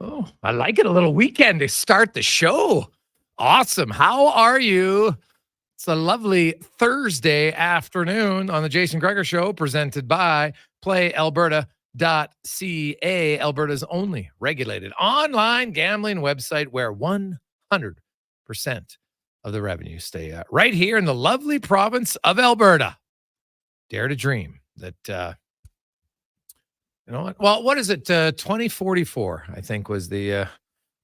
Oh, I like it. A little weekend to start the show. Awesome. How are you? It's a lovely Thursday afternoon on the Jason Gregor Show, presented by PlayAlberta.ca, Alberta's only regulated online gambling website where 100% of the revenues stay right here in the lovely province of Alberta. Dare to dream that you know what? Well, what is it? 2044, I think, was the.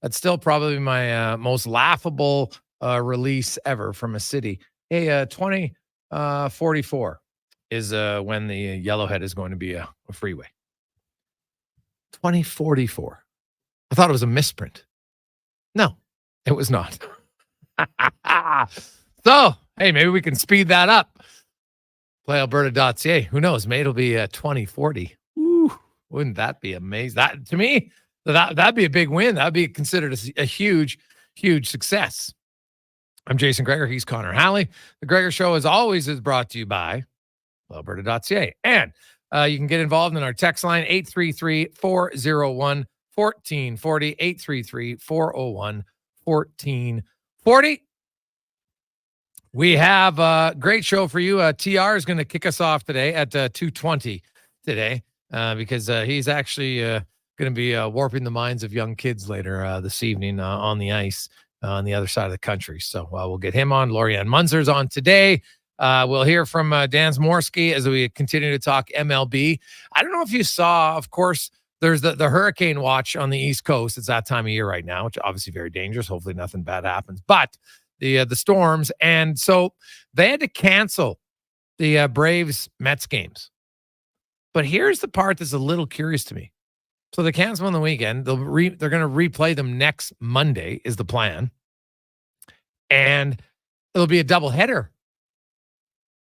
That's still probably my most laughable release ever from a city. Hey, 2044 is when the Yellowhead is going to be a freeway. 2044. I thought it was a misprint. No, it was not. So, hey, maybe we can speed that up. PlayAlberta.ca. Who knows? Maybe it'll be 2040. Wouldn't that be amazing? That to me, that'd be a big win. That'd be considered a huge, huge success. I'm Jason Gregor. He's Connor Halley. The Gregor Show, as always, is brought to you by Alberta.ca. And you can get involved in our text line, 833-401-1440, 833-401-1440. We have a great show for you. TR is going to kick us off today at 2:20 today. Because he's actually going to be warping the minds of young kids later this evening on the ice on the other side of the country. So we'll get him on. Laurianne Muenzer's on today. We'll hear from Dan Szymborski as we continue to talk MLB. I don't know if you saw, of course, there's the hurricane watch on the East Coast. It's that time of year right now, which is obviously very dangerous. Hopefully nothing bad happens. But the storms, and so they had to cancel the Braves-Mets games. But here's the part that's a little curious to me. So they cancel on the weekend. They're going to replay them next Monday is the plan. And it'll be a doubleheader.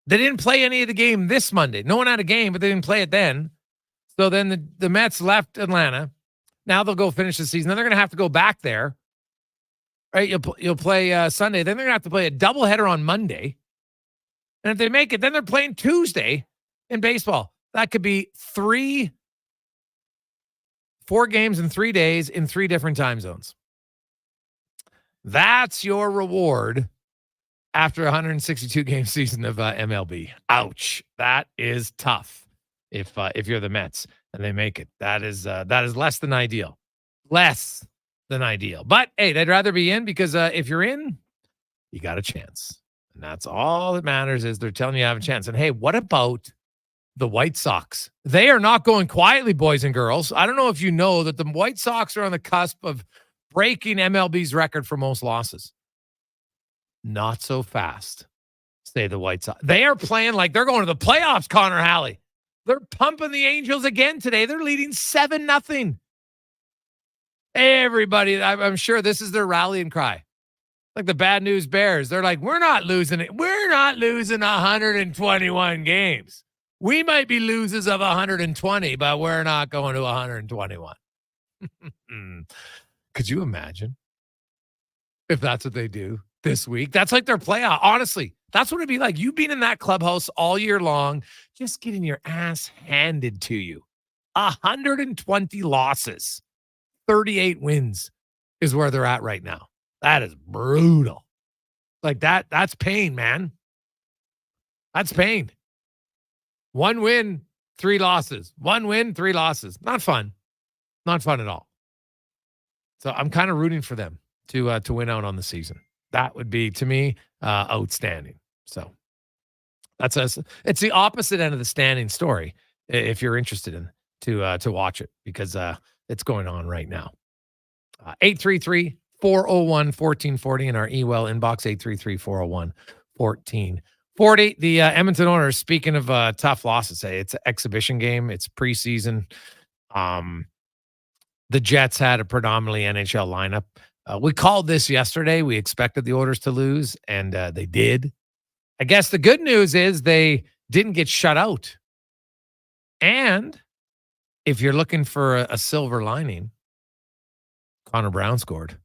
They didn't play any of the game this Monday. No one had a game, but they didn't play it then. So then the Mets left Atlanta. Now they'll go finish the season. Then they're going to have to go back there. Right? You'll play Sunday. Then they're going to have to play a doubleheader on Monday. And if they make it, then they're playing Tuesday in baseball. That could be 4 games in 3 days in 3 different time zones. That's your reward after a 162-game season of MLB. Ouch. That is tough if you're the Mets and they make it. That is less than ideal. Less than ideal. But, hey, they'd rather be in because if you're in, you got a chance. And that's all that matters is they're telling you have a chance. And, hey, what about the White Sox? They are not going quietly, boys and girls. I don't know if you know that the White Sox are on the cusp of breaking MLB's record for most losses. Not so fast, say the White Sox. They are playing like they're going to the playoffs, Connor Halley. They're pumping the Angels again today. They're leading 7-0. Everybody, I'm sure this is their rallying cry. Like the Bad News Bears. They're like, we're not losing it. We're not losing 121 games. We might be losers of 120, but we're not going to 121. Could you imagine if that's what they do this week? That's like their playoff. Honestly, that's what it'd be like. You've been in that clubhouse all year long, just getting your ass handed to you. 120 losses, 38 wins is where they're at right now. That is brutal. Like that's pain, man. That's pain. 1 win, 3 losses. 1 win, 3 losses. Not fun. Not fun at all. So I'm kind of rooting for them to win out on the season. That would be, to me, outstanding. So it's the opposite end of the standing story if you're interested in to watch it because it's going on right now. 833-401-1440 in our email inbox, 833-401-1440. The Edmonton Oilers, speaking of tough losses, it's an exhibition game. It's preseason. The Jets had a predominantly NHL lineup. We called this yesterday. We expected the Oilers to lose, and they did. I guess the good news is they didn't get shut out. And if you're looking for a silver lining, Connor Brown scored.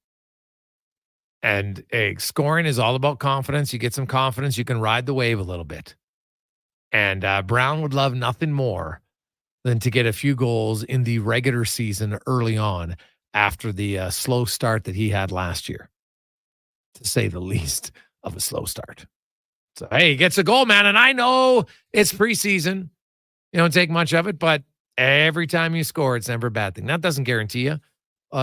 And scoring is all about confidence. You get some confidence, you can ride the wave a little bit. And Brown would love nothing more than to get a few goals in the regular season early on after the slow start that he had last year, to say the least of a slow start. So, hey, he gets a goal, man. And I know it's preseason. You don't take much of it, but every time you score, it's never a bad thing. That doesn't guarantee you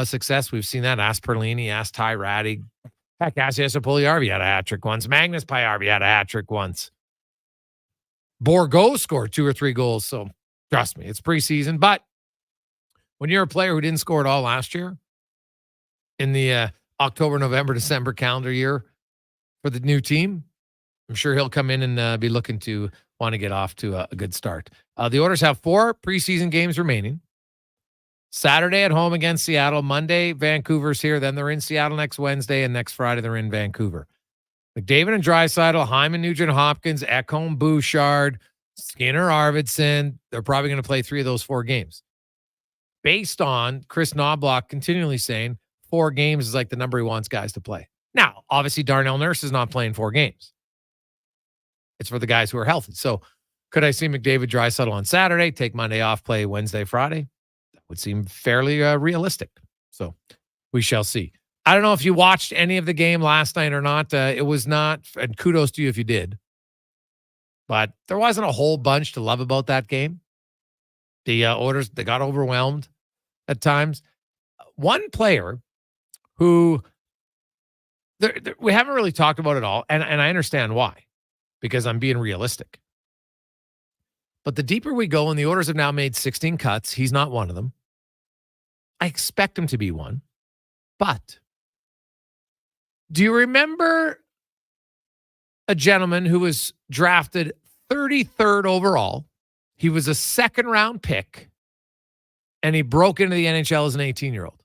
success. We've seen that. Ask Perlini, ask Ty Ratty. Heck, ask Pugliarvi had a hat trick once. Magnus Pajärvi had a hat trick once. Bourgault scored 2 or 3 goals. So trust me, it's preseason. But when you're a player who didn't score at all last year in the October, November, December calendar year for the new team, I'm sure he'll come in and be looking to want to get off to a good start. The Oilers have 4 preseason games remaining. Saturday at home against Seattle. Monday, Vancouver's here. Then they're in Seattle next Wednesday, and next Friday they're in Vancouver. McDavid and Draisaitl, Hyman, Nugent Hopkins, Ekholm, Bouchard, Skinner, Arvidsson. They're probably going to play 3 of those 4 games. Based on Chris Knobloch continually saying 4 games is like the number he wants guys to play. Now, obviously, Darnell Nurse is not playing 4 games. It's for the guys who are healthy. So could I see McDavid, Draisaitl on Saturday, take Monday off, play Wednesday, Friday? That would seem fairly realistic. So we shall see. I don't know if you watched any of the game last night or not. It was not, and kudos to you if you did. But there wasn't a whole bunch to love about that game. The Oilers, they got overwhelmed at times. One player who we haven't really talked about at all, and I understand why, because I'm being realistic. But the deeper we go, and the Oilers have now made 16 cuts, he's not one of them. I expect him to be one. But do you remember a gentleman who was drafted 33rd overall? He was a second-round pick, and he broke into the NHL as an 18-year-old.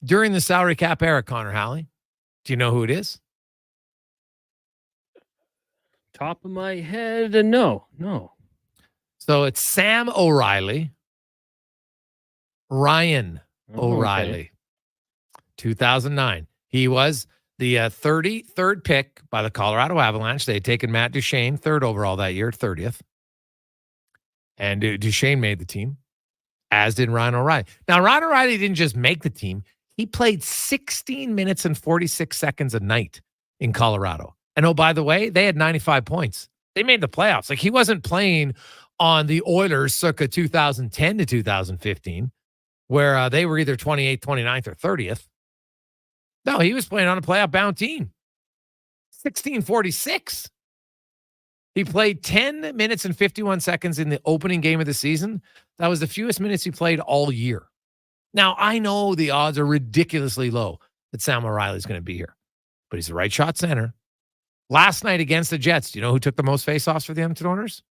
During the salary cap era, Connor Halley, do you know who it is? Top of my head, no. So it's Sam O'Reilly. Ryan O'Reilly. Okay. 2009. He was the 33rd pick by the Colorado Avalanche. They had taken Matt Duchene, 3rd overall that year, 30th. And Duchene made the team, as did Ryan O'Reilly. Now, Ryan O'Reilly didn't just make the team. He played 16 minutes and 46 seconds a night in Colorado. And oh, by the way, they had 95 points. They made the playoffs. Like, he wasn't playing on the Oilers circa 2010 to 2015, where they were either 28th, 29th, or 30th. No, he was playing on a playoff-bound team. 1646. He played 10 minutes and 51 seconds in the opening game of the season. That was the fewest minutes he played all year. Now, I know the odds are ridiculously low that Sam O'Reilly is going to be here, but he's the right shot center. Last night against the Jets, do you know who took the most faceoffs for the Edmonton Oilers?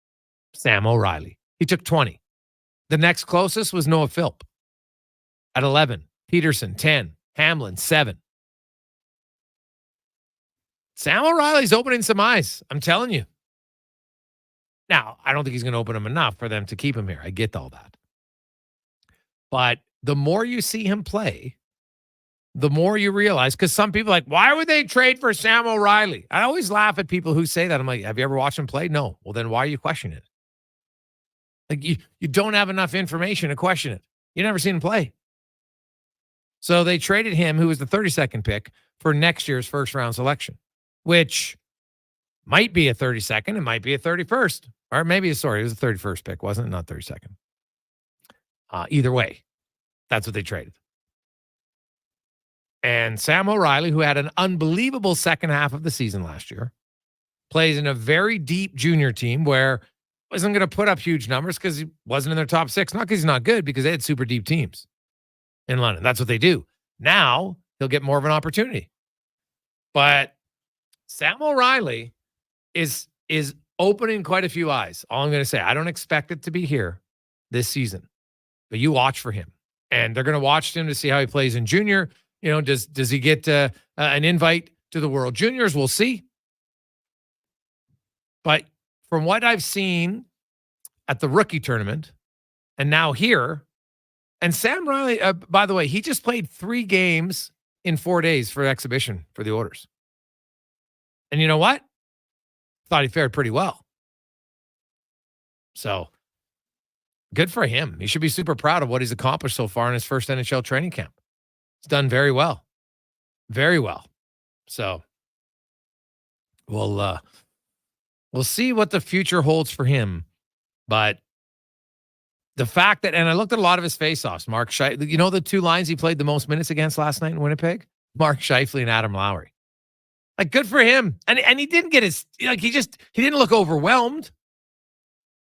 Sam O'Reilly. He took 20. The next closest was Noah Philp at 11. Peterson, 10. Hamlin, 7. Sam O'Reilly's opening some eyes. I'm telling you. Now, I don't think he's going to open them enough for them to keep him here. I get all that. But the more you see him play, the more you realize, because some people are like, why would they trade for Sam O'Reilly? I always laugh at people who say that. I'm like, have you ever watched him play? No. Well, then why are you questioning it? Like, you don't have enough information to question it. You never seen him play. So they traded him, who was the 32nd pick, for next year's first-round selection, which might be a 32nd. It might be a 31st. Or maybe, sorry, it was a 31st pick, wasn't it? Not 32nd. Either way, that's what they traded. And Sam O'Reilly, who had an unbelievable second half of the season last year, plays in a very deep junior team where wasn't going to put up huge numbers because he wasn't in their top 6. Not because he's not good, because they had super deep teams in London. That's what they do. Now he'll get more of an opportunity. But Sam O'Reilly is opening quite a few eyes. All I'm going to say, I don't expect it to be here this season, but you watch for him. And they're going to watch him to see how he plays in junior. You know, does he get an invite to the World Juniors? We'll see. But from what I've seen at the rookie tournament and now here, and Sam Riley, by the way, he just played 3 games in 4 days for exhibition for the Oilers. And you know what? Thought he fared pretty well. So Good for him. He should be super proud of what he's accomplished so far in his first NHL training camp. He's done very well. Very well. So we'll see what the future holds for him. But the fact that, and I looked at a lot of his faceoffs, Mark Scheifele, you know the two lines he played the most minutes against last night in Winnipeg? Mark Scheifele and Adam Lowry. Like, good for him. And he didn't get his, like, he didn't look overwhelmed.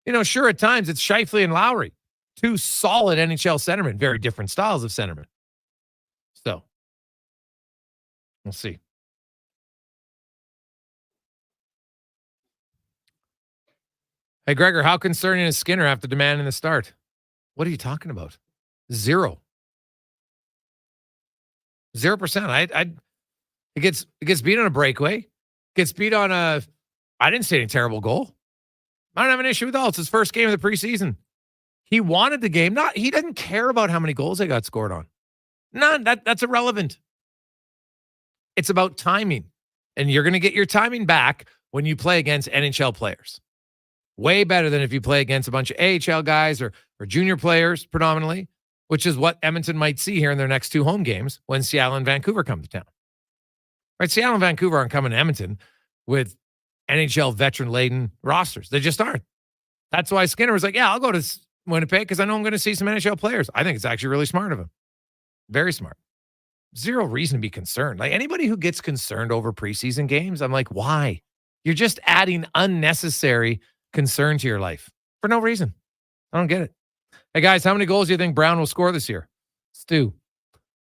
You know, sure, at times it's Scheifele and Lowry, two solid NHL centermen, very different styles of centermen. So, we'll see. Hey, Gregor, how concerning is Skinner after demanding the start? What are you talking about? 0%. It gets beat on a breakaway. Gets beat on I didn't see any terrible goal. I don't have an issue with all. It's his first game of the preseason. He wanted the game. He doesn't care about how many goals they got scored on. None. That's irrelevant. It's about timing. And you're going to get your timing back when you play against NHL players. Way better than if you play against a bunch of AHL guys or junior players predominantly, which is what Edmonton might see here in their next 2 home games when Seattle and Vancouver come to town. Right? Seattle and Vancouver aren't coming to Edmonton with NHL veteran-laden rosters. They just aren't. That's why Skinner was like, yeah, I'll go to Winnipeg because I know I'm going to see some NHL players. I think it's actually really smart of him. Very smart. 0 reason to be concerned. Like, anybody who gets concerned over preseason games, I'm like, why? You're just adding unnecessary concern to your life for no reason. I don't get it. Hey, guys, how many goals do you think Brown will score this year? Stu.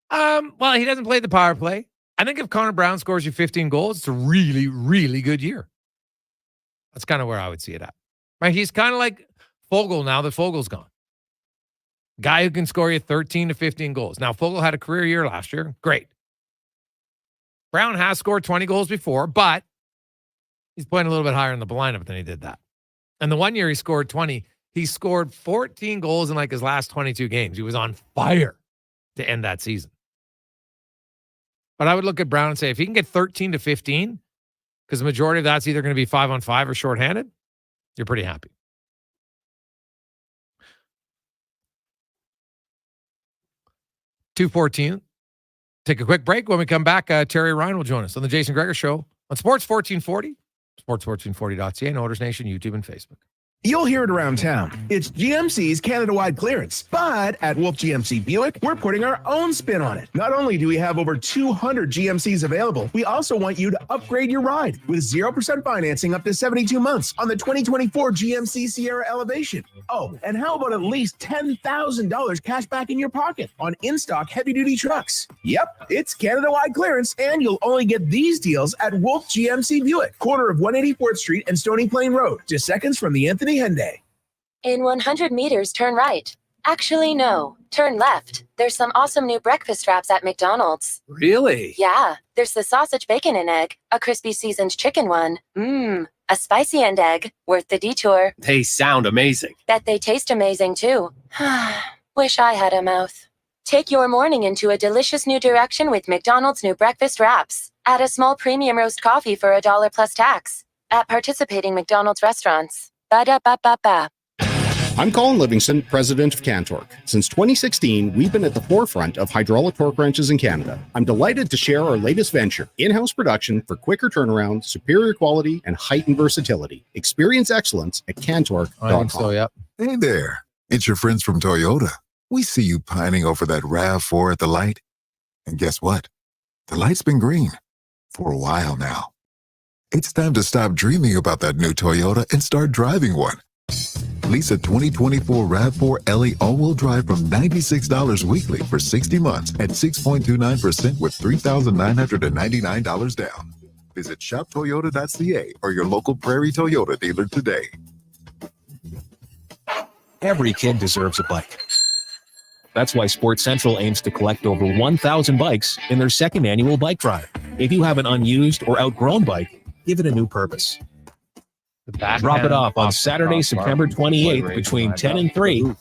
Well, he doesn't play the power play. I think if Connor Brown scores you 15 goals, it's a really, really good year. That's kind of where I would see it at. Right? He's kind of like Fogle now that Fogle's gone. Guy who can score you 13 to 15 goals. Now, Fogle had a career year last year. Great. Brown has scored 20 goals before, but he's playing a little bit higher in the lineup than he did that. And the one year he scored 20, he scored 14 goals in like his last 22 games. He was on fire to end that season. But I would look at Brown and say, if he can get 13 to 15, because the majority of that's either going to be 5-on-5 or shorthanded, you're pretty happy. $2:14. Take a quick break. When we come back, Terry Ryan will join us on the Jason Gregor Show on Sports 1440, sports1440.ca, and Oilers Nation, YouTube, and Facebook. You'll hear it around town. It's GMC's Canada-wide clearance. But at Wolf GMC Buick, we're putting our own spin on it. Not only do we have over 200 GMCs available, we also want you to upgrade your ride with 0% financing up to 72 months on the 2024 GMC Sierra Elevation. Oh, and how about at least $10,000 cash back in your pocket on in-stock heavy-duty trucks? Yep, it's Canada-wide clearance, and you'll only get these deals at Wolf GMC Buick, corner of 184th Street and Stony Plain Road, just seconds from the Anthony Hyundai. In 100 meters, turn right. Actually, no. Turn left. There's some awesome new breakfast wraps at McDonald's. Really? Yeah. There's the sausage, bacon, and egg, a crispy seasoned chicken one. A spicy and egg, worth the detour. They sound amazing. Bet they taste amazing, too. Wish I had a mouth. Take your morning into a delicious new direction with McDonald's new breakfast wraps. Add a small premium roast coffee for $1 plus tax at participating McDonald's restaurants. Ba-da-ba-ba-ba. I'm Colin Livingston, president of Cantork. Since 2016, we've been at the forefront of hydraulic torque wrenches in Canada. I'm delighted to share our latest venture, in-house production for quicker turnaround, superior quality, and heightened versatility. Experience excellence at Cantork.com. I think so, yep. Hey there, it's your friends from Toyota. We see you pining over that RAV4 at the light. And guess what? The light's been green for a while now. It's time to stop dreaming about that new Toyota and start driving one. Lease a 2024 RAV4 LE all-wheel drive from $96 weekly for 60 months at 6.29% with $3,999 down. Visit shoptoyota.ca or your local Prairie Toyota dealer today. Every kid deserves a bike. That's why Sports Central aims to collect over 1,000 bikes in their second annual bike drive. If you have an unused or outgrown bike, give it a new purpose. Drop it off on Saturday, September 28th between 10 and 3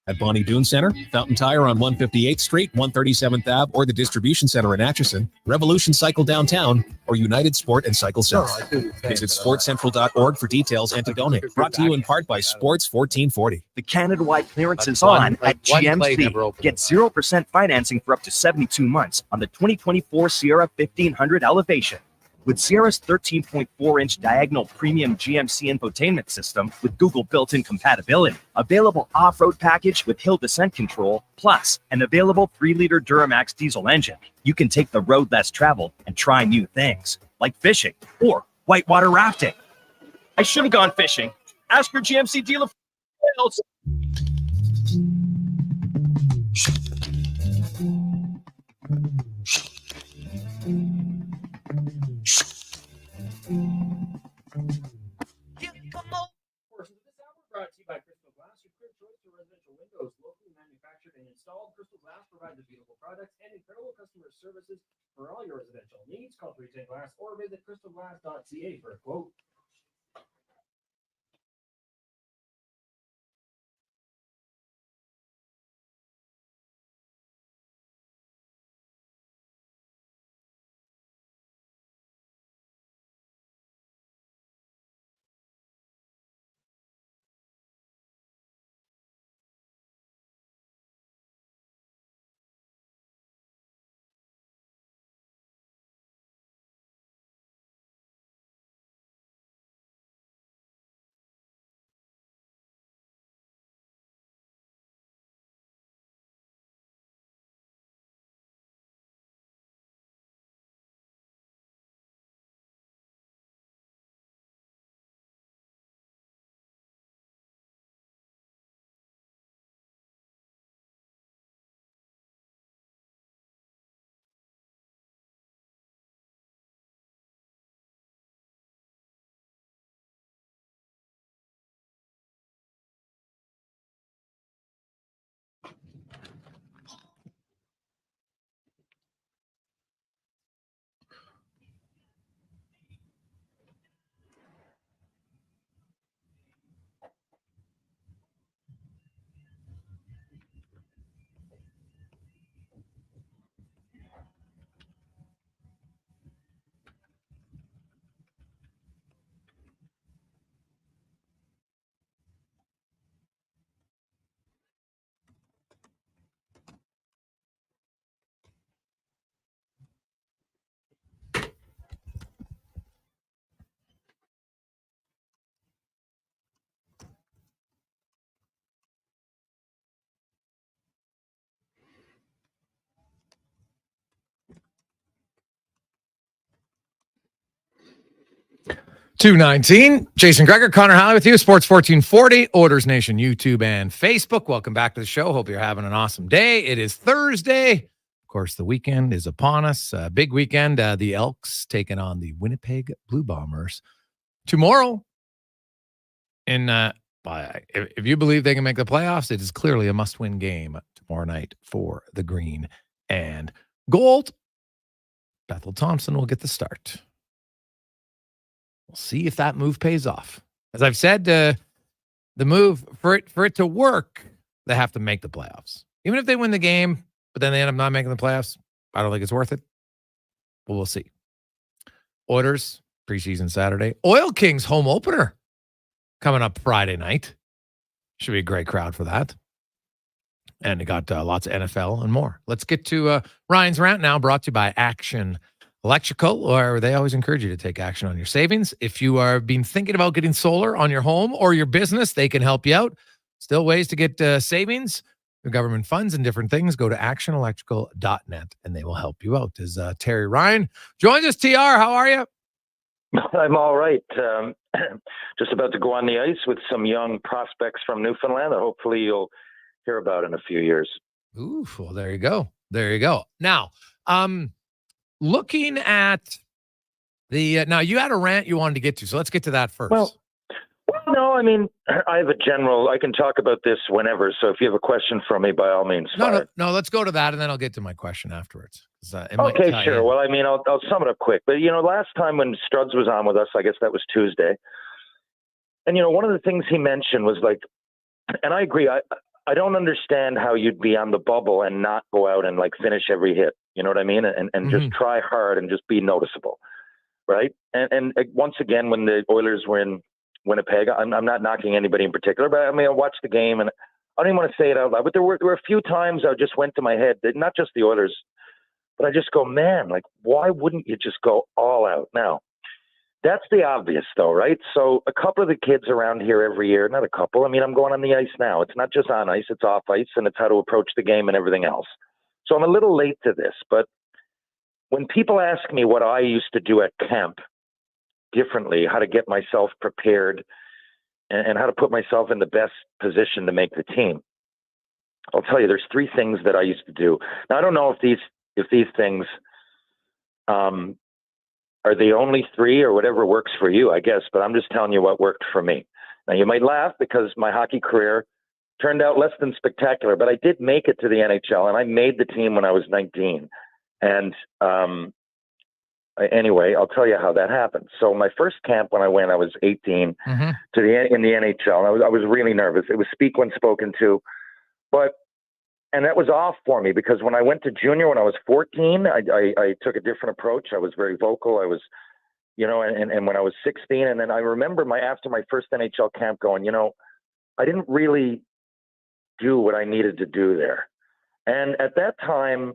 At Bonnie Doon Center, Fountain Tire on 158th Street, 137th Ave, or the Distribution Center in Atchison, Revolution Cycle downtown, or United Sport and Cycle South. Visit sportcentral.org for details and to donate. Brought to you in part by Sports 1440. The Canada-wide clearance is One- on like at one play GMC. never opened. Get 0% financing for up to 72 months on the 2024 Sierra 1500 Elevation. With Sierra's 13.4-inch diagonal premium GMC infotainment system with Google built-in compatibility, available off-road package with hill descent control, plus an available 3-liter Duramax diesel engine, you can take the road less traveled and try new things, like fishing or whitewater rafting. I should have gone fishing. Ask your GMC dealer for details. Portions of this hour brought to you by Crystal Glass, your clear choice for residential windows, locally manufactured and installed. Crystal Glass provides the beautiful products and incredible customer services for all your residential needs. Call 310 Glass or visit crystalglass.ca for a quote. $2.19. Jason Gregor, Connor Halley with you. Sports 1440, Orders Nation, YouTube and Facebook. Welcome back to the show. Hope you're having an awesome day. It is Thursday. Of course, the weekend is upon us. Big weekend. The Elks taking on the Winnipeg Blue Bombers tomorrow. And if you believe they can make the playoffs, it is clearly a must-win game tomorrow night for the green and gold. Bethel Thompson will get the start. We'll see if that move pays off. As I've said, the move for it to work, they have to make the playoffs. Even if they win the game, but then they end up not making the playoffs, I don't think it's worth it. But we'll see. Oilers, preseason Saturday. Oil Kings home opener coming up Friday night. Should be a great crowd for that. And it got lots of NFL and more. Let's get to Ryan's Rant now, brought to you by Action Electrical, or they always encourage you to take action on your savings. If you are been thinking about getting solar on your home or your business, they can help you out. Still ways to get savings, the government funds and different things. Go to actionelectrical.net and they will help you out. As Terry Ryan joins us. TR, how are you? I'm all right. Just about to go on the ice with some young prospects from Newfoundland that hopefully you'll hear about in a few years. Ooh, well, there you go. There you go. Now, looking at the now you had a rant you wanted to get to, so let's get to that first. Well, no, I mean, I have a general, I can talk about this whenever. So if you have a question from me, by all means. No, let's go to that and then I'll get to my question afterwards. Okay, sure. Well, I mean, I'll sum it up quick. But, last time when Struds was on with us, I guess that was Tuesday. And, one of the things he mentioned was like, and I agree, I don't understand how you'd be on the bubble and not go out and like finish every hit. You know what I mean? And just try hard and just be noticeable, right? And once again, when the Oilers were in Winnipeg, I'm not knocking anybody in particular, but I mean, I watched the game and I don't even want to say it out loud, but there were a few times I just went to my head, not just the Oilers, but I just go, man, like, why wouldn't you just go all out now? That's the obvious, though, right? So a couple of the kids around here every year, not a couple. I mean, I'm going on the ice now. It's not just on ice, it's off ice, and it's how to approach the game and everything else. So I'm a little late to this, but when people ask me what I used to do at camp differently, how to get myself prepared and how to put myself in the best position to make the team, I'll tell you, there's 3 things that I used to do. Now, I don't know if these things are the only 3 or whatever works for you, I guess, but I'm just telling you what worked for me. Now, you might laugh because my hockey career turned out less than spectacular, but I did make it to the NHL, and I made the team when I was 19. And anyway, I'll tell you how that happened. So my first camp when I went, I was 18 in the NHL. And I was really nervous. It was speak when spoken to, and that was off for me because when I went to junior when I was 14, I took a different approach. I was very vocal. I was, and when I was 16, and then I remember after my first NHL camp going, I didn't really do what I needed to do there. And at that time,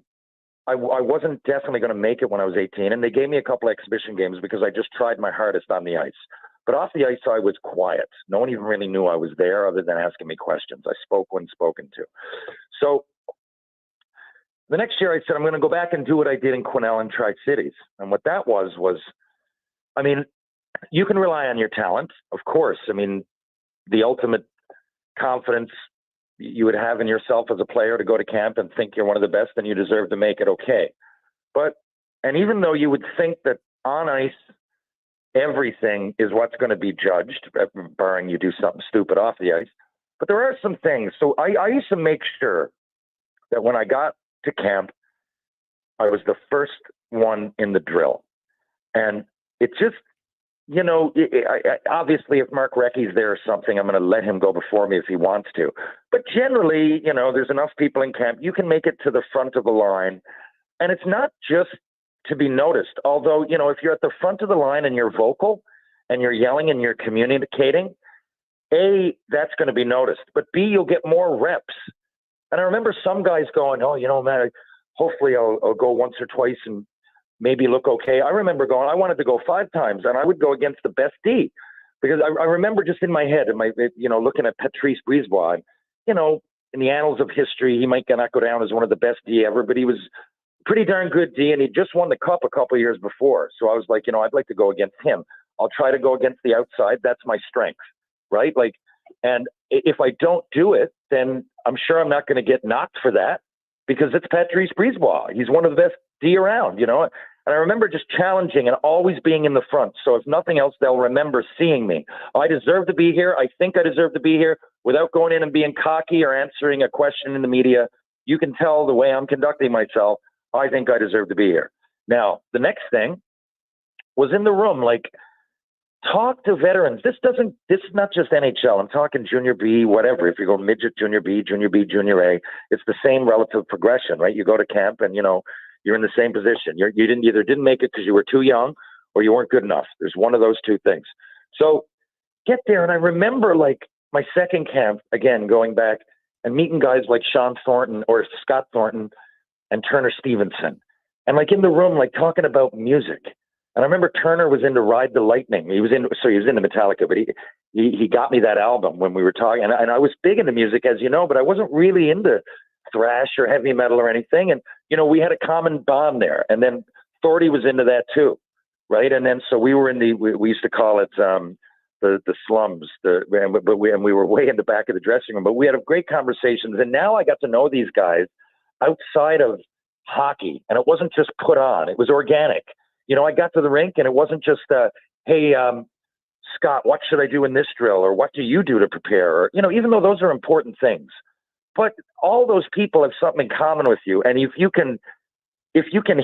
I wasn't definitely going to make it when I was 18. And they gave me a couple exhibition games because I just tried my hardest on the ice. But off the ice, I was quiet. No one even really knew I was there other than asking me questions. I spoke when spoken to. So the next year I said, I'm going to go back and do what I did in Quesnel and Tri-Cities. And what that was, I mean, you can rely on your talent, of course. I mean, the ultimate confidence you would have in yourself as a player to go to camp and think you're one of the best and you deserve to make it okay. And even though you would think that on ice, everything is what's going to be judged, barring you do something stupid off the ice. But there are some things. So I used to make sure that when I got to camp, I was the first one in the drill. And it just, obviously if Mark Recchi's there or something, I'm going to let him go before me if he wants to. But generally, there's enough people in camp. You can make it to the front of the line. And it's not just to be noticed. Although, if you're at the front of the line and you're vocal and you're yelling and you're communicating, A, that's going to be noticed. But B, you'll get more reps. And I remember some guys going, oh, man, hopefully I'll go once or twice and maybe look okay. I remember going, I wanted to go 5 times, and I would go against the best D. Because I remember just in my head, looking at Patrice Brisebois, in the annals of history, he might not go down as one of the best D ever, but he was pretty darn good D, and he just won the cup a couple of years before. So I was like, I'd like to go against him. I'll try to go against the outside. That's my strength, right? And if I don't do it, then I'm sure I'm not going to get knocked for that because it's Patrice Brisebois. He's one of the best D around, And I remember just challenging and always being in the front. So if nothing else, they'll remember seeing me. I deserve to be here. I think I deserve to be here without going in and being cocky or answering a question in the media. You can tell the way I'm conducting myself. I think I deserve to be here. Now, the next thing was in the room, talk to veterans. This is not just NHL. I'm talking junior B, whatever. If you go midget, junior B, junior A, it's the same relative progression, right? You go to camp and, you're in the same position. You didn't make it because you were too young or you weren't good enough. There's one of those 2 things. So get there. And I remember my second camp, again, going back and meeting guys like Sean Thornton or Scott Thornton and Turner Stevenson. And in the room, talking about music. And I remember Turner was into Ride the Lightning. He was into Metallica, but he got me that album when we were talking. And I was big into music, as you know, but I wasn't really into thrash or heavy metal or anything. And, we had a common bond there. And then Doughty was into that too, right? And then so we were we used to call it the slums, but we were way in the back of the dressing room. But we had great conversations. And now I got to know these guys outside of hockey. And it wasn't just put on. It was organic. I got to the rink and it wasn't just, hey, Scott, what should I do in this drill? Or what do you do to prepare? Or, even though those are important things, but all those people have something in common with you. And if you can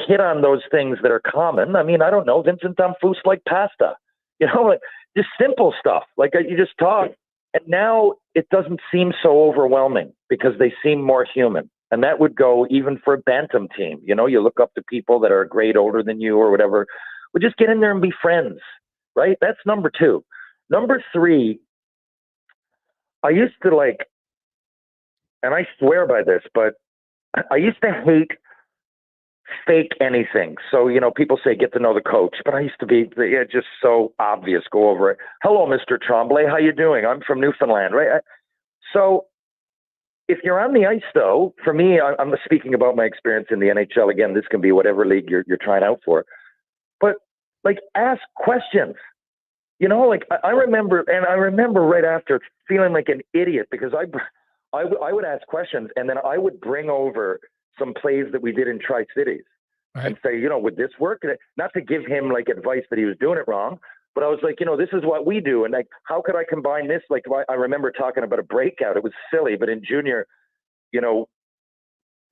hit on those things that are common, I mean, I don't know, Vincent D'Amfus like pasta, just simple stuff. You just talk And now it doesn't seem so overwhelming because they seem more human. And that would go even for a bantam team. You know, you look up to people that are a grade older than you or whatever. Well, just get in there and be friends, right? That's number 2. Number 3, I used to like, and I swear by this, but I used to hate fake anything. So, you know, people say get to know the coach, but I used to be just so obvious. Go over it. Hello, Mr. Tremblay. How you doing? I'm from Newfoundland, right? So if you're on the ice, though, for me, I'm speaking about my experience in the NHL. Again, this can be whatever league you're trying out for. But, like, ask questions. You know, like, I remember right after feeling like an idiot because I would ask questions, and then I would bring over some plays that we did in Tri-Cities and say, you know, would this work? Not to give him, like, advice that he was doing it wrong, but I was like, you know, this is what we do. And like, how could I combine this? Like, I remember talking about a breakout. It was silly, but in junior, you know,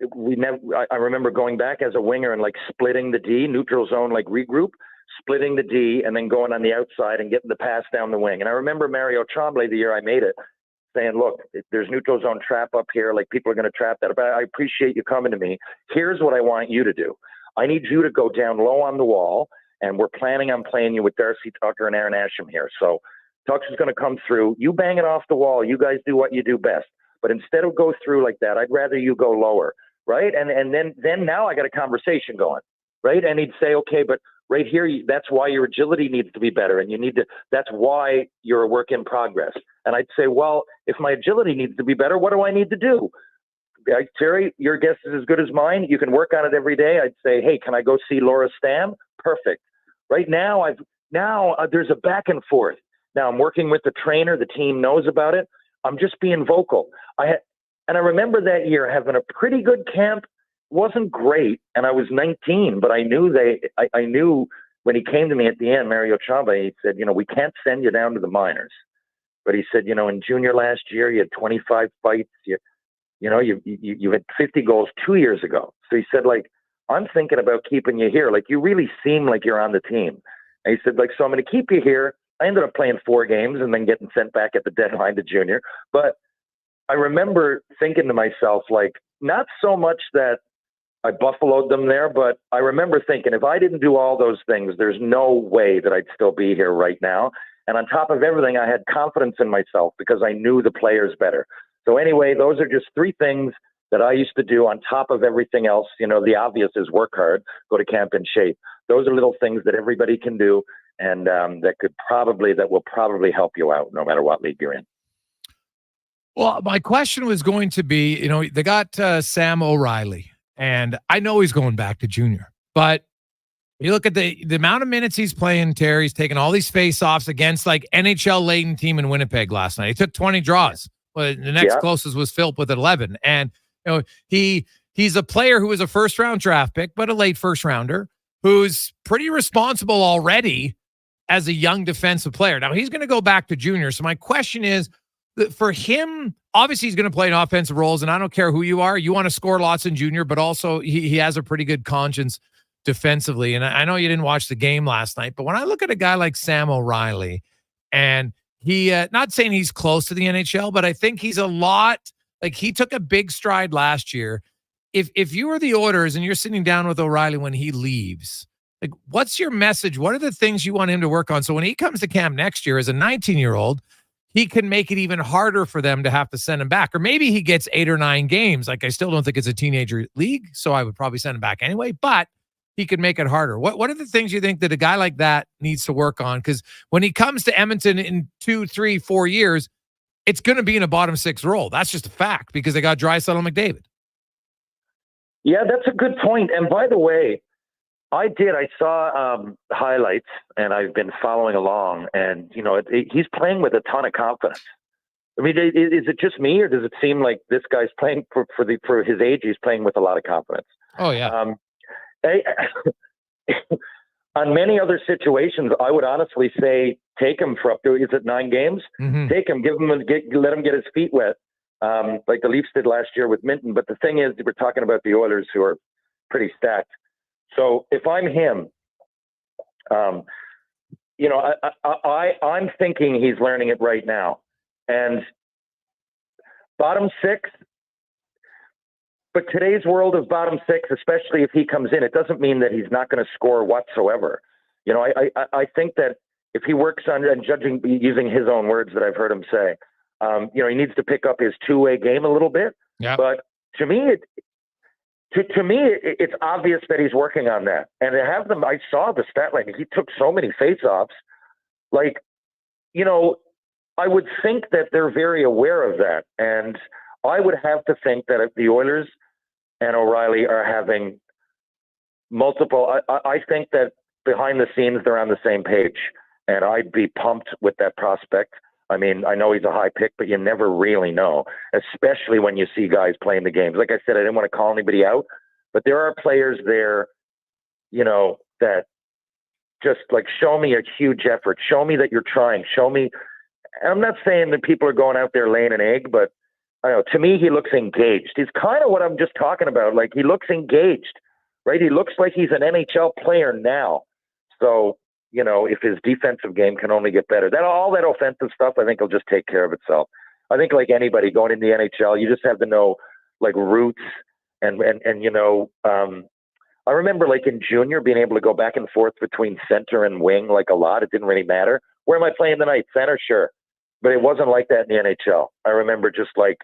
I remember going back as a winger and like splitting the D, neutral zone, like regroup, splitting the D, and then going on the outside and getting the pass down the wing. And I remember Mario Tremblay, the year I made it, saying, look, there's neutral zone trap up here. Like, people are going to trap that. But I appreciate you coming to me. Here's what I want you to do. I need you to go down low on the wall. And we're planning on playing you with Darcy Tucker and Aaron Asham here. So Tucker's going to come through. You bang it off the wall. You guys do what you do best. But instead of go through like that, I'd rather you go lower, right? And then now I got a conversation going, right? And he'd say, okay, but right here, that's why your agility needs to be better. And that's why you're a work in progress. And I'd say, well, if my agility needs to be better, what do I need to do? Terry, your guess is as good as mine. You can work on it every day. I'd say, hey, can I go see Laura Stam? Perfect. Right now, there's a back and forth. Now I'm working with the trainer. The team knows about it. I'm just being vocal. I remember that year having a pretty good camp. Wasn't great, and I was 19, but I knew I knew when he came to me at the end, Mario Tremblay, he said, you know, we can't send you down to the minors. But he said, you know, in junior last year, you had 25 fights. You know, you had 50 goals 2 years ago. So he said, like, I'm thinking about keeping you here. Like, you really seem like you're on the team. And he said, like, so I'm going to keep you here. I ended up playing 4 games and then getting sent back at the deadline to junior. But I remember thinking to myself, like, not so much that I buffaloed them there, but I remember thinking, if I didn't do all those things, there's no way that I'd still be here right now. And on top of everything, I had confidence in myself because I knew the players better. So anyway, those are just 3 things that I used to do on top of everything else. You know, the obvious is work hard, go to camp in shape. Those are little things that everybody can do, and that will probably help you out no matter what league you're in. Well, my question was going to be, you know, they got Sam O'Reilly, and I know he's going back to junior, but you look at the amount of minutes he's playing, Terry's taking all these face-offs against like NHL laden team in Winnipeg last night. He took 20 draws. Well, the next closest was Philp with 11. And, you know, he's a player who was a first-round draft pick, but a late first-rounder who's pretty responsible already as a young defensive player. Now, he's going to go back to junior. So my question is, for him, obviously he's going to play in offensive roles, and I don't care who you are. You want to score lots in junior, but also he has a pretty good conscience defensively. And I know you didn't watch the game last night, but when I look at a guy like Sam O'Reilly, and he, not saying he's close to the NHL, but I think he's a lot, like, he took a big stride last year. If you were the Oilers and you're sitting down with O'Reilly when he leaves, like, what's your message? What are the things you want him to work on? So when he comes to camp next year as a 19-year-old, he can make it even harder for them to have to send him back. Or maybe he gets 8 or 9 games. Like, I still don't think it's a teenager league, so I would probably send him back anyway, but he could make it harder. What are the things you think that a guy like that needs to work on? Because when he comes to Edmonton in 2, 3, 4 years, it's going to be in a bottom 6 role. That's just a fact because they got Draisaitl and McDavid. Yeah, that's a good point. And by the way, I saw highlights, and I've been following along, and, you know, he's playing with a ton of confidence. I mean, is it just me, or does it seem like this guy's playing for his age? He's playing with a lot of confidence. Oh yeah. On many other situations, I would honestly say take him for up to, is it 9 games? Mm-hmm. Take him, let him get his feet wet, like the Leafs did last year with Minton. But the thing is, we're talking about the Oilers, who are pretty stacked. So if I'm him, you know, I'm thinking he's learning it right now. And bottom six, but today's world of bottom six, especially if he comes in, it doesn't mean that he's not going to score whatsoever. You know, I think that if he works on, and judging using his own words that I've heard him say, you know, he needs to pick up his two-way game a little bit. Yeah. But to me, it's obvious that he's working on that. And to have them, I saw the stat line. He took so many face-offs. Like, you know, I would think that they're very aware of that. And I would have to think that if the Oilers and O'Reilly are having multiple, I think that behind the scenes, they're on the same page. And I'd be pumped with that prospect. I mean, I know he's a high pick, but you never really know, especially when you see guys playing the games. Like I said, I didn't want to call anybody out, but there are players there, you know, that just like show me a huge effort. Show me that you're trying. Show me. I'm not saying that people are going out there laying an egg, but I don't know, to me, he looks engaged. He's kind of what I'm just talking about. Like, he looks engaged, right? He looks like he's an NHL player now. So, you know, if his defensive game can only get better, all that offensive stuff, I think will just take care of itself. I think like anybody going in the NHL, you just have to know like roots and you know, I remember like in junior being able to go back and forth between center and wing like a lot. It didn't really matter. Where am I playing tonight? Center, sure. But it wasn't like that in the NHL. I remember just like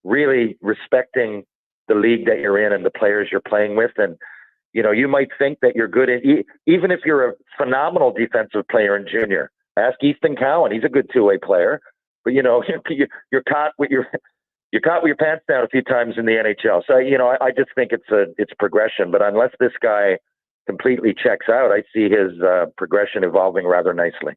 really respecting the league that you're in and the players you're playing with. And, you know, you might think that you're good at, even if you're a phenomenal defensive player in junior. Ask Easton Cowan. He's a good two-way player. But, you know, you're caught with your pants down a few times in the NHL. So, you know, I just think it's progression. But unless this guy completely checks out, I see his progression evolving rather nicely.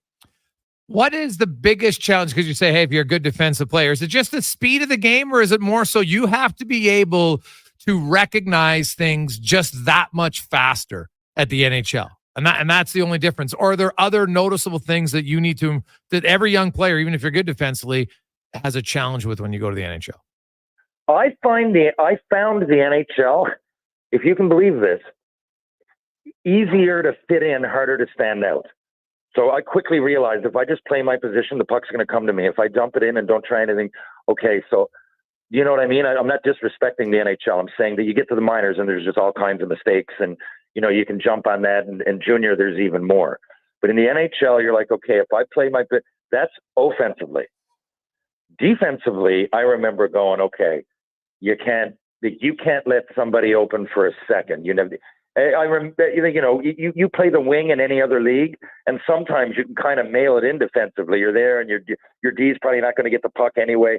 What is the biggest challenge? Because you say, hey, if you're a good defensive player, is it just the speed of the game, or is it more so you have to be able to recognize things just that much faster at the NHL? And that's the only difference. Or are there other noticeable things that you need to, that every young player, even if you're good defensively, has a challenge with when you go to the NHL? I found the NHL, if you can believe this, easier to fit in, harder to stand out. So I quickly realized if I just play my position, the puck's going to come to me. If I dump it in and don't try anything, okay. So you know what I mean? I'm not disrespecting the NHL. I'm saying that you get to the minors and there's just all kinds of mistakes, and you know you can jump on that. And junior, there's even more. But in the NHL, you're like, okay, if I play my bit, that's offensively. Defensively, I remember going, okay, you can't let somebody open for a second. You know. I remember, you know, you play the wing in any other league, and sometimes you can kind of mail it in defensively. You're there, and your D's probably not going to get the puck anyway.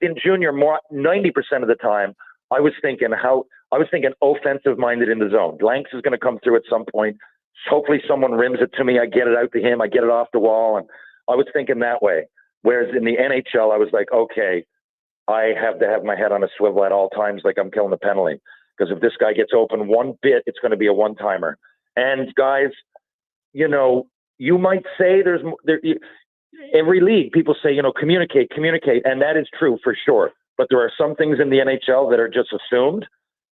In junior, 90% of the time, I was thinking offensive minded in the zone. Blanks is going to come through at some point. Hopefully, someone rims it to me. I get it out to him. I get it off the wall, and I was thinking that way. Whereas in the NHL, I was like, okay, I have to have my head on a swivel at all times, like I'm killing the penalty. Because if this guy gets open one bit, it's going to be a one-timer. And guys, you know, you might say every league, people say, you know, communicate. And that is true for sure. But there are some things in the NHL that are just assumed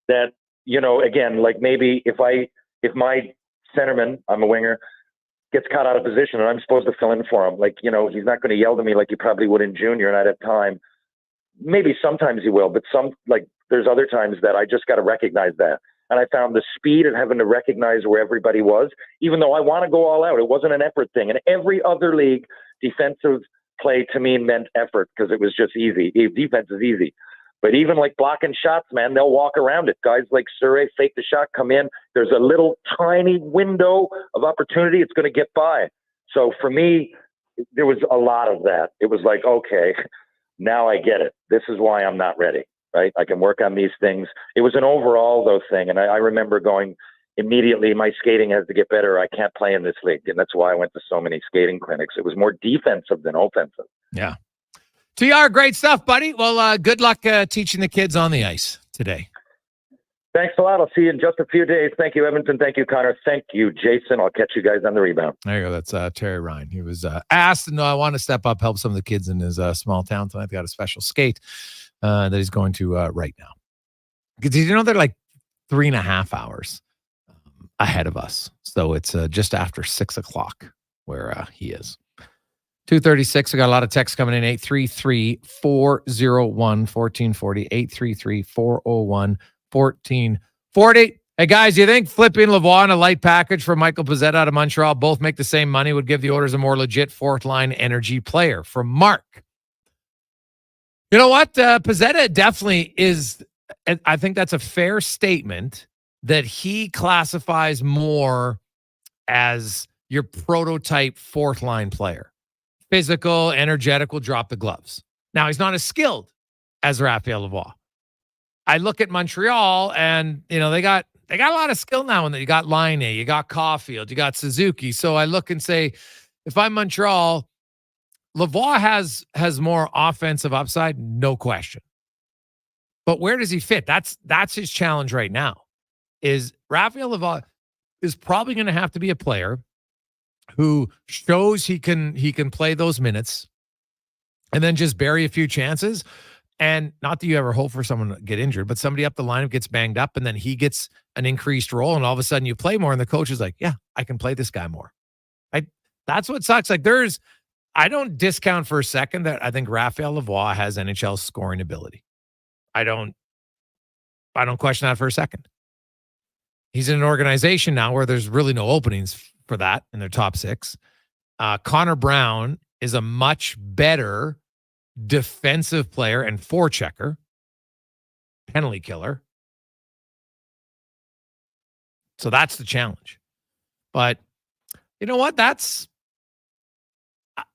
that, you know, again, like maybe if my centerman, I'm a winger, gets caught out of position and I'm supposed to fill in for him, like, you know, he's not going to yell to me like he probably would in junior and I'd have time. Maybe sometimes he will, but there's other times that I just got to recognize that. And I found the speed of having to recognize where everybody was, even though I want to go all out. It wasn't an effort thing. And every other league, defensive play to me meant effort because it was just easy. Defense is easy. But even like blocking shots, man, they'll walk around it. Guys like Surrey fake the shot, come in. There's a little tiny window of opportunity. It's going to get by. So for me, there was a lot of that. It was like, okay, now I get it. This is why I'm not ready, right? I can work on these things. It was an overall, though, thing. And I remember going immediately, my skating has to get better. I can't play in this league. And that's why I went to so many skating clinics. It was more defensive than offensive. Yeah. TR, great stuff, buddy. Well, good luck teaching the kids on the ice today. Thanks a lot. I'll see you in just a few days. Thank you, Edmonton. Thank you, Connor. Thank you, Jason. I'll catch you guys on the rebound. There you go. That's Terry Ryan. He was asked, I want to step up, help some of the kids in his small town tonight. They got a special skate that he's going to right now. Because you know they're like 3.5 hours ahead of us. So it's just after 6 o'clock where he is. 2:36. We got a lot of texts coming in. 833-401-1440. 833-401-1440. Hey, guys, do you think flipping Lavoie and a light package for Michael Pezzetta out of Montreal, both make the same money, would give the Oilers a more legit fourth-line energy player? From Mark. You know what? Pezzetta definitely is, I think that's a fair statement, that he classifies more as your prototype fourth-line player. Physical, energetic, will drop the gloves. Now, he's not as skilled as Raphael Lavoie. I look at Montreal, and, you know, they got a lot of skill now. And you got Laine, you got Caulfield, you got Suzuki. So I look and say, if I'm Montreal, Lavoie has more offensive upside, no question. But where does he fit? That's his challenge right now. Is Raphael Lavoie is probably going to have to be a player who shows he can play those minutes and then just bury a few chances. And not that you ever hope for someone to get injured, but somebody up the lineup gets banged up and then he gets an increased role and all of a sudden you play more and the coach is like, yeah, I can play this guy more. That's what sucks. Like I don't discount for a second that I think Raphael Lavoie has NHL scoring ability. I don't question that for a second. He's in an organization now where there's really no openings for that in their top six. Connor Brown is a much better defensive player and forechecker, penalty killer. So that's the challenge. But you know what? That's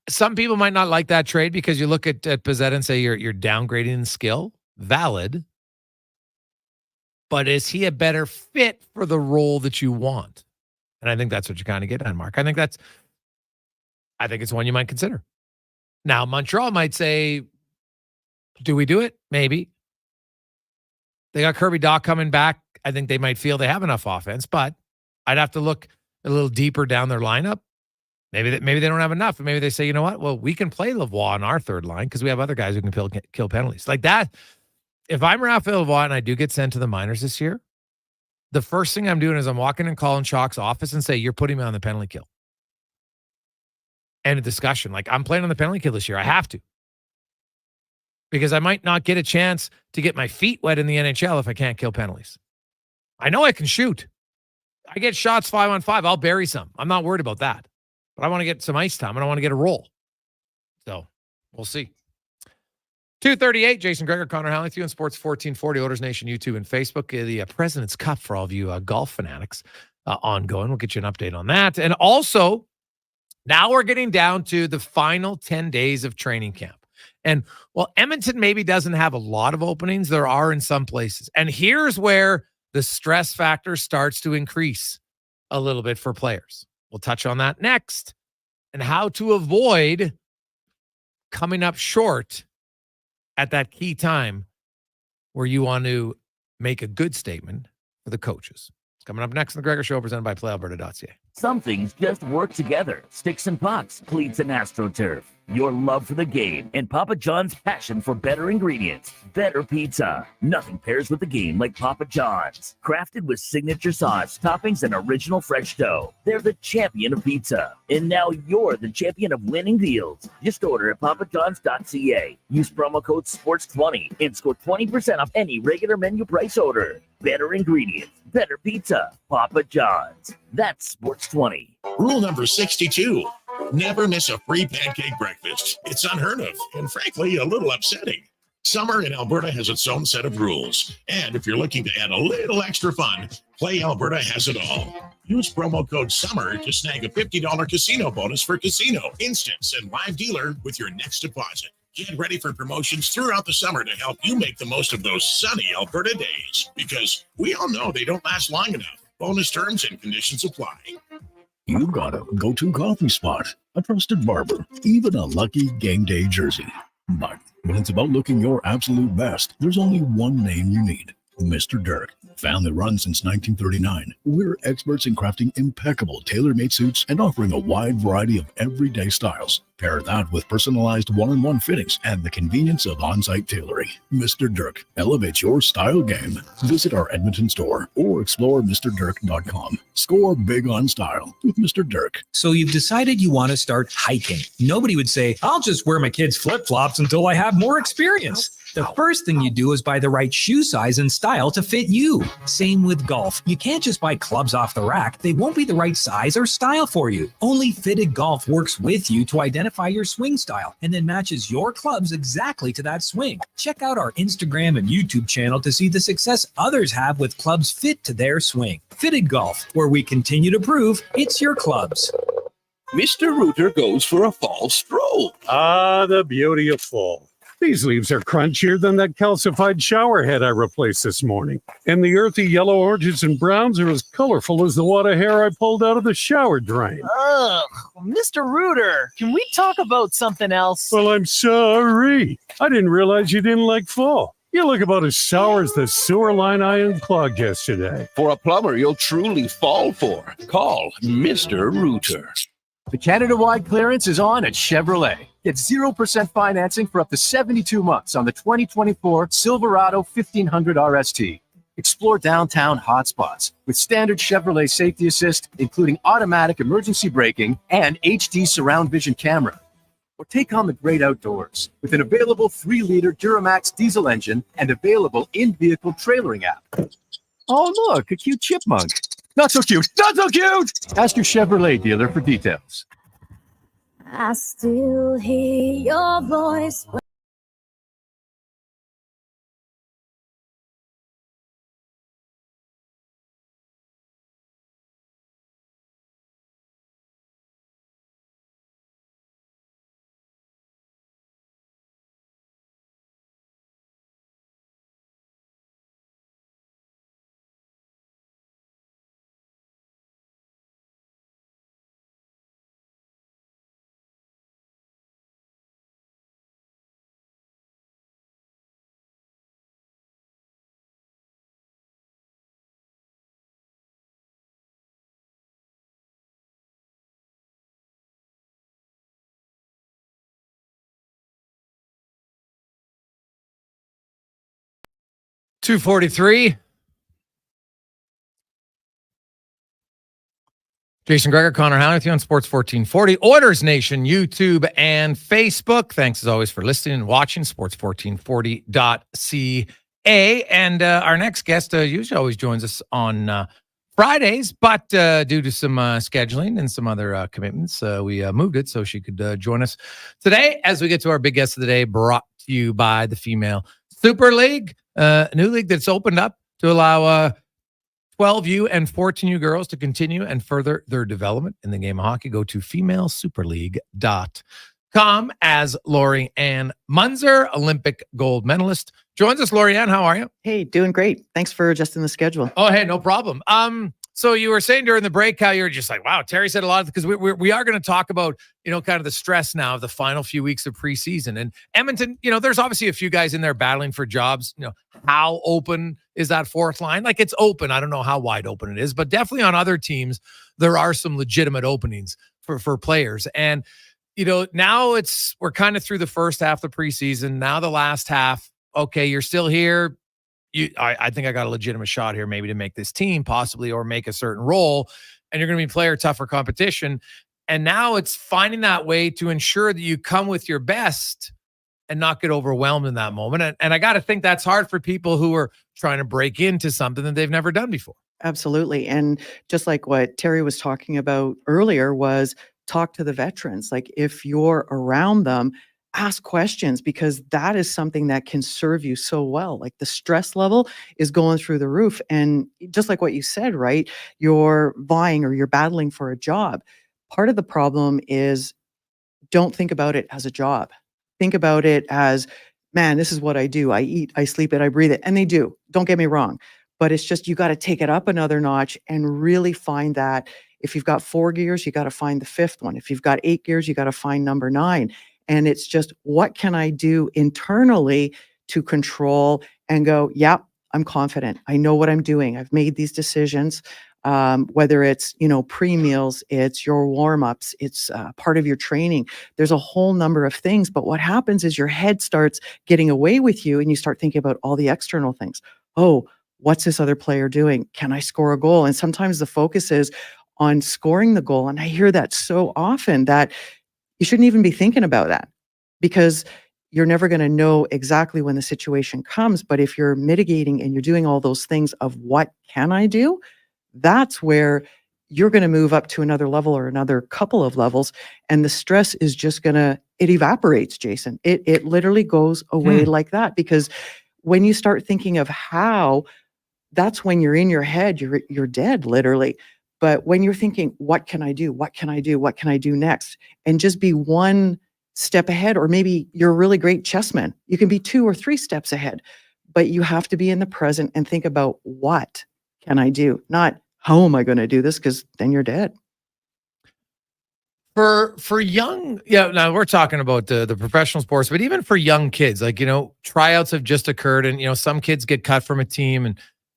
some people might not like that trade because you look at Pezzetta and say you're downgrading in skill. Valid. But is he a better fit for the role that you want? And I think that's what you kind of get on, Mark. I think it's one you might consider. Now, Montreal might say, do we do it? Maybe. They got Kirby Dach coming back. I think they might feel they have enough offense, but I'd have to look a little deeper down their lineup. Maybe they don't have enough. Maybe they say, you know what? Well, we can play Lavoie on our third line because we have other guys who can kill penalties. Like that, if I'm Raphael Lavoie and I do get sent to the minors this year, the first thing I'm doing is I'm walking in Colin Chalk's office and say, you're putting me on the penalty kill. And a discussion. Like, I'm playing on the penalty kill this year. I have to. Because I might not get a chance to get my feet wet in the NHL if I can't kill penalties. I know I can shoot. I get shots 5-on-5. I'll bury some. I'm not worried about that. But I want to get some ice time. I don't want to get a roll. So, we'll see. 2:38, Jason Gregor, Connor Halley with you on Sports 1440, Oilers Nation, YouTube, and Facebook. The President's Cup for all of you golf fanatics ongoing. We'll get you an update on that. And also, now we're getting down to the final 10 days of training camp. And while Edmonton maybe doesn't have a lot of openings, there are in some places. And here's where the stress factor starts to increase a little bit for players. We'll touch on that next and how to avoid coming up short at that key time where you want to make a good statement for the coaches. It's coming up next on the Gregor Show, presented by PlayAlberta.ca. Some things just work together. Sticks and pucks, cleats and AstroTurf. Your love for the game and Papa John's passion for better ingredients. Better pizza. Nothing pairs with the game like Papa John's. Crafted with signature sauce, toppings, and original fresh dough. They're the champion of pizza. And now you're the champion of winning deals. Just order at papajohns.ca. Use promo code SPORTS20 and score 20% off any regular menu price order. Better ingredients. Better pizza. Papa John's. That's Sports20. Rule number 62. Never miss a free pancake breakfast. It's unheard of and frankly a little upsetting. Summer in Alberta has its own set of rules. And if you're looking to add a little extra fun, Play Alberta has it all. Use promo code SUMMER to snag a $50 casino bonus for casino, instants, and live dealer with your next deposit. Get ready for promotions throughout the summer to help you make the most of those sunny Alberta days. Because we all know they don't last long enough. Bonus terms and conditions apply. You got a go-to coffee spot, a trusted barber, even a lucky game day jersey. But when it's about looking your absolute best, there's only one name you need. Mr. Dirk. Family run since 1939. We're experts in crafting impeccable tailor-made suits and offering a wide variety of everyday styles. Pair that with personalized one-on-one fittings and the convenience of on-site tailoring. Mr. Dirk elevates your style game. Visit our Edmonton store or explore MrDirk.com. Score big on style with Mr. Dirk. So you've decided you want to start hiking. Nobody would say, I'll just wear my kids' flip-flops until I have more experience. The first thing you do is buy the right shoe size and style to fit you. Same with golf. You can't just buy clubs off the rack. They won't be the right size or style for you. Only Fitted Golf works with you to identify your swing style and then matches your clubs exactly to that swing. Check out our Instagram and YouTube channel to see the success others have with clubs fit to their swing. Fitted Golf, where we continue to prove it's your clubs. Mr. Rooter goes for a fall stroll. Ah, the beauty of fall. These leaves are crunchier than that calcified shower head I replaced this morning. And the earthy yellow, oranges, and browns are as colorful as the wad of hair I pulled out of the shower drain. Ugh, Mr. Rooter, can we talk about something else? Well, I'm sorry. I didn't realize you didn't like fall. You look about as sour as the sewer line I unclogged yesterday. For a plumber you'll truly fall for. Call Mr. Rooter. The Canada-wide clearance is on at Chevrolet. Get 0% financing for up to 72 months on the 2024 Silverado 1500 RST. Explore downtown hotspots with standard Chevrolet safety assist, including automatic emergency braking and HD surround vision camera. Or take on the great outdoors with an available 3-liter Duramax diesel engine and available in-vehicle trailering app. Oh, look, a cute chipmunk. Not so cute. Not so cute. Ask your Chevrolet dealer for details. I still hear your voice. .243. Jason Gregor, Connor Halley with you on Sports 1440, Oilers Nation, YouTube, and Facebook. Thanks as always for listening and watching, sports1440.ca. And our next guest usually always joins us on Fridays, but due to some scheduling and some other commitments, we moved it so she could join us today as we get to our big guest of the day, brought to you by the Female Super League, a new league that's opened up to allow 12U and 14U girls to continue and further their development in the game of hockey. Go to femalesuperleague.com as Laurianne Muenzer, Olympic gold medalist, joins us. Laurianne, how are you? Hey, doing great. Thanks for adjusting the schedule. Oh, hey, no problem. So you were saying during the break how you're just like, wow, Terry said a lot, because we are going to talk about, kind of the stress now of the final few weeks of preseason. And Edmonton, there's obviously a few guys in there battling for jobs. How open is that fourth line? Like, it's open. I don't know how wide open it is, but definitely on other teams, there are some legitimate openings for players. And, now we're kind of through the first half of the preseason. Now the last half, okay, you're still here. I think I got a legitimate shot here maybe to make this team possibly, or make a certain role, and you're going to be player tougher competition. And now it's finding that way to ensure that you come with your best and not get overwhelmed in that moment. And I got to think that's hard for people who are trying to break into something that they've never done before. Absolutely. And just like what Terry was talking about earlier, was talk to the veterans. Like, if you're around them, ask questions, because that is something that can serve you so well. Like, the stress level is going through the roof. And just like what you said, right? You're vying or you're battling for a job. Part of the problem is, don't think about it as a job. Think about it as, man, this is what I do. I eat, I sleep it, I breathe it. And they do. Don't get me wrong. But it's just, you got to take it up another notch and really find that. If you've got 4 gears, you got to find the fifth one. If you've got 8 gears, you got to find number 9. And it's just, what can I do internally to control and go, yeah, I'm confident. I know what I'm doing. I've made these decisions. Whether it's, pre-meals, it's your warm-ups, it's part of your training. There's a whole number of things. But what happens is your head starts getting away with you and you start thinking about all the external things. Oh, what's this other player doing? Can I score a goal? And sometimes the focus is on scoring the goal. And I hear that so often that you shouldn't even be thinking about that, because you're never going to know exactly when the situation comes. But if you're mitigating and you're doing all those things of what can I do, that's where you're going to move up to another level or another couple of levels. And the stress is just it evaporates, Jason. It literally goes away like that, because when you start thinking of how, that's when you're in your head, you're dead, literally. But when you're thinking, what can I do? What can I do? What can I do next? And just be one step ahead, or maybe you're a really great chessman. You can be 2 or 3 steps ahead, but you have to be in the present and think about what can I do? Not how am I going to do this? Because then you're dead. For young, now we're talking about the professional sports, but even for young kids, like, tryouts have just occurred, and some kids get cut from a team,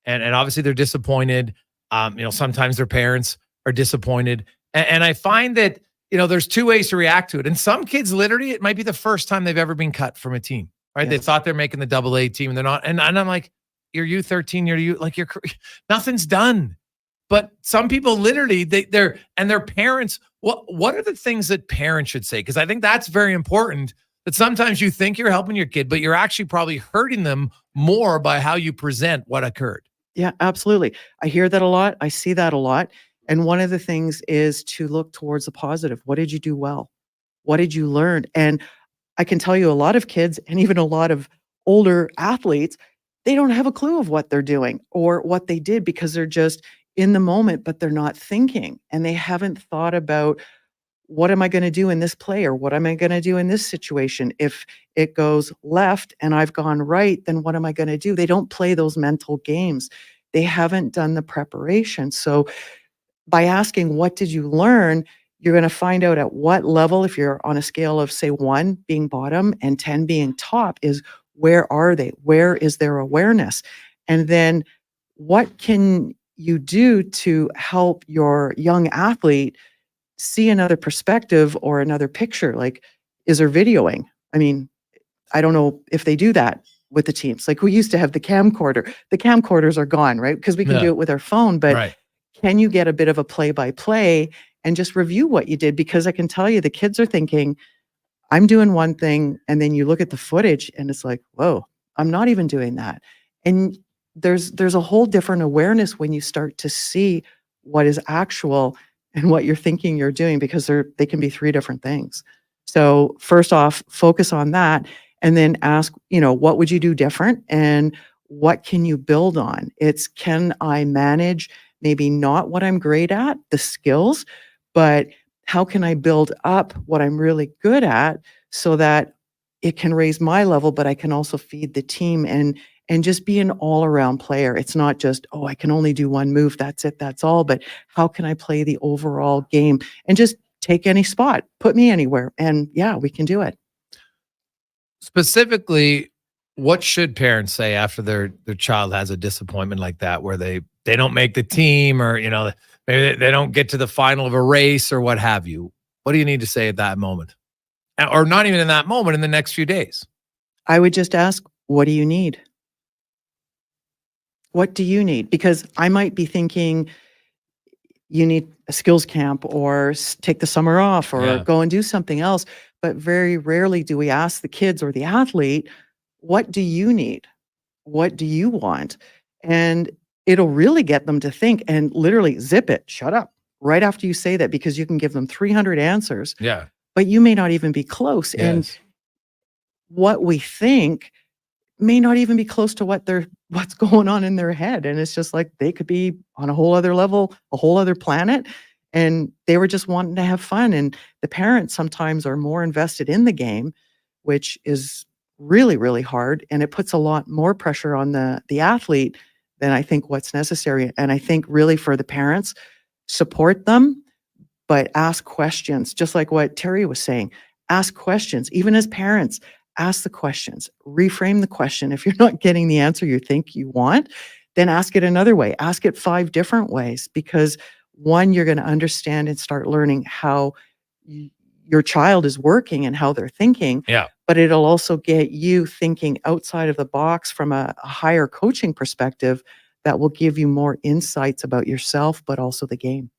and obviously they're disappointed. Sometimes their parents are disappointed, and I find that there's 2 ways to react to it. And some kids, literally, it might be the first time they've ever been cut from a team, right? They thought they're making the AA team, and they're not. And I'm like, you're U13, nothing's done. But some people literally, their parents, what are the things that parents should say? Because I think that's very important, that sometimes you think you're helping your kid, but you're actually probably hurting them more by how you present what occurred. Yeah, absolutely. I hear that a lot. I see that a lot. And one of the things is to look towards the positive. What did you do well? What did you learn? And I can tell you, a lot of kids and even a lot of older athletes, they don't have a clue of what they're doing or what they did, because they're just in the moment, but they're not thinking, and they haven't thought about, what am I going to do in this play, or what am I going to do in this situation? If it goes left and I've gone right, then what am I going to do? They don't play those mental games. They haven't done the preparation. So by asking, what did you learn? You're going to find out at what level, if you're on a scale of, say, 1 being bottom and 10 being top, is where are they? Where is their awareness? And then what can you do to help your young athlete see another perspective or another picture? Like, is there videoing? I mean, I don't know if they do that with the teams. Like, we used to have the camcorder. The camcorders are gone, right? Because we can do it with our phone, but can you get a bit of a play-by-play and just review what you did? Because I can tell you, the kids are thinking, I'm doing one thing, and then you look at the footage and it's like, whoa, I'm not even doing that. And there's a whole different awareness when you start to see what is actual and what you're thinking you're doing, because they can be 3 different things. So first off, focus on that, and then ask, what would you do different, and what can you build on? It's, can I manage maybe not what I'm great at, the skills, but how can I build up what I'm really good at so that it can raise my level, but I can also feed the team and just be an all-around player. It's not just, I can only do one move, that's it, that's all, but how can I play the overall game and just take any spot, put me anywhere, and we can do it. Specifically, what should parents say after their child has a disappointment like that, where they don't make the team, or maybe they don't get to the final of a race or what have you? What do you need to say at that moment? Or not even in that moment, in the next few days? I would just ask, what do you need? What do you need? Because I might be thinking you need a skills camp, or take the summer off, or go and do something else. But very rarely do we ask the kids or the athlete, what do you need? What do you want? And it'll really get them to think, and literally zip it, shut up right after you say that, because you can give them 300 answers. Yeah. But you may not even be close. Yes. And what we think may not even be close to what's going on in their head. And it's just like, they could be on a whole other level, a whole other planet, and they were just wanting to have fun. And the parents sometimes are more invested in the game, which is really, really hard. And it puts a lot more pressure on the athlete than I think what's necessary. And I think really for the parents, support them, but ask questions, just like what Terry was saying. Ask questions. Even as parents, ask the questions, reframe the question. If you're not getting the answer you think you want, then ask it another way. Ask it 5 different ways, because one, you're going to understand and start learning how your child is working and how they're thinking. Yeah. But it'll also get you thinking outside of the box from a higher coaching perspective that will give you more insights about yourself, but also the game.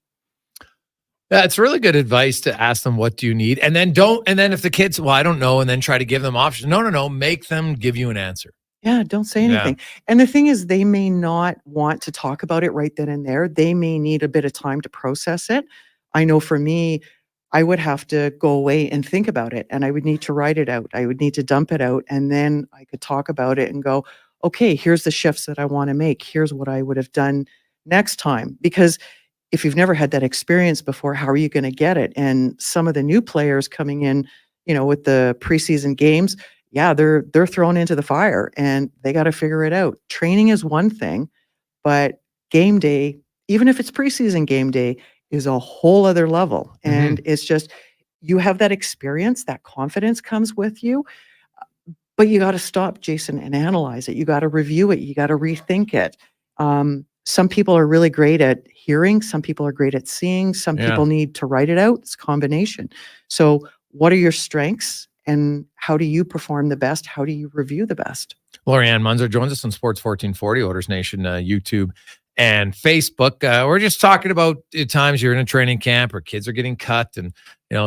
Yeah, it's really good advice to ask them, what do you need? And then if the kids, well, I don't know, and then try to give them options. No. Make them give you an answer. Yeah, don't say anything. And the thing is, they may not want to talk about it right then and there. They may need a bit of time to process it. I know for me, I would have to go away and think about it, and I would need to write it out. I would need to dump it out, and then I could talk about it and go, okay, here's the shifts that I want to make. Here's what I would have done next time. Because if you've never had that experience before, how are you going to get it? And some of the new players coming in, with the preseason games, yeah, they're thrown into the fire and they got to figure it out. Training is one thing, but game day, even if it's preseason game day, is a whole other level. And it's just, you have that experience, that confidence comes with you, but you got to stop, Jason, and analyze it. You got to review it. You got to rethink it. Some people are really great at hearing. Some people are great at seeing. Some people need to write it out. It's a combination. So what are your strengths and how do you perform the best? How do you review the best? Laurianne Muenzer joins us on Sports 1440, Oilers Nation, YouTube and Facebook. We're just talking about the times you're in a training camp or kids are getting cut and,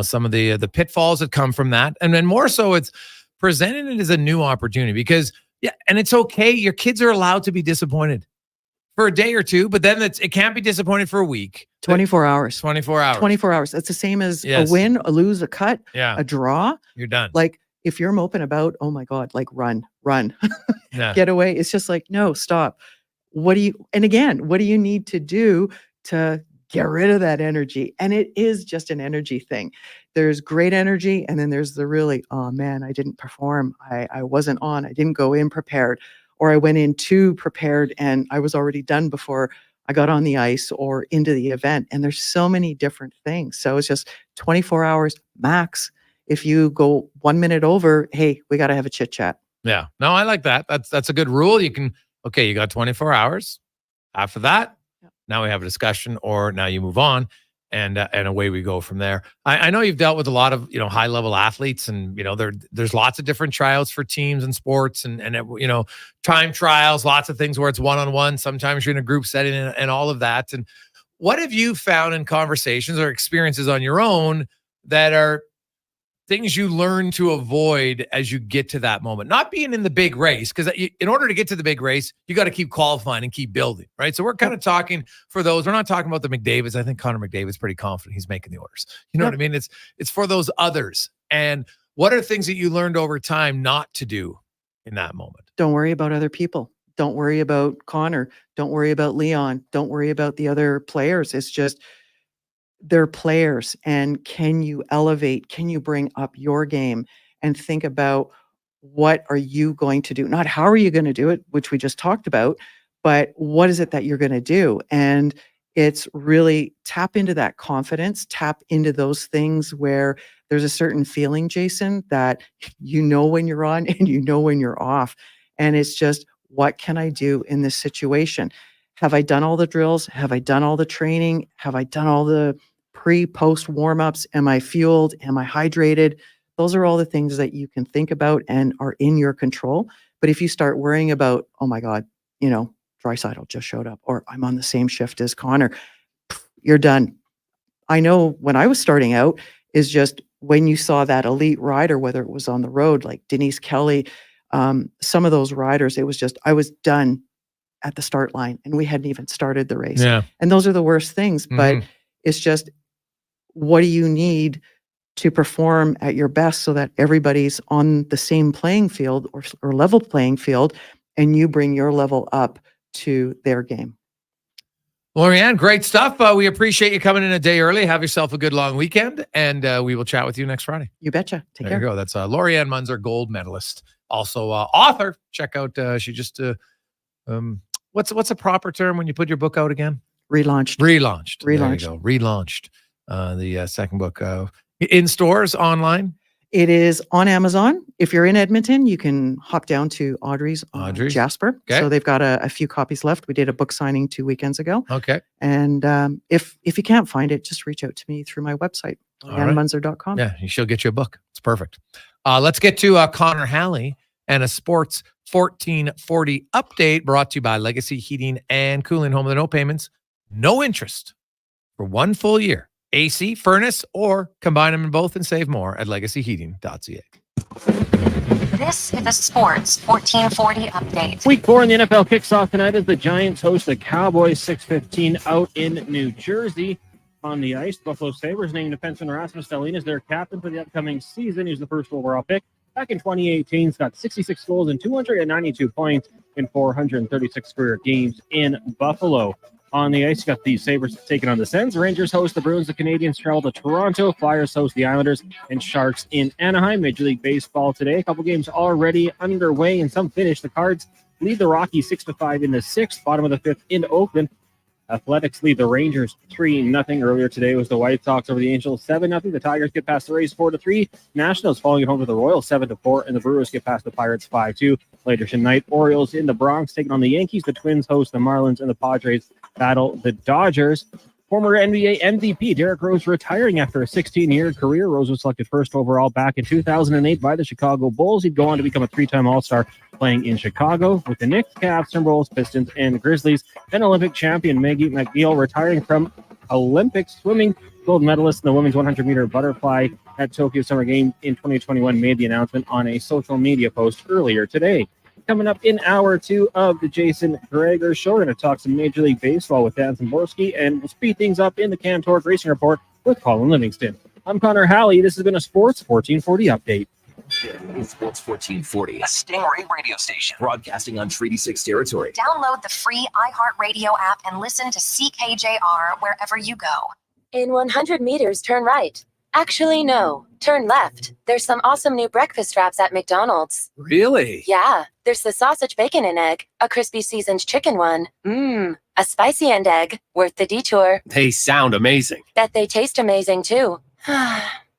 some of the pitfalls that come from that. And then more so, it's presenting it as a new opportunity because, and it's okay. Your kids are allowed to be disappointed for a day or two, but then it can't be disappointed for a week. 24 hours. 24 hours. 24 hours. It's the same as a win, a lose, a cut, a draw. You're done. Like if you're moping about, oh my God, like run, get away. It's just like, no, stop. What do you need to do to get rid of that energy? And it is just an energy thing. There's great energy. And then there's the really, oh man, I didn't perform. I wasn't on. I didn't go in prepared. Or I went in too prepared and I was already done before I got on the ice or into the event. And there's so many different things. So it's just 24 hours max. If you go 1 minute over, hey, we got to have a chit chat. Yeah. No, I like that. That's a good rule. You got 24 hours. After that, now we have a discussion or now you move on. And away we go from there. I know you've dealt with a lot of high level athletes, and there's lots of different tryouts for teams and sports, and time trials, lots of things where it's one-on-one. Sometimes you're in a group setting and all of that. And what have you found in conversations or experiences on your own that are things you learn to avoid as you get to that moment? Not being in the big race, because in order to get to the big race, you got to keep qualifying and keep building, right? So we're kind of talking for those. We're not talking about the McDavids. I think Connor McDavid's pretty confident he's making the orders. You know what I mean? It's for those others. And what are things that you learned over time not to do in that moment? Don't worry about other people. Don't worry about Connor. Don't worry about Leon. Don't worry about the other players. It's just, they're players, and can you elevate? Can you bring up your game and think about what are you going to do? Not how are you going to do it, which we just talked about, but what is it that you're going to do? And it's really tap into that confidence, tap into those things where there's a certain feeling, Jason, that when you're on and when you're off. And it's just, what can I do in this situation? Have I done all the drills? Have I done all the training? Have I done all the pre-post warm-ups? Am I fueled? Am I hydrated? Those are all the things that you can think about and are in your control. But if you start worrying about, oh my God, Draisaitl just showed up, or I'm on the same shift as Connor, you're done. I know when I was starting out is just when you saw that elite rider, whether it was on the road, like Denise Kelly, some of those riders, it was just, I was done at the start line and we hadn't even started the race. Yeah. And those are the worst things, but it's just, what do you need to perform at your best so that everybody's on the same playing field or level playing field, and you bring your level up to their game? Laurianne, great stuff. We appreciate you coming in a day early. Have yourself a good long weekend, and we will chat with you next Friday. You betcha. Take care. There you go. That's Laurianne Muenzer, gold medalist, also author. Check out. She just what's a proper term when you put your book out again? Relaunched. There you go. Relaunched. The second book in stores, online. It is on Amazon. If you're in Edmonton, you can hop down to Audrey's on Audrey's. Jasper. Okay. So they've got a few copies left. We did a book signing 2 weekends ago. Okay. And if you can't find it, just reach out to me through my website, Muenzer.com. Yeah, she'll get you a book. It's perfect. Let's get to Connor Halley and a Sports 1440 update brought to you by Legacy Heating and Cooling. Home with no payments, no interest for 1 full year. AC, furnace, or combine them in both and save more at legacyheating.ca. This is the Sports 1440 update. Week 4 in the NFL kicks off tonight as the Giants host the Cowboys 6:15 out in New Jersey. On the ice, Buffalo Sabres named defenseman Rasmus Dahlin as their captain for the upcoming season. He was the first overall pick. Back in 2018, he's got 66 goals and 292 points in 436 career games in Buffalo. On the ice, you got the Sabres taking on the Sens. Rangers host the Bruins. The Canadians travel to Toronto. Flyers host the Islanders and Sharks in Anaheim. Major League Baseball today. A couple games already underway and some finished. The Cards lead the Rockies 6-5 in the 6th. Bottom of the 5th in Oakland. Athletics lead the Rangers 3-0. Earlier today was the White Sox over the Angels 7-0. The Tigers get past the Rays 4-3. Nationals falling at home to the Royals 7-4. And the Brewers get past the Pirates 5-2. Later tonight, Orioles in the Bronx taking on the Yankees. The Twins host the Marlins and the Padres battle the Dodgers. Former NBA MVP Derrick Rose retiring after a 16-year career. Rose was selected first overall back in 2008 by the Chicago Bulls. He'd go on to become a 3-time All-Star playing in Chicago with the Knicks, Cavs, Timberwolves, Pistons, and Grizzlies. Then Olympic champion Maggie McNeil retiring from Olympic swimming. Gold medalist in the women's 100-meter butterfly at Tokyo Summer Games in 2021 made the announcement on a social media post earlier today. Coming up in hour 2 of the Jason Gregor Show, we're going to talk some Major League Baseball with Dan Szymborski, and we'll speed things up in the Cantor Racing Report with Colin Livingston. I'm Connor Halley. This has been a Sports 1440 update. Sports 1440, a Stingray radio station broadcasting on Treaty 6 territory. Download the free iHeartRadio app and listen to CKJR wherever you go. In 100 meters, turn right. Actually, no. Turn left. There's some awesome new breakfast wraps at McDonald's. Really? Yeah. There's the sausage, bacon, and egg. A crispy seasoned chicken one. A spicy and egg. Worth the detour. They sound amazing. Bet they taste amazing, too.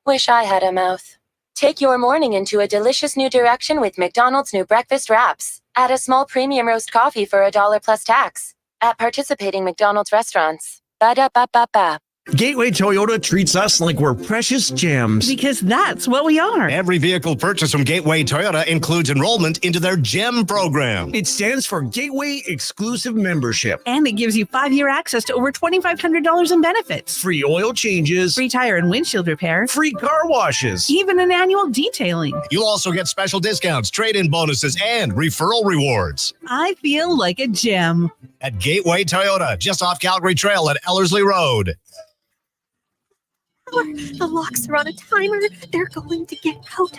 Wish I had a mouth. Take your morning into a delicious new direction with McDonald's new breakfast wraps. Add a small premium roast coffee for $1 plus tax. At participating McDonald's restaurants. Ba-da-ba-ba-ba. Gateway Toyota treats us like we're precious gems. Because that's what we are. Every vehicle purchased from Gateway Toyota includes enrollment into their GEM program. It stands for Gateway Exclusive Membership. And it gives you 5-year access to over $2,500 in benefits. Free oil changes. Free tire and windshield repair. Free car washes. Even an annual detailing. You'll also get special discounts, trade-in bonuses, and referral rewards. I feel like a gem. At Gateway Toyota, just off Calgary Trail at Ellerslie Road. The locks are on a timer. They're going to get out.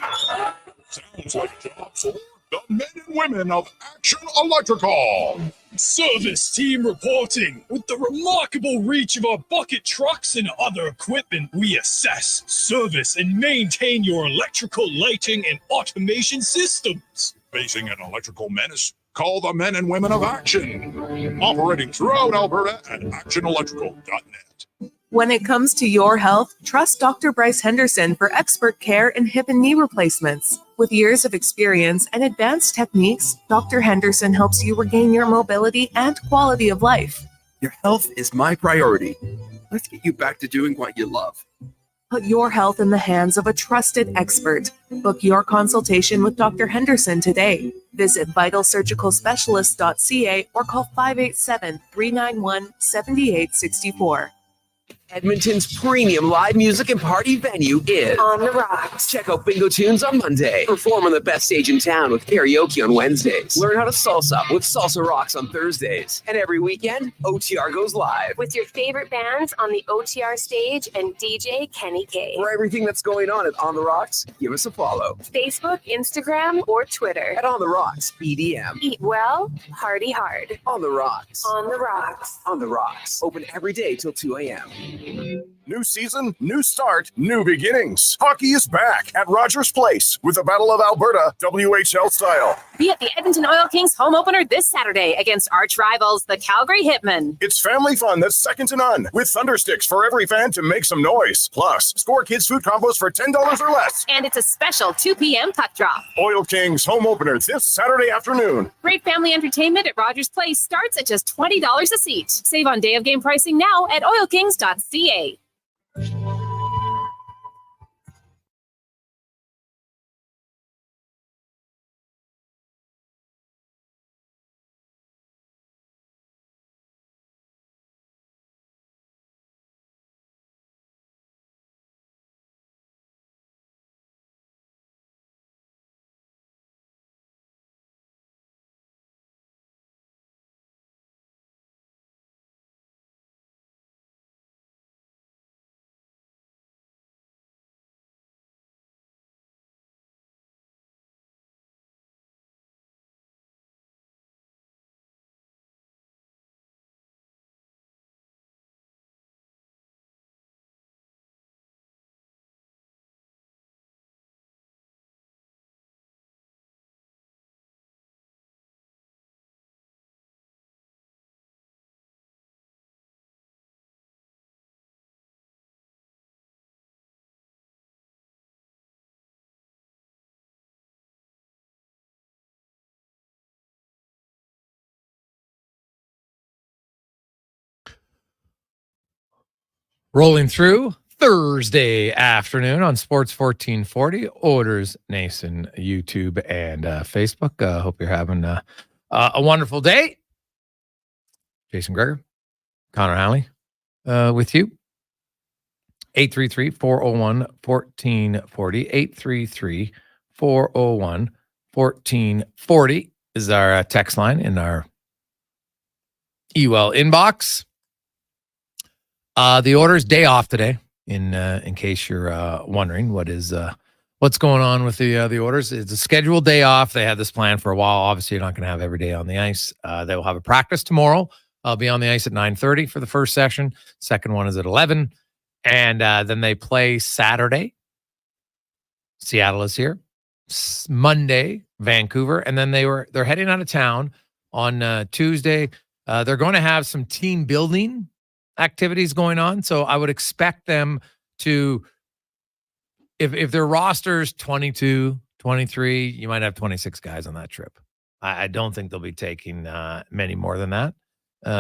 Sounds like a job for the men and women of Action Electrical. Service team reporting. With the remarkable reach of our bucket trucks and other equipment, we assess, service, and maintain your electrical lighting and automation systems. Facing an electrical menace? Call the men and women of Action. Operating throughout Alberta at actionelectrical.net. When it comes to your health, trust Dr. Bryce Henderson for expert care in hip and knee replacements. With years of experience and advanced techniques, Dr. Henderson helps you regain your mobility and quality of life. Your health is my priority. Let's get you back to doing what you love. Put your health in the hands of a trusted expert. Book your consultation with Dr. Henderson today. Visit vitalsurgicalspecialist.ca or call 587-391-7864. Edmonton's premium live music and party venue is On the Rocks. Check out Bingo Tunes on Monday. Perform on the best stage in town with karaoke on Wednesdays. Learn how to salsa with Salsa Rocks on Thursdays. And every weekend, OTR goes live. With your favorite bands on the OTR stage and DJ Kenny K. For everything that's going on at On the Rocks, give us a follow. Facebook, Instagram, or Twitter. At On the Rocks, BDM. Eat well, party hard. On the Rocks. On the Rocks. On the Rocks. Open every day till 2 a.m. New season, new start, new beginnings. Hockey is back at Rogers Place with the Battle of Alberta, WHL style. Be at the Edmonton Oil Kings home opener this Saturday against arch rivals, the Calgary Hitmen. It's family fun that's second to none, with Thundersticks for every fan to make some noise. Plus, score kids' food combos for $10 or less. And it's a special 2 p.m. puck drop. Oil Kings home opener this Saturday afternoon. Great family entertainment at Rogers Place starts at just $20 a seat. Save on day of game pricing now at oilkings.ca. Rolling through Thursday afternoon on Sports 1440, Orders Nation, YouTube, and Facebook. Hope you're having a wonderful day. Jason Gregor, Connor Halley with you. 833-401-1440. 833-401-1440 is our text line in our EWL inbox. The Orders day off today, in case you're wondering what's going on with the Orders. It's a scheduled day off. They had this plan for a while. Obviously, you're not going to have every day on the ice. They will have a practice tomorrow. I'll be on the ice at 9:30 for the first session. Second one is at 11, and then they play Saturday. Seattle is here. Monday, Vancouver, and then they're heading out of town on Tuesday. They're going to have some team building activities going on. So I would expect them to, if their roster's 22, 23, you might have 26 guys on that trip. I don't think they'll be taking many more than that,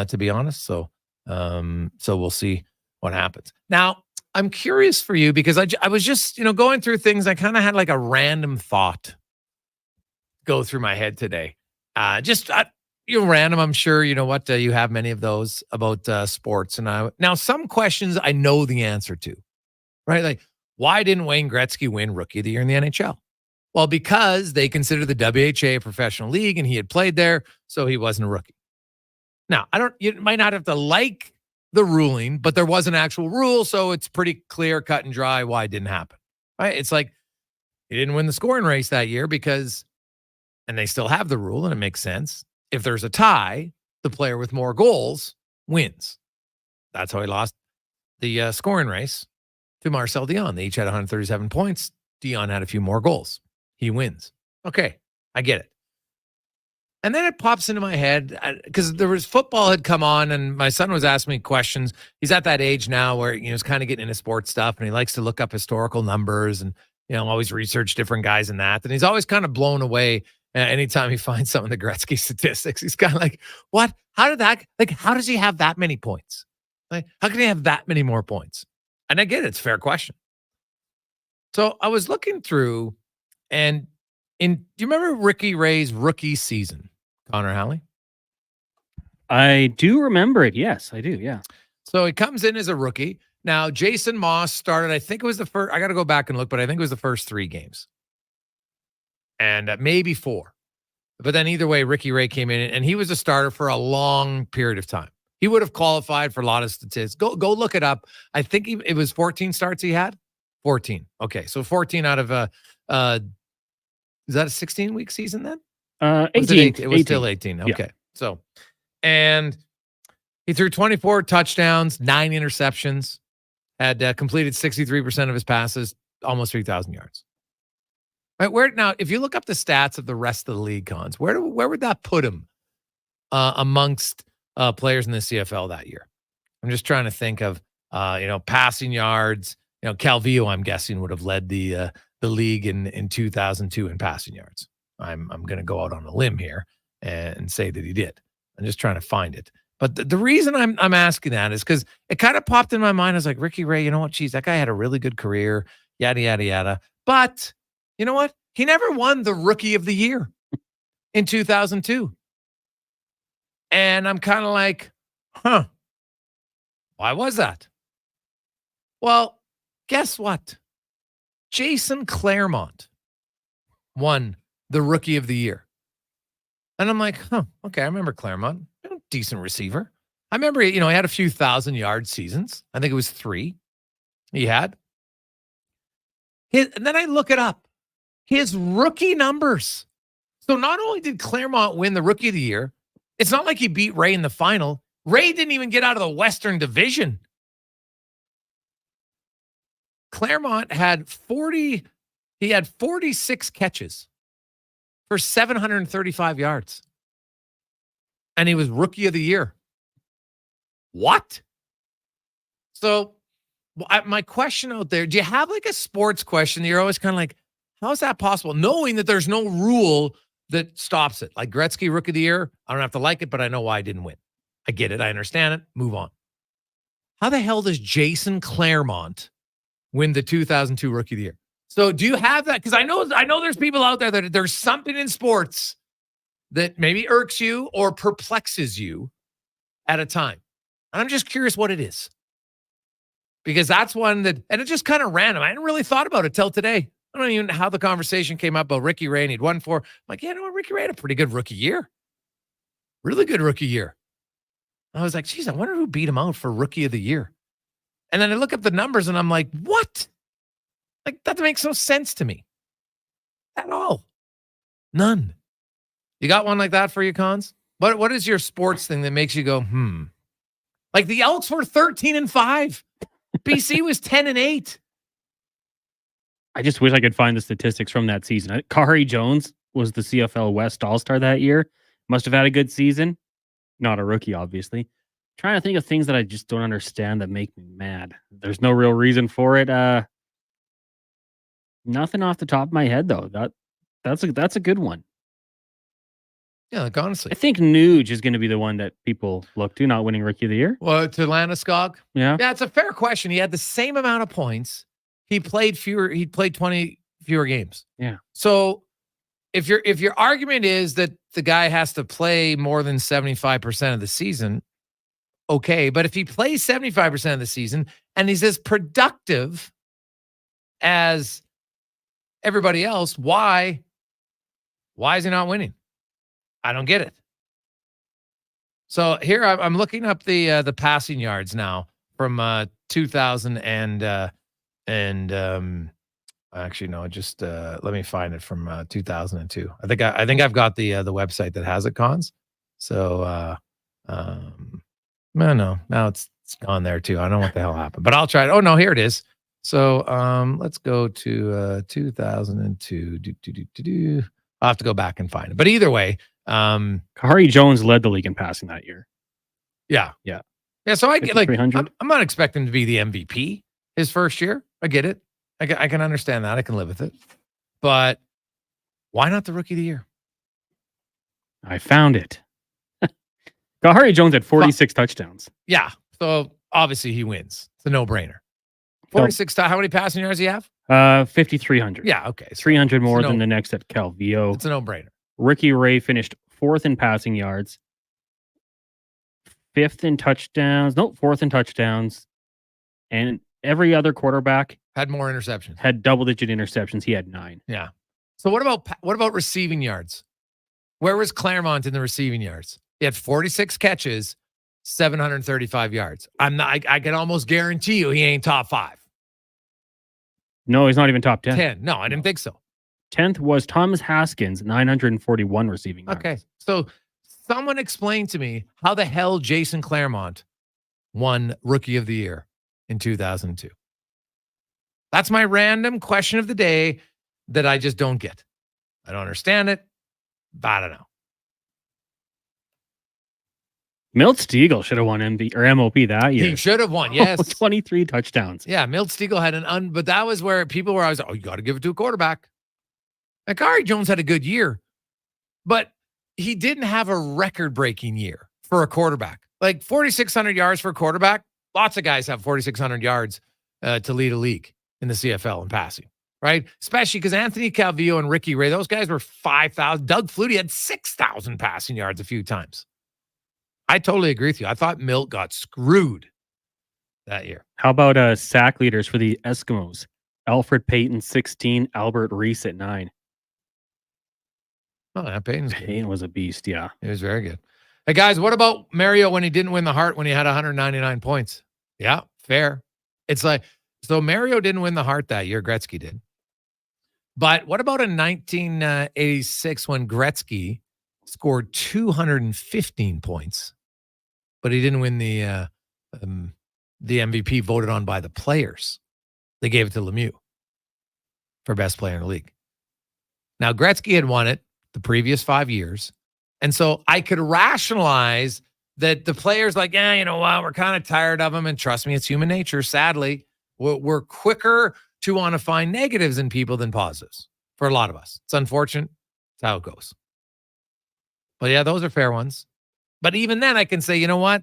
to be honest. So we'll see what happens. Now, I'm curious for you because I was just, going through things. I kind of had like a random thought go through my head today. Random, I'm sure, you have many of those about sports. And now some questions I know the answer to, right? Like, why didn't Wayne Gretzky win Rookie of the Year in the NHL? Well, because they consider the WHA a professional league and he had played there, so he wasn't a rookie. Now, you might not have to like the ruling, but there was an actual rule, so it's pretty clear, cut and dry why it didn't happen, right? It's like he didn't win the scoring race that year because, and they still have the rule and it makes sense. If there's a tie, the player with more goals wins. That's how he lost the scoring race to Marcel Dion. They each had 137 points. Dion had a few more goals. He wins. Okay, I get it. And then it pops into my head because football had come on and my son was asking me questions. He's at that age now where, he's kind of getting into sports stuff and he likes to look up historical numbers and, always research different guys in that. And he's always kind of blown away anytime he finds some of the Gretzky statistics. He's kind of like, what? How does he have that many points? Like, how can he have that many more points? And I get it. It's a fair question. So I was looking through and do you remember Ricky Ray's rookie season, Connor Halley? I do remember it. Yes, I do. Yeah. So he comes in as a rookie. Now, Jason Moss started, I think it was the first, I got to go back and look, but I think it was the first 3 games. And maybe 4. But then either way, Ricky Ray came in and he was a starter for a long period of time. He would have qualified for a lot of statistics. Go look it up. I think it was 14 starts he had. 14. Okay, so 14 out of is that a 16-week season then? 18. It was still 18. Okay, yeah. So, and he threw 24 touchdowns, 9 interceptions. had completed 63% of his passes, almost 3,000 yards. Right, where now, if you look up the stats of the rest of the league, Cons, where would that put him amongst players in the CFL that year? I'm just trying to think of passing yards. Calvillo, I'm guessing, would have led the league in 2002 in passing yards. I'm going to go out on a limb here and say that he did. I'm just trying to find it. But the reason I'm asking that is because it kind of popped in my mind. I was like, Ricky Ray, you know what? Geez, that guy had a really good career, yada, yada, yada. But you know what? He never won the Rookie of the Year in 2002. And I'm kind of like, why was that? Well, guess what? Jason Claremont won the Rookie of the Year. And I'm like, okay, I remember Claremont. Decent receiver. I remember, he had a few 1,000-yard seasons. I think it was 3 he had. And then I look it up. His rookie numbers. So not only did Claremont win the Rookie of the Year, it's not like he beat Ray in the final. Ray didn't even get out of the Western Division. Claremont had 46 catches for 735 yards. And he was Rookie of the Year. What? So my question out there, do you have like a sports question that you're always kind of like, how is that possible? Knowing that there's no rule that stops it. Like Gretzky, Rookie of the Year, I don't have to like it, but I know why I didn't win. I get it. I understand it. Move on. How the hell does Jason Claremont win the 2002 Rookie of the Year? So do you have that? Because I know there's people out there that there's something in sports that maybe irks you or perplexes you at a time. And I'm just curious what it is. Because that's one that, and it's just kind of random. I hadn't really thought about it till today. I don't even know how the conversation came up about Ricky Ray and he'd won 4. I'm like, yeah, no, Ricky Ray had a pretty good rookie year. Really good rookie year. I was like, geez, I wonder who beat him out for Rookie of the Year. And then I look up the numbers and I'm like, what? Like, that makes no sense to me at all. None. You got one like that for you, Cons? What is your sports thing that makes you go, Like the Elks were 13-5. BC was 10-8. I just wish I could find the statistics from that season. Kahari Jones was the CFL West All-Star that year. Must have had a good season. Not a rookie, obviously. Trying to think of things that I just don't understand that make me mad. There's no real reason for it. Nothing off the top of my head, though. That's a good one. Yeah, like honestly. I think Nuge is going to be the one that people look to, not winning Rookie of the Year. Well, to Landeskog? Yeah. Yeah, it's a fair question. He had the same amount of points. He played 20 fewer games. Yeah. So if your argument is that the guy has to play more than 75% of the season, okay. But if he plays 75% of the season and he's as productive as everybody else, why is he not winning? I don't get it. So here I'm looking up the passing yards now from 2000 actually no, just let me find it from 2002. I think I've got the website that has it, Cons. So no, now it's gone there too. I don't know what the hell happened, but I'll try it. Oh no, here it is. So let's go to 2002. I'll have to go back and find it. But either way, Kahari Jones led the league in passing that year. Yeah. So I get like, I'm not expecting him to be the MVP his first year. I get it. I can understand that. I can live with it. But why not the Rookie of the Year? I found it. Kahari Jones had 46 touchdowns. Yeah. So obviously he wins. It's a no-brainer. 46. How many passing yards do you have? 5,300. Yeah. Okay. So 300 more than the next at Calvillo. It's a no-brainer. Ricky Ray finished 4th in passing yards, 5th in touchdowns. No, 4th in touchdowns. And every other quarterback had more interceptions. Had double-digit interceptions. He had 9. Yeah. So what about receiving yards? Where was Claremont in the receiving yards? He had 46 catches, 735 yards. I can almost guarantee you he ain't top 5. No, he's not even top 10. 10. No, I didn't think so. 10th was Thomas Haskins, 941 receiving yards. Okay. So someone explain to me how the hell Jason Claremont won Rookie of the Year. in 2002? That's my random question of the day that I just don't get. I don't understand it, but I don't know. Milt Stegall should have won MOP that year. He should have won, yes. 23 touchdowns. Yeah, Milt Stegall had but that was where people were always, you got to give it to a quarterback. Like, Khari Jones had a good year, but he didn't have a record-breaking year for a quarterback. Like 4,600 yards for a quarterback. Lots of guys have 4,600 yards to lead a league in the CFL in passing, right? Especially because Anthony Calvillo and Ricky Ray, those guys were 5,000. Doug Flutie had 6,000 passing yards a few times. I totally agree with you. I thought Milt got screwed that year. How about sack leaders for the Eskimos? Alfred Payton, 16. Albert Reese at 9. Oh, that Payton was a beast, yeah. He was very good. Hey, guys, what about Mario when he didn't win the Hart when he had 199 points? Yeah, fair. It's like, so Mario didn't win the Hart that year. Gretzky did. But what about in 1986 when Gretzky scored 215 points, but he didn't win the MVP voted on by the players? They gave it to Lemieux for best player in the league. Now, Gretzky had won it the previous 5 years. And so I could rationalize that the players like, you know what, we're kind of tired of him. And trust me, it's human nature. Sadly, we're quicker to want to find negatives in people than positives for a lot of us. It's unfortunate. It's how it goes. But yeah, those are fair ones. But even then I can say, you know what?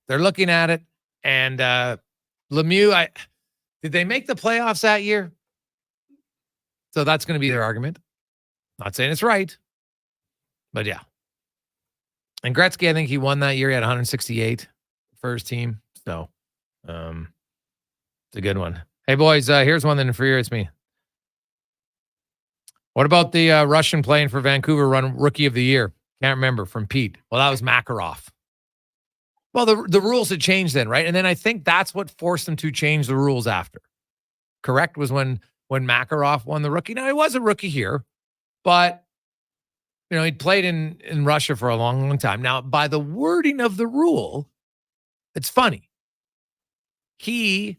They're looking at it. And Lemieux, did they make the playoffs that year? So that's going to be their argument. Not saying it's right, but yeah. And Gretzky, I think he won that year. He had 168 for his team. So it's a good one. Hey, boys, here's one that infuriates me. What about the Russian playing for Vancouver run Rookie of the Year? Can't remember, from Pete. Well, that was Makarov. Well, the rules had changed then, right? And then I think that's what forced them to change the rules after. Correct? Was when Makarov won the rookie. Now, he was a rookie here, but you know, he'd played in Russia for a long, long time. Now, by the wording of the rule, it's funny. He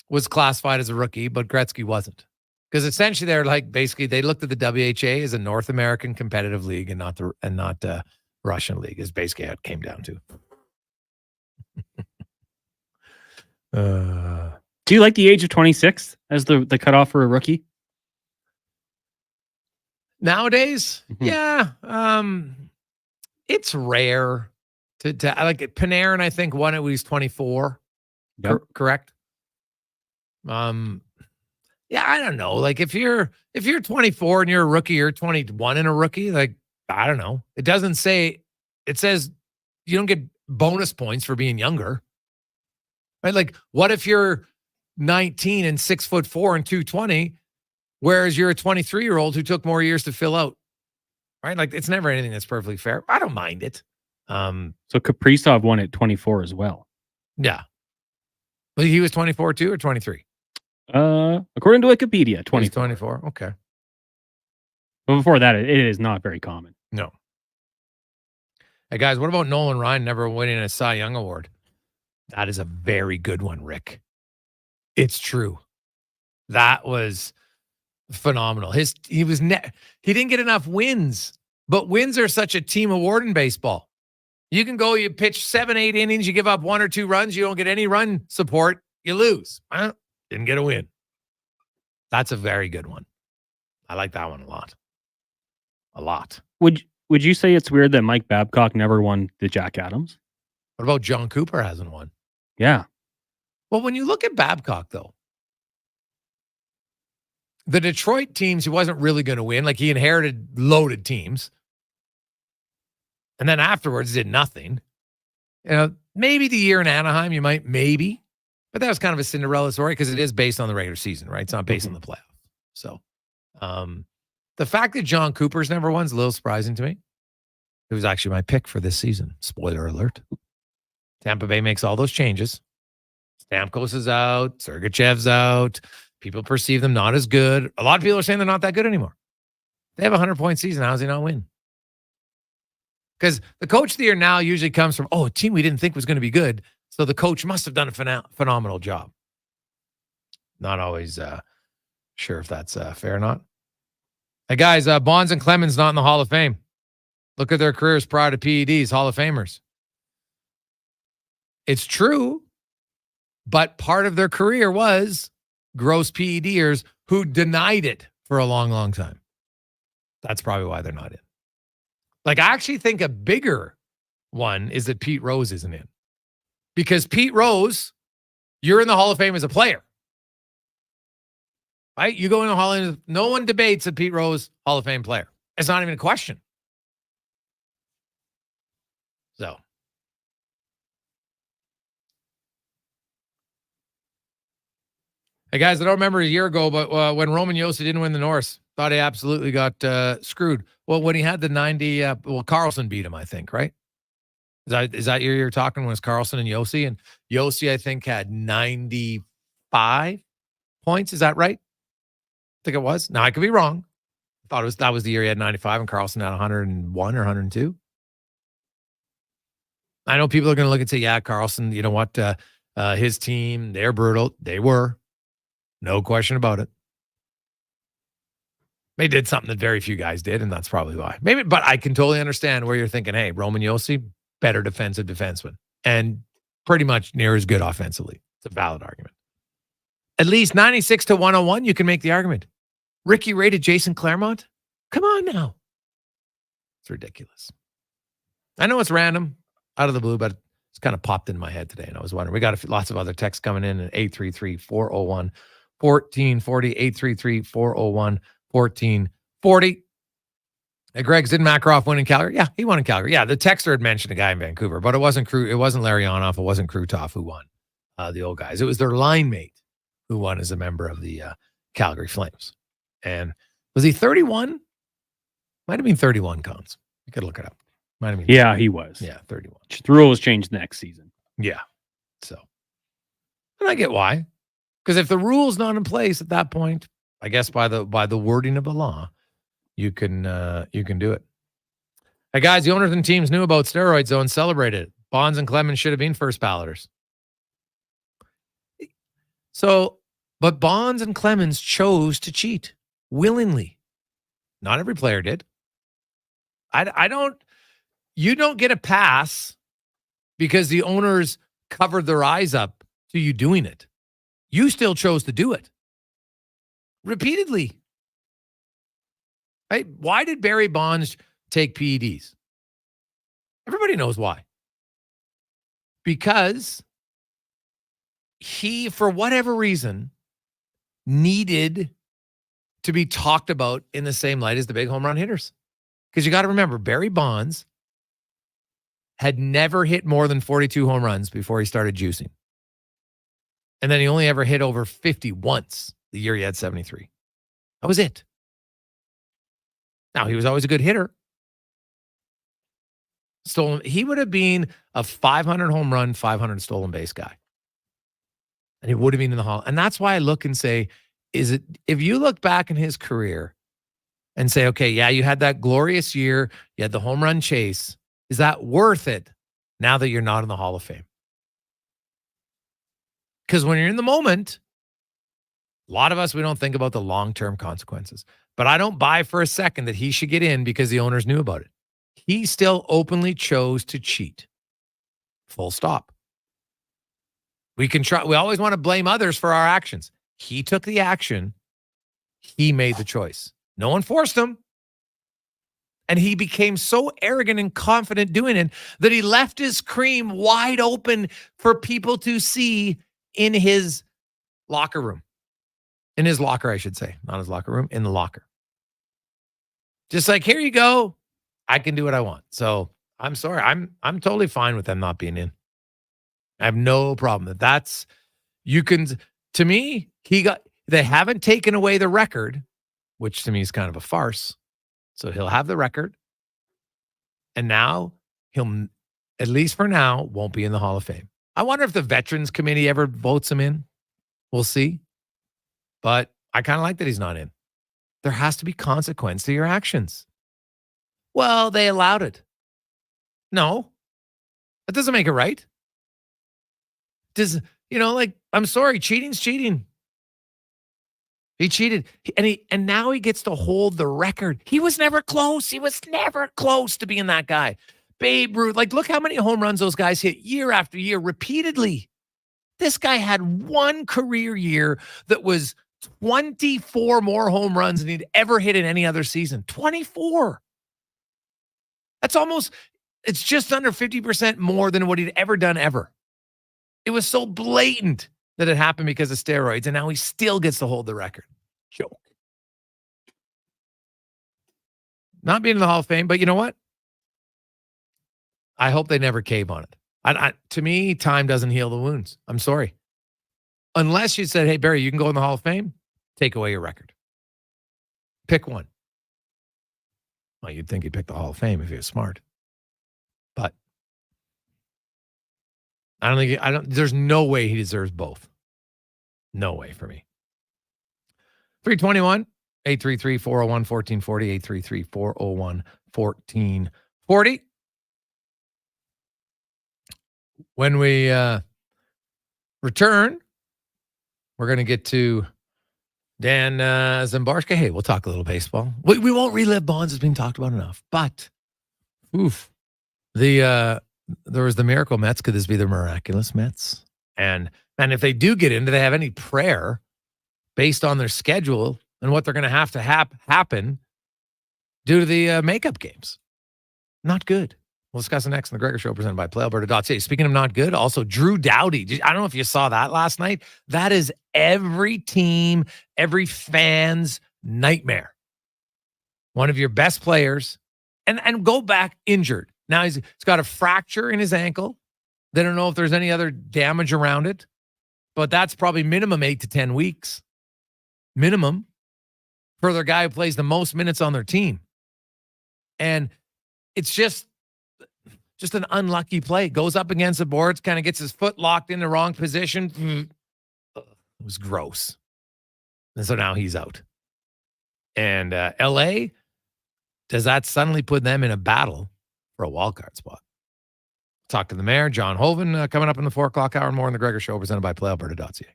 was classified as a rookie, but Gretzky wasn't. Because essentially they're like, basically they looked at the WHA as a North American competitive league and not the Russian league, is basically how it came down to. Do you like the age of 26 as the cutoff for a rookie? Nowadays, yeah. It's rare to like Panarin, I think, won it when he was 24. Yep. Correct? Yeah, I don't know. Like if you're 24 and you're a rookie, you're 21 and a rookie, like, I don't know. It doesn't say, it says you don't get bonus points for being younger. Right? Like, what if you're 19 and 6'4" and 220, whereas you're a 23-year-old who took more years to fill out? Right? Like, it's never anything that's perfectly fair. I don't mind it. So Kaprizov won at 24 as well. Yeah. But he was 24 too, or 23? According to Wikipedia, 24. Okay. But before that, it is not very common. No. Hey, guys, what about Nolan Ryan never winning a Cy Young Award? That is a very good one, Rick. It's true. That was phenomenal. He didn't get enough wins, but wins are such a team award in baseball. You can go, you pitch 7-8 innings, you give up 1 or 2 runs, you don't get any run support, you lose. Didn't get a win. That's a very good one. I like that one a lot. A lot. Would you say it's weird that Mike Babcock never won the Jack Adams? What about John Cooper hasn't won? Yeah. Well, when you look at Babcock, though, the Detroit teams, he wasn't really going to win. Like, he inherited loaded teams. And then afterwards did nothing. You know, maybe the year in Anaheim, you might, maybe. But that was kind of a Cinderella story because it is based on the regular season, right? It's not based on the playoffs. So the fact that John Cooper's never won is a little surprising to me. It was actually my pick for this season. Spoiler alert. Tampa Bay makes all those changes. Stamkos is out. Sergachev's out. People perceive them not as good. A lot of people are saying they're not that good anymore. They have a 100-point season. How does he not win? Because the coach of the year now usually comes from, a team we didn't think was going to be good. So the coach must have done a phenomenal job. Not always sure if that's fair or not. Hey, guys, Bonds and Clemens not in the Hall of Fame. Look at their careers prior to PEDs, Hall of Famers. It's true, but part of their career was gross PEDers who denied it for a long, long time. That's probably why they're not in. Like, I actually think a bigger one is that Pete Rose isn't in. Because Pete Rose, you're in the Hall of Fame as a player. Right? You go in the Hall of Fame, no one debates a Pete Rose Hall of Fame player. It's not even a question. So. Hey, guys, I don't remember a year ago, but when Roman Josi didn't win the Norris, thought he absolutely got screwed. Well, when he had the 90, Carlson beat him, I think, right? Is that year you're talking when it was Carlson and Josi? And Josi, I think, had 95 points. Is that right? I think it was. Now, I could be wrong. I thought that was the year he had 95 and Carlson had 101 or 102. I know people are going to look and say, yeah, Carlson, you know what? His team, they're brutal. They were. No question about it. They did something that very few guys did, and that's probably why. Maybe, but I can totally understand where you're thinking, hey, Roman Josi, better defensive defenseman, and pretty much near as good offensively. It's a valid argument. At least 96 to 101, you can make the argument. Ricky rated Jason Claremont? Come on now. It's ridiculous. I know it's random, out of the blue, but it's kind of popped in my head today, and I was wondering. We got lots of other texts coming in at 833-401-1440, 833-401-1440. Greg, didn't Makarov win in Calgary? Yeah, he won in Calgary. Yeah, the texter had mentioned a guy in Vancouver, but it wasn't Laurianne, it wasn't Krutov who won, the old guys. It was their line mate who won as a member of the Calgary Flames. And was he 31? Might have been 31, Cons. You could look it up. Might have been. Yeah, he was. Yeah, 31. The rules changed next season. Yeah. So, and I get why. Because if the rule's not in place at that point, I guess by the wording of the law, you can do it. Hey guys, the owners and teams knew about steroids though and celebrated it. Bonds and Clemens should have been first balloters. So, but Bonds and Clemens chose to cheat willingly. Not every player did. You don't get a pass because the owners covered their eyes up to you doing it. You still chose to do it. Repeatedly. Right? Why did Barry Bonds take PEDs? Everybody knows why. Because he, for whatever reason, needed to be talked about in the same light as the big home run hitters. Because you got to remember, Barry Bonds had never hit more than 42 home runs before he started juicing. And then he only ever hit over 50 once the year he had 73. That was it. Now, he was always a good hitter. He would have been a 500 home run, 500 stolen base guy. And he would have been in the Hall. And that's why I look and say, if you look back in his career and say, okay, yeah, you had that glorious year, you had the home run chase, is that worth it now that you're not in the Hall of Fame? Because when you're in the moment, a lot of us, we don't think about the long-term consequences. But I don't buy for a second that he should get in because the owners knew about it. He still openly chose to cheat. Full stop. We always want to blame others for our actions. He took the action. He made the choice. No one forced him. And he became so arrogant and confident doing it that he left his cream wide open for people to see in his locker room. In his locker, I should say. Not his locker room, in the locker. Just like, here you go. I can do what I want. So I'm sorry. I'm totally fine with them not being in. I have no problem. To me, they haven't taken away the record, which to me is kind of a farce. So he'll have the record. And now he'll, at least for now, won't be in the Hall of Fame. I wonder if the Veterans Committee ever votes him in. We'll see. But I kind of like that he's not in. There has to be consequence to your actions. Well, they allowed it. No, that doesn't make it right. does, I'm sorry, cheating's cheating. He cheated, and now he gets to hold the record. He was never close. He was never close to being that guy. Babe Ruth, look how many home runs those guys hit year after year repeatedly. This guy had one career year that was 24 more home runs than he'd ever hit in any other season. 24. It's just under 50% more than what he'd ever done ever. It was so blatant that it happened because of steroids, and now he still gets to hold the record. Joke. Not being in the Hall of Fame, but you know what? I hope they never cave on it. To me, time doesn't heal the wounds. I'm sorry. Unless you said, hey, Barry, you can go in the Hall of Fame, take away your record. Pick one. Well, you'd think he'd pick the Hall of Fame if he was smart. But there's no way he deserves both. No way for me. 321 833 401 1440 833 401 1440. When we return, we're going to get to Dan Szymborski. Hey, we'll talk a little baseball. We won't relive Bonds. It's been talked about enough. But, there was the miracle Mets. Could this be the miraculous Mets? And if they do get in, do they have any prayer based on their schedule and what they're going to have happen due to the makeup games? Not good. We'll discuss it next on the Gregor Show, presented by PlayAlberta.ca. Speaking of not good, also Drew Doughty. I don't know if you saw that last night. That is every team, every fan's nightmare. One of your best players, and go back injured. Now he's got a fracture in his ankle. They don't know if there's any other damage around it, but that's probably minimum 8 to 10 weeks. Minimum for their guy who plays the most minutes on their team. And it's just an unlucky play. Goes up against the boards, kind of gets his foot locked in the wrong position. It was gross. And so now he's out. And LA, does that suddenly put them in a battle for a wildcard spot? Talk to the mayor, John Hoven, coming up in the 4 o'clock hour. More on the Gregor Show, presented by PlayAlberta.ca.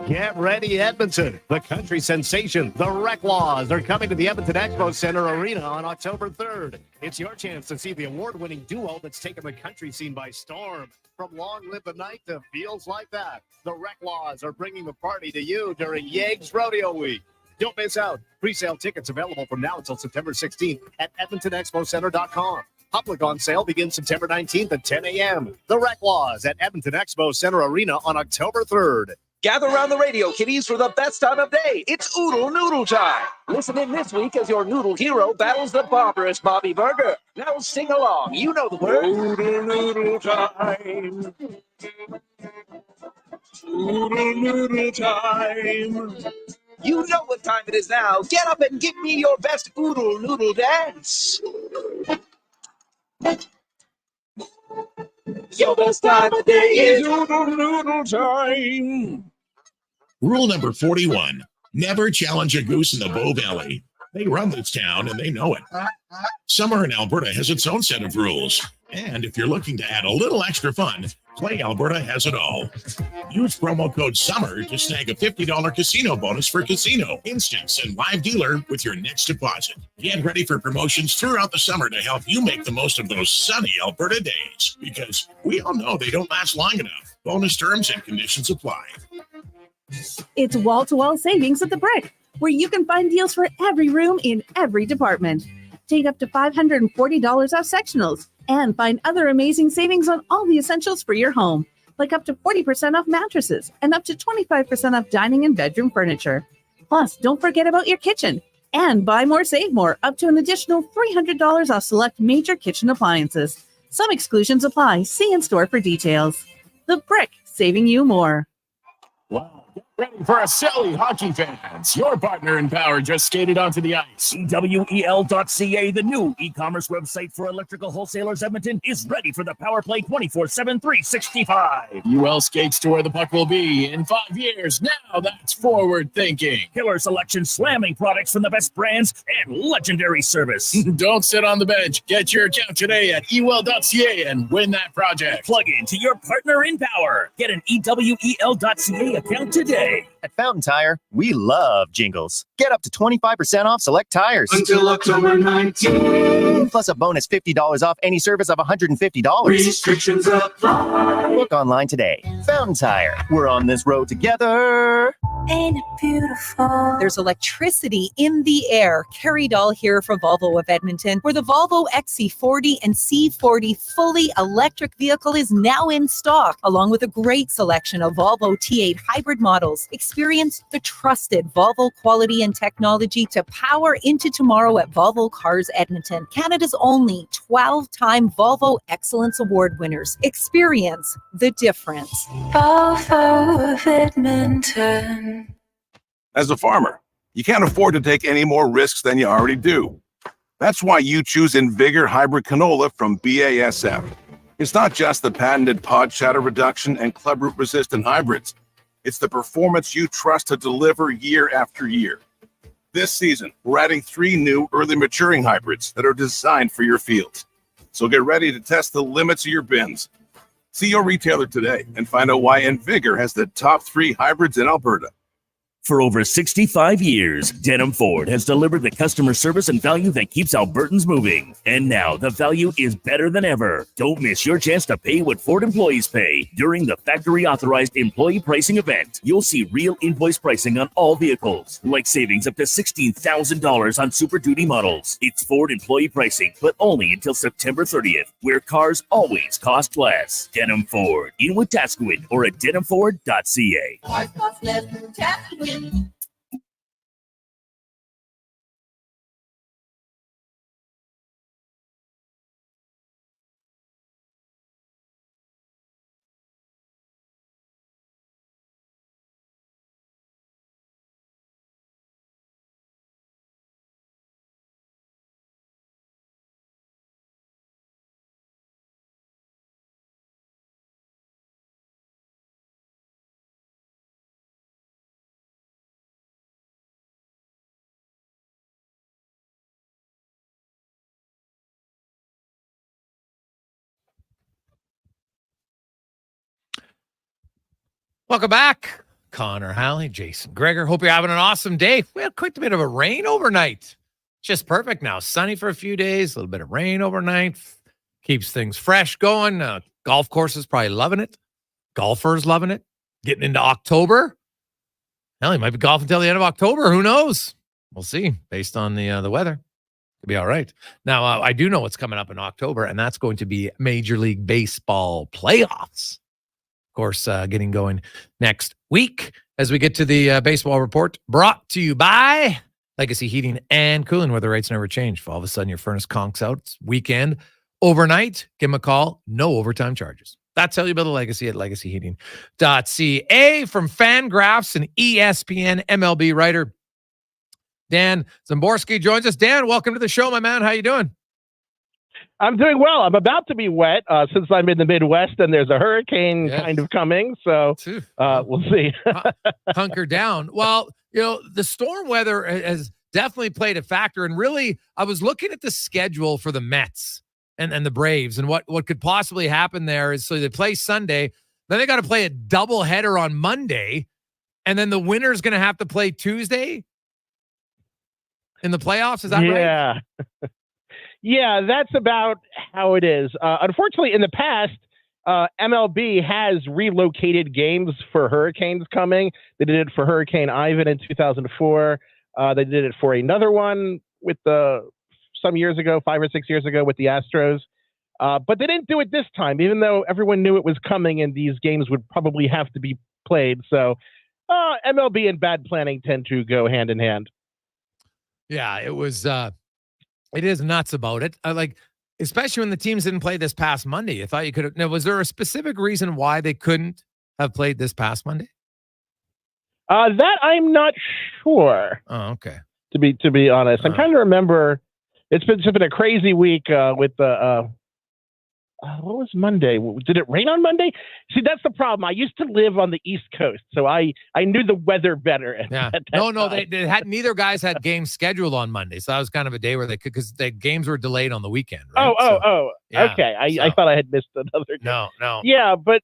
Get ready, Edmonton. The country sensation, the Rec Laws, are coming to the Edmonton Expo Center Arena on October 3rd. It's your chance to see the award-winning duo that's taken the country scene by storm. From Long Live the Night to Feels Like That, the Rec Laws are bringing the party to you during Yeggs Rodeo Week. Don't miss out. Pre-sale tickets available from now until September 16th at EdmontonExpoCenter.com. Public on sale begins September 19th at 10 a.m. The Rec Laws at Edmonton Expo Center Arena on October 3rd. Gather around the radio, kiddies, for the best time of day. It's Oodle Noodle time. Listen in this week as your noodle hero battles the barbarous Bobby Burger. Now sing along. You know the words. Oodle Noodle time. Oodle Noodle time. You know what time it is now. Get up and give me your best Oodle Noodle dance. Your best time of day is Oodle Noodle time. Rule number 41. Never challenge a goose in the Bow Valley. They run this town and they know it. Summer in Alberta has its own set of rules. And if you're looking to add a little extra fun, Play Alberta has it all. Use promo code SUMMER to snag a $50 casino bonus for casino, instants, and live dealer with your next deposit. Get ready for promotions throughout the summer to help you make the most of those sunny Alberta days. Because we all know they don't last long enough. Bonus terms and conditions apply. It's wall-to-wall savings at the Brick, where you can find deals for every room in every department. Take up to $540 off sectionals and find other amazing savings on all the essentials for your home, like up to 40% off mattresses and up to 25% off dining and bedroom furniture. Plus, don't forget about your kitchen. And buy more, save more, up to an additional $300 off select major kitchen appliances. Some exclusions apply. See in store for details. The Brick, saving you more. Wow. Ready for a silly hockey fans. Your partner in power just skated onto the ice. EWEL.ca, the new e-commerce website for electrical wholesalers Edmonton, is ready for the power play 24/7, 365. UL skates to where the puck will be in 5 years. Now that's forward thinking. Killer selection, slamming products from the best brands, and legendary service. Don't sit on the bench. Get your account today at ewell.ca and win that project. Plug into your partner in power. Get an EWEL.ca account today. At Fountain Tire, we love jingles. Get up to 25% off select tires. Until October 19th. Plus a bonus $50 off any service of $150. Restrictions apply. Book online today. Fountain Tire. We're on this road together. Ain't it beautiful? There's electricity in the air. Carrie Dahl here for Volvo of Edmonton, where the Volvo XC40 and C40 fully electric vehicle is now in stock, along with a great selection of Volvo T8 hybrid models. Experience the trusted Volvo quality and technology to power into tomorrow at Volvo Cars Edmonton, Canada's only 12-time Volvo Excellence Award winners. Experience the difference. Volvo of Edmonton. As a farmer, you can't afford to take any more risks than you already do. That's why you choose Invigor Hybrid Canola from BASF. It's not just the patented pod shatter reduction and clubroot resistant hybrids. It's the performance you trust to deliver year after year. This season, we're adding 3 new early maturing hybrids that are designed for your fields. So get ready to test the limits of your bins. See your retailer today and find out why Invigor has the top 3 hybrids in Alberta. For over 65 years, Denham Ford has delivered the customer service and value that keeps Albertans moving. And now the value is better than ever. Don't miss your chance to pay what Ford employees pay during the factory-authorized employee pricing event. You'll see real invoice pricing on all vehicles, like savings up to $16,000 on Super Duty models. It's Ford employee pricing, but only until September 30th, where cars always cost less. Denham Ford, in Wetaskiwin or at denhamford.ca. Welcome back. Connor Halley, Jason Gregor. Hope you're having an awesome day. We had quite a bit of a rain overnight. Just perfect now. Sunny for a few days, a little bit of rain overnight. Keeps things fresh going. Golf courses probably loving it. Golfers loving it. Getting into October. Hell, he might be golfing until the end of October. Who knows? We'll see based on the weather. Could be all right. Now, I do know what's coming up in October, and that's going to be Major League Baseball playoffs. Course, getting going next week as we get to the baseball report brought to you by Legacy Heating and Cooling, where the rates never change. If all of a sudden your furnace conks out, it's weekend, overnight, give them a call. No overtime charges. That's how you build a legacy at legacyheating.ca. From Fangraphs and ESPN MLB writer Dan Szymborski joins us. Dan, welcome to the show, my man. How you doing? I'm doing well. I'm about to be wet since I'm in the Midwest and there's a hurricane kind of coming. So we'll see. Hunker down. Well, you know, the storm weather has definitely played a factor. And really, I was looking at the schedule for the Mets and the Braves, and what could possibly happen there is, so they play Sunday, then they got to play a doubleheader on Monday, and then the winner's going to have to play Tuesday in the playoffs. Is that right? Yeah. Yeah, that's about how it is. Unfortunately, in the past, MLB has relocated games for hurricanes coming. They did it for Hurricane Ivan in 2004. They did it for another one with some years ago, 5 or 6 years ago, with the Astros. But they didn't do it this time, even though everyone knew it was coming and these games would probably have to be played. So MLB and bad planning tend to go hand in hand. Yeah, it was. It is nuts about it. Especially when the teams didn't play this past Monday. I thought you could have. Now, was there a specific reason why they couldn't have played this past Monday? That I'm not sure. Oh, okay. To be honest, I'm trying to remember. It's been a crazy week with the. What was Monday? Did it rain on Monday? See, that's the problem. I used to live on the East Coast, so I knew the weather better. Yeah. They had neither guys had games scheduled on Monday, so that was kind of a day where they could because the games were delayed on the weekend. Right? Yeah, okay. I thought I had missed another game. No. Yeah, but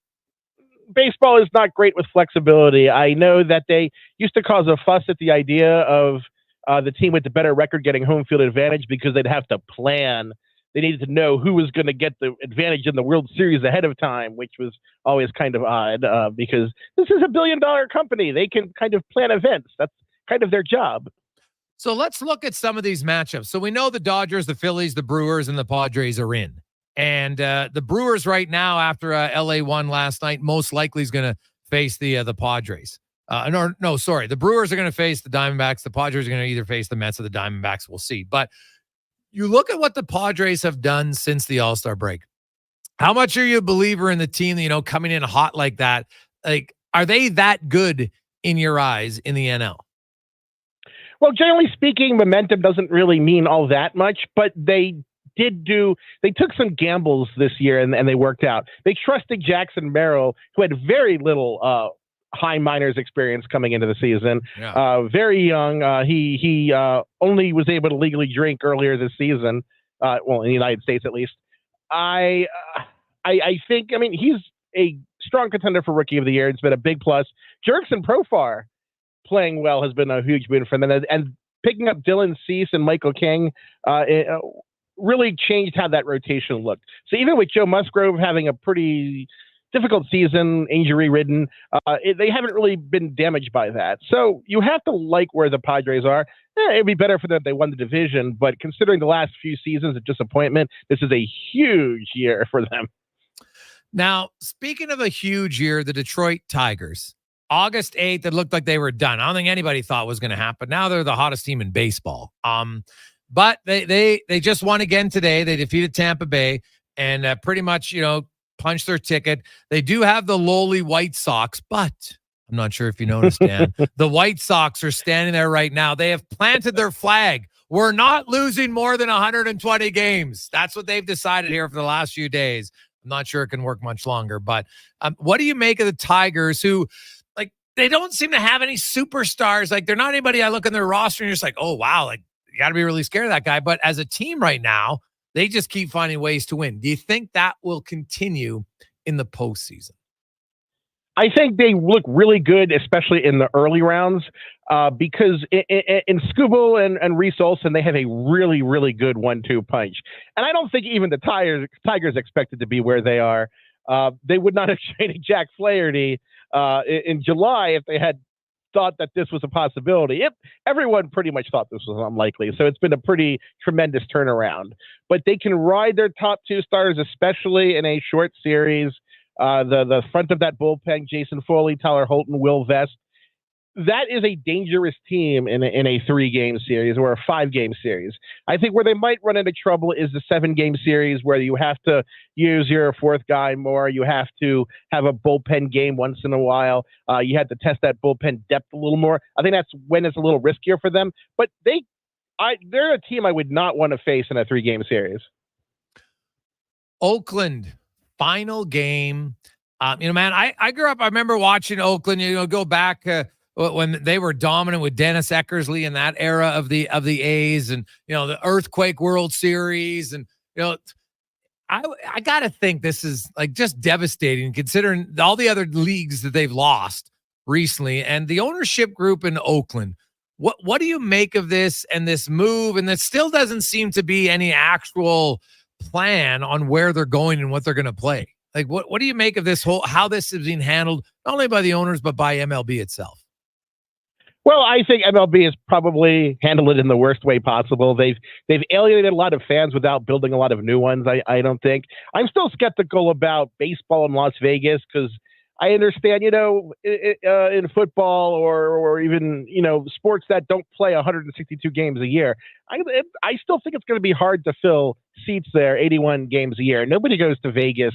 baseball is not great with flexibility. I know that they used to cause a fuss at the idea of the team with the better record getting home field advantage because they'd have to plan. They needed to know who was going to get the advantage in the World Series ahead of time, which was always kind of odd because this is $1 billion company. They can kind of plan events. That's kind of their job. So let's look at some of these matchups. So we know the Dodgers, the Phillies, the Brewers, and the Padres are in. And the Brewers right now, after LA won last night, most likely is going to face the Padres. The Brewers are going to face the Diamondbacks. The Padres are going to either face the Mets or the Diamondbacks. We'll see. But you look at what the Padres have done since the All-Star break. How much are you a believer in the team, coming in hot like that? Like, are they that good in your eyes in the NL? Well, generally speaking, momentum doesn't really mean all that much, but they took some gambles this year and they worked out. They trusted Jackson Merrill, who had very little high minors experience coming into the season. Yeah. Very young. He only was able to legally drink earlier this season. In the United States, at least. I think, he's a strong contender for Rookie of the Year. It's been a big plus. Jurickson Profar playing well has been a huge win for them. And picking up Dylan Cease and Michael King really changed how that rotation looked. So even with Joe Musgrove having a pretty difficult season, injury-ridden, they haven't really been damaged by that. So you have to like where the Padres are. It'd be better for them if they won the division, but considering the last few seasons of disappointment, this is a huge year for them. Now, speaking of a huge year, the Detroit Tigers, August 8th, it looked like they were done. I don't think anybody thought it was going to happen. Now they're the hottest team in baseball. But they just won again today. They defeated Tampa Bay and pretty much, punched their ticket. They do have the lowly White Sox, but I'm not sure if you noticed, Dan. The White Sox are standing there right now. They have planted their flag. We're not losing more than 120 games. That's what they've decided here for the last few days. I'm not sure it can work much longer, but what do you make of the Tigers who, they don't seem to have any superstars? Like, they're not anybody I look in their roster and you're just like, oh, wow, you got to be really scared of that guy. But as a team right now, they just keep finding ways to win. Do you think that will continue in the postseason? I think they look really good, especially in the early rounds, because in Skubal and Reese Olson, they have a really, really good 1-2 punch. And I don't think even the Tigers expected to be where they are. They would not have traded Jack Flaherty in July if they had thought that this was a possibility. Everyone pretty much thought this was unlikely. So it's been a pretty tremendous turnaround. But they can ride their top two stars, especially in a short series. The front of that bullpen, Jason Foley, Tyler Holton, Will Vest. That is a dangerous team in a 3-game series or a 5-game series. I think where they might run into trouble is the 7-game series where you have to use your fourth guy more. You have to have a bullpen game once in a while. You have to test that bullpen depth a little more. I think that's when it's a little riskier for them. But they're a team I would not want to face in a 3-game series. Oakland, final game. Man, I grew up, I remember watching Oakland, go back when they were dominant with Dennis Eckersley in that era of the A's and, the Earthquake World Series. And, I got to think this is just devastating considering all the other leagues that they've lost recently and the ownership group in Oakland. What do you make of this and this move? And there still doesn't seem to be any actual plan on where they're going and what they're going to play. What do you make of this how this is being handled, not only by the owners, but by MLB itself? Well, I think MLB has probably handled it in the worst way possible. They've alienated a lot of fans without building a lot of new ones. I don't think. I'm still skeptical about baseball in Las Vegas because I understand, in football or even, sports that don't play 162 games a year. I still think it's going to be hard to fill seats there 81 games a year. Nobody goes to Vegas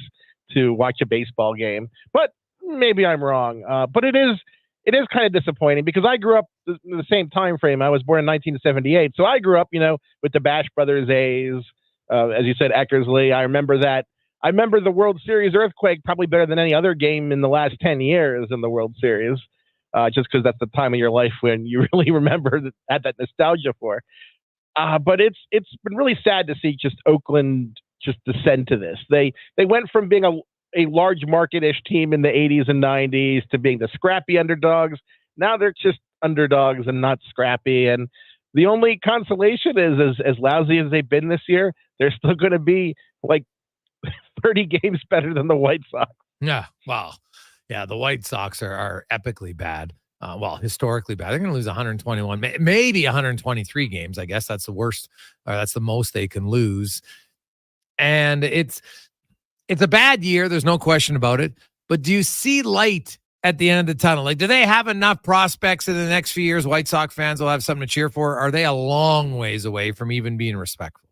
to watch a baseball game, but maybe I'm wrong. But it it is kind of disappointing because I grew up in the same time frame. I was born in 1978, so I grew up, with the Bash Brothers A's, as you said, Eckersley. I remember that. I remember the World Series earthquake probably better than any other game in the last 10 years in the World Series, just because that's the time of your life when you really remember had that nostalgia for. But it's been really sad to see just Oakland just descend to this. They went from being a large market-ish team in the 80s and 90s to being the scrappy underdogs. Now they're just underdogs and not scrappy. And the only consolation is, as lousy as they've been this year, they're still going to be like 30 games better than the White Sox. Yeah, wow. Yeah, the White Sox are epically bad. Historically bad. They're going to lose 121, maybe 123 games. I guess that's the worst, or that's the most they can lose. And it's a bad year. There's no question about it. But do you see light at the end of the tunnel? Like, do they have enough prospects in the next few years? White Sox fans will have something to cheer for. Are they a long ways away from even being respectful?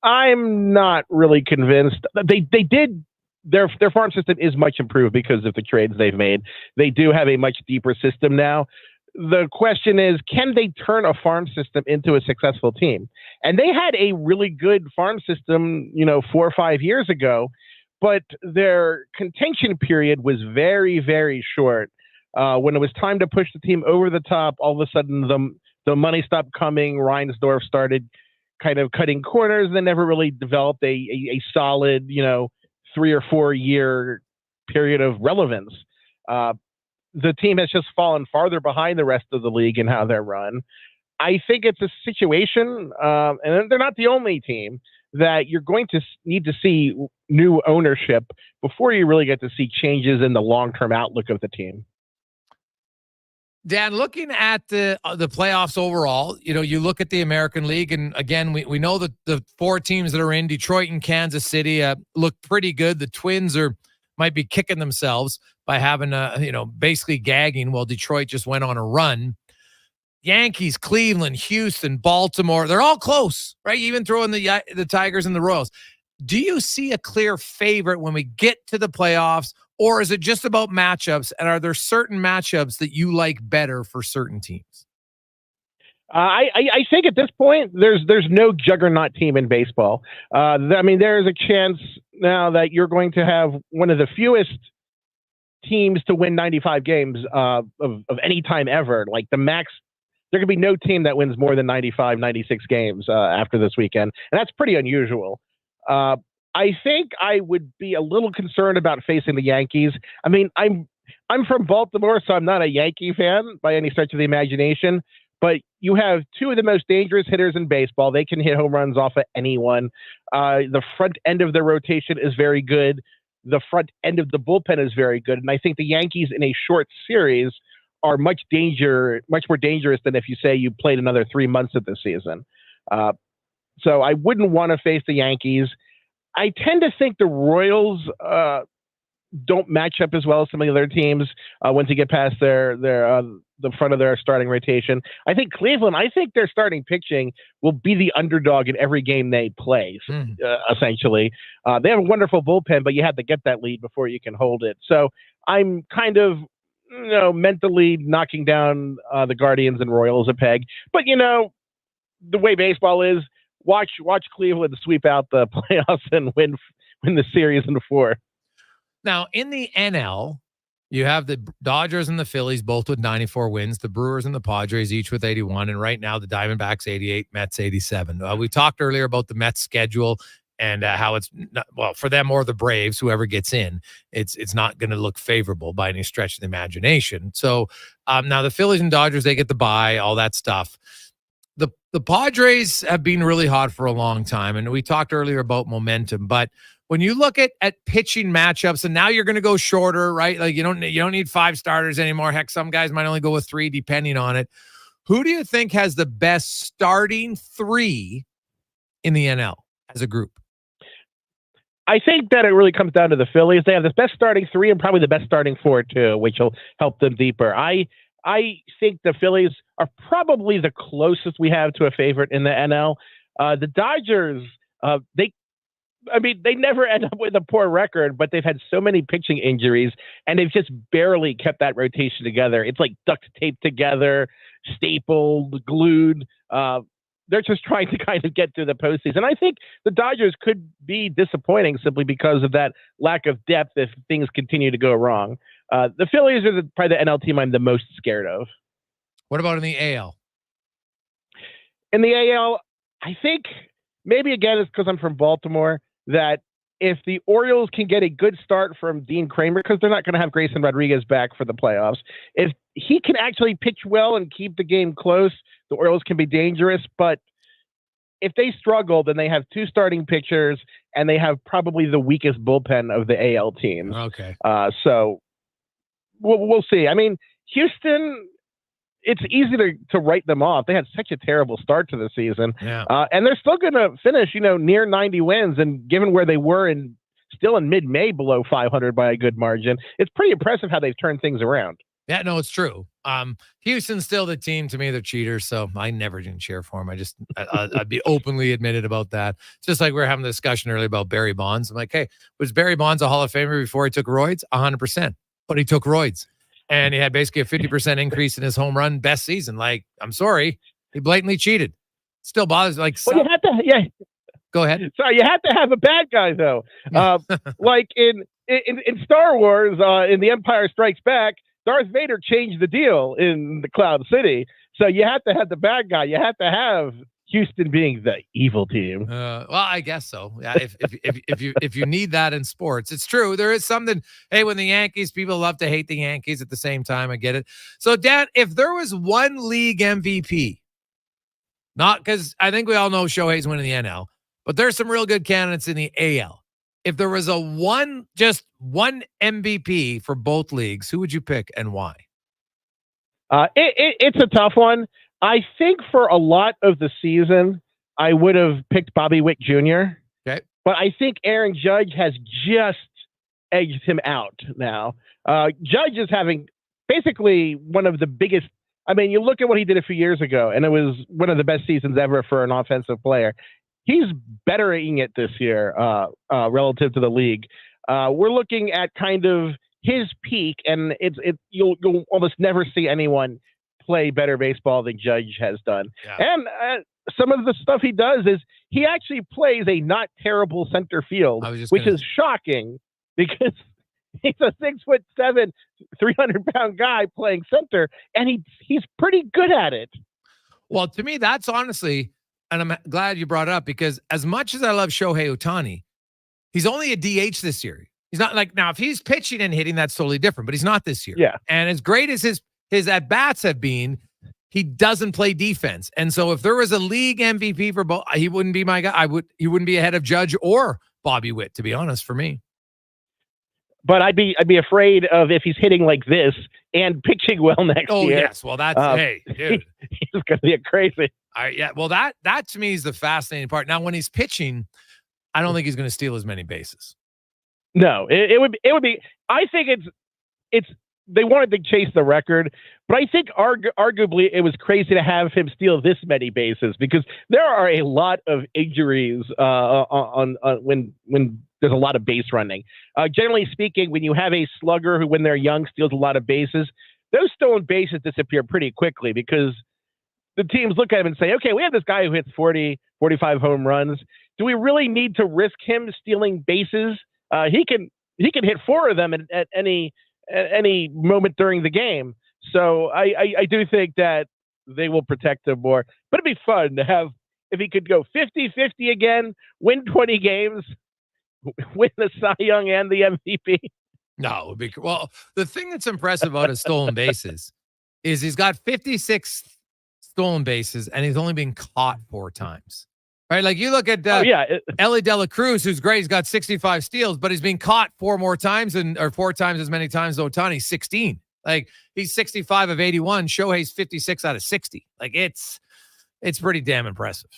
I'm not really convinced. They did. Their farm system is much improved because of the trades they've made. They do have a much deeper system now. The question is, can they turn a farm system into a successful team? And they had a really good farm system, 4 or 5 years ago, but their contention period was very, very short. When it was time to push the team over the top, all of a sudden the money stopped coming. Reinsdorf started kind of cutting corners and then never really developed a solid, 3 or 4 year period of relevance. The team has just fallen farther behind the rest of the league in how they're run. I think it's a situation, and they're not the only team, that you're going to need to see new ownership before you really get to see changes in the long-term outlook of the team. Dan, looking at the playoffs overall, you look at the American League, and again, we know that the 4 teams that are in, Detroit and Kansas City, look pretty good. The Twins might be kicking themselves by having basically gagging while Detroit just went on a run. Yankees, Cleveland, Houston, Baltimore, they're all close, right? Even throwing the Tigers and the Royals. Do you see a clear favorite when we get to the playoffs, or is it just about matchups? And are there certain matchups that you like better for certain teams? I think at this point, there's no juggernaut team in baseball. There is a chance now that you're going to have one of the fewest teams to win 95 games of any time ever. Like the max, there could be no team that wins more than 95, 96 games after this weekend. And that's pretty unusual. I think I would be a little concerned about facing the Yankees. I'm from Baltimore, so I'm not a Yankee fan by any stretch of the imagination. But you have 2 of the most dangerous hitters in baseball. They can hit home runs off of anyone. The front end of their rotation is very good. The front end of the bullpen is very good. And I think the Yankees in a short series are much more dangerous than if you say you played another 3 months of the season. So I wouldn't want to face the Yankees. I tend to think the Royals don't match up as well as some of the other teams once you get past the front of their starting rotation. I think Cleveland, their starting pitching will be the underdog in every game they play, essentially. They have a wonderful bullpen, but you have to get that lead before you can hold it. So I'm kind of mentally knocking down the Guardians and Royals a peg. But, the way baseball is, watch Cleveland sweep out the playoffs and win the series in 4. Now, in the NL, you have the Dodgers and the Phillies both with 94 wins, the Brewers and the Padres each with 81, and right now the Diamondbacks 88, Mets 87. We talked earlier about the Mets schedule and how it's not, for them or the Braves, whoever gets in, it's not going to look favorable by any stretch of the imagination. So now the Phillies and Dodgers, they get the bye, all that stuff. The Padres have been really hot for a long time, and we talked earlier about momentum, but when you look at pitching matchups, and now you're going to go shorter, right? Like you don't need 5 starters anymore. Heck, some guys might only go with 3 depending on it. Who do you think has the best starting 3 in the NL as a group? I think that it really comes down to the Phillies. They have the best starting 3 and probably the best starting 4 too, which will help them deeper. I think the Phillies are probably the closest we have to a favorite in the NL. The Dodgers, I mean, they never end up with a poor record, but they've had so many pitching injuries, and they've just barely kept that rotation together. It's like duct taped together, stapled, glued. They're just trying to kind of get through the postseason. I think the Dodgers could be disappointing simply because of that lack of depth if things continue to go wrong. The Phillies are probably the NL team I'm the most scared of. What about in the AL? In the AL, I think maybe again it's because I'm from Baltimore that if the Orioles can get a good start from Dean Kramer, because they're not going to have Grayson Rodriguez back for the playoffs, if he can actually pitch well and keep the game close, the Orioles can be dangerous. But if they struggle, then they have two starting pitchers and they have probably the weakest bullpen of the AL teams. Okay. So we'll see. I mean, Houston, it's easy to write them off. They had such a terrible start to the season. Yeah. And they're still going to finish, near 90 wins. And given where they were still in mid-May below 500 by a good margin, it's pretty impressive how they've turned things around. Yeah, no, it's true. Houston's still the team. To me, they're cheaters, so I never didn't cheer for them. I'd be openly admitted about that. Just like we were having a discussion earlier about Barry Bonds. I'm like, hey, was Barry Bonds a Hall of Famer before he took roids? 100%. But he took roids. And he had basically a 50% increase in his home run best season. Like, I'm sorry, he blatantly cheated. Still bothers. Like, well, you had to, yeah. Go ahead. Sorry, you had to have a bad guy though. Like in Star Wars, in The Empire Strikes Back, Darth Vader changed the deal in the Cloud City. So you had to have the bad guy. You had to have Houston being the evil team. Well, I guess so. Yeah, if you need that in sports, it's true. There is something. Hey, when the Yankees, people love to hate the Yankees at the same time. I get it. So, Dan, if there was one league MVP, not because I think we all know Shohei's winning the NL, but there's some real good candidates in the AL. If there was just one MVP for both leagues, who would you pick and why? It's a tough one. I think for a lot of the season, I would have picked Bobby Witt Jr. Okay. But I think Aaron Judge has just edged him out now. Judge is having basically one of the biggest. I mean, you look at what he did a few years ago, and it was one of the best seasons ever for an offensive player. He's bettering it this year relative to the league. We're looking at kind of his peak, and you'll almost never see anyone play better baseball than Judge has done. Yeah. And some of the stuff he does is he actually plays a not terrible center field, which is shocking because he's a 6'7", 300-pound guy playing center, and he's pretty good at it. Well, to me, that's honestly, and I'm glad you brought it up because as much as I love Shohei Ohtani, he's only a DH this year. He's not like, now if he's pitching and hitting, that's totally different, but he's not this year. Yeah. And as great as his at-bats have been, he doesn't play defense. And so if there was a league MVP for both, he wouldn't be my guy. He wouldn't be ahead of Judge or Bobby Witt, to be honest, for me. But I'd be afraid of if he's hitting like this and pitching well next year. Oh, yes. Well, that's, hey, dude. He's going to be crazy. Yeah. Well, that to me is the fascinating part. Now, when he's pitching, I don't think he's going to steal as many bases. No, it would be. I think it's. They wanted to chase the record, but I think arguably it was crazy to have him steal this many bases because there are a lot of injuries when there's a lot of base running. Generally speaking, when you have a slugger who, when they're young, steals a lot of bases, those stolen bases disappear pretty quickly because the teams look at him and say, okay, we have this guy who hits 40, 45 home runs. Do we really need to risk him stealing bases? He can hit 4 of them at any moment during the game. So I do think that they will protect him more. But it'd be fun to have, if he could go 50-50 again, win 20 games, win the Cy Young and the MVP. No, it would be, well, the thing that's impressive about his stolen bases is he's got 56 stolen bases and he's only been caught 4 times. Right, like you look at Ellie De La Cruz, who's great. He's got 65 steals, but he's been caught 4 more times or 4 times as many times as Ohtani, 16. Like he's 65 of 81. Shohei's 56 out of 60. Like it's pretty damn impressive.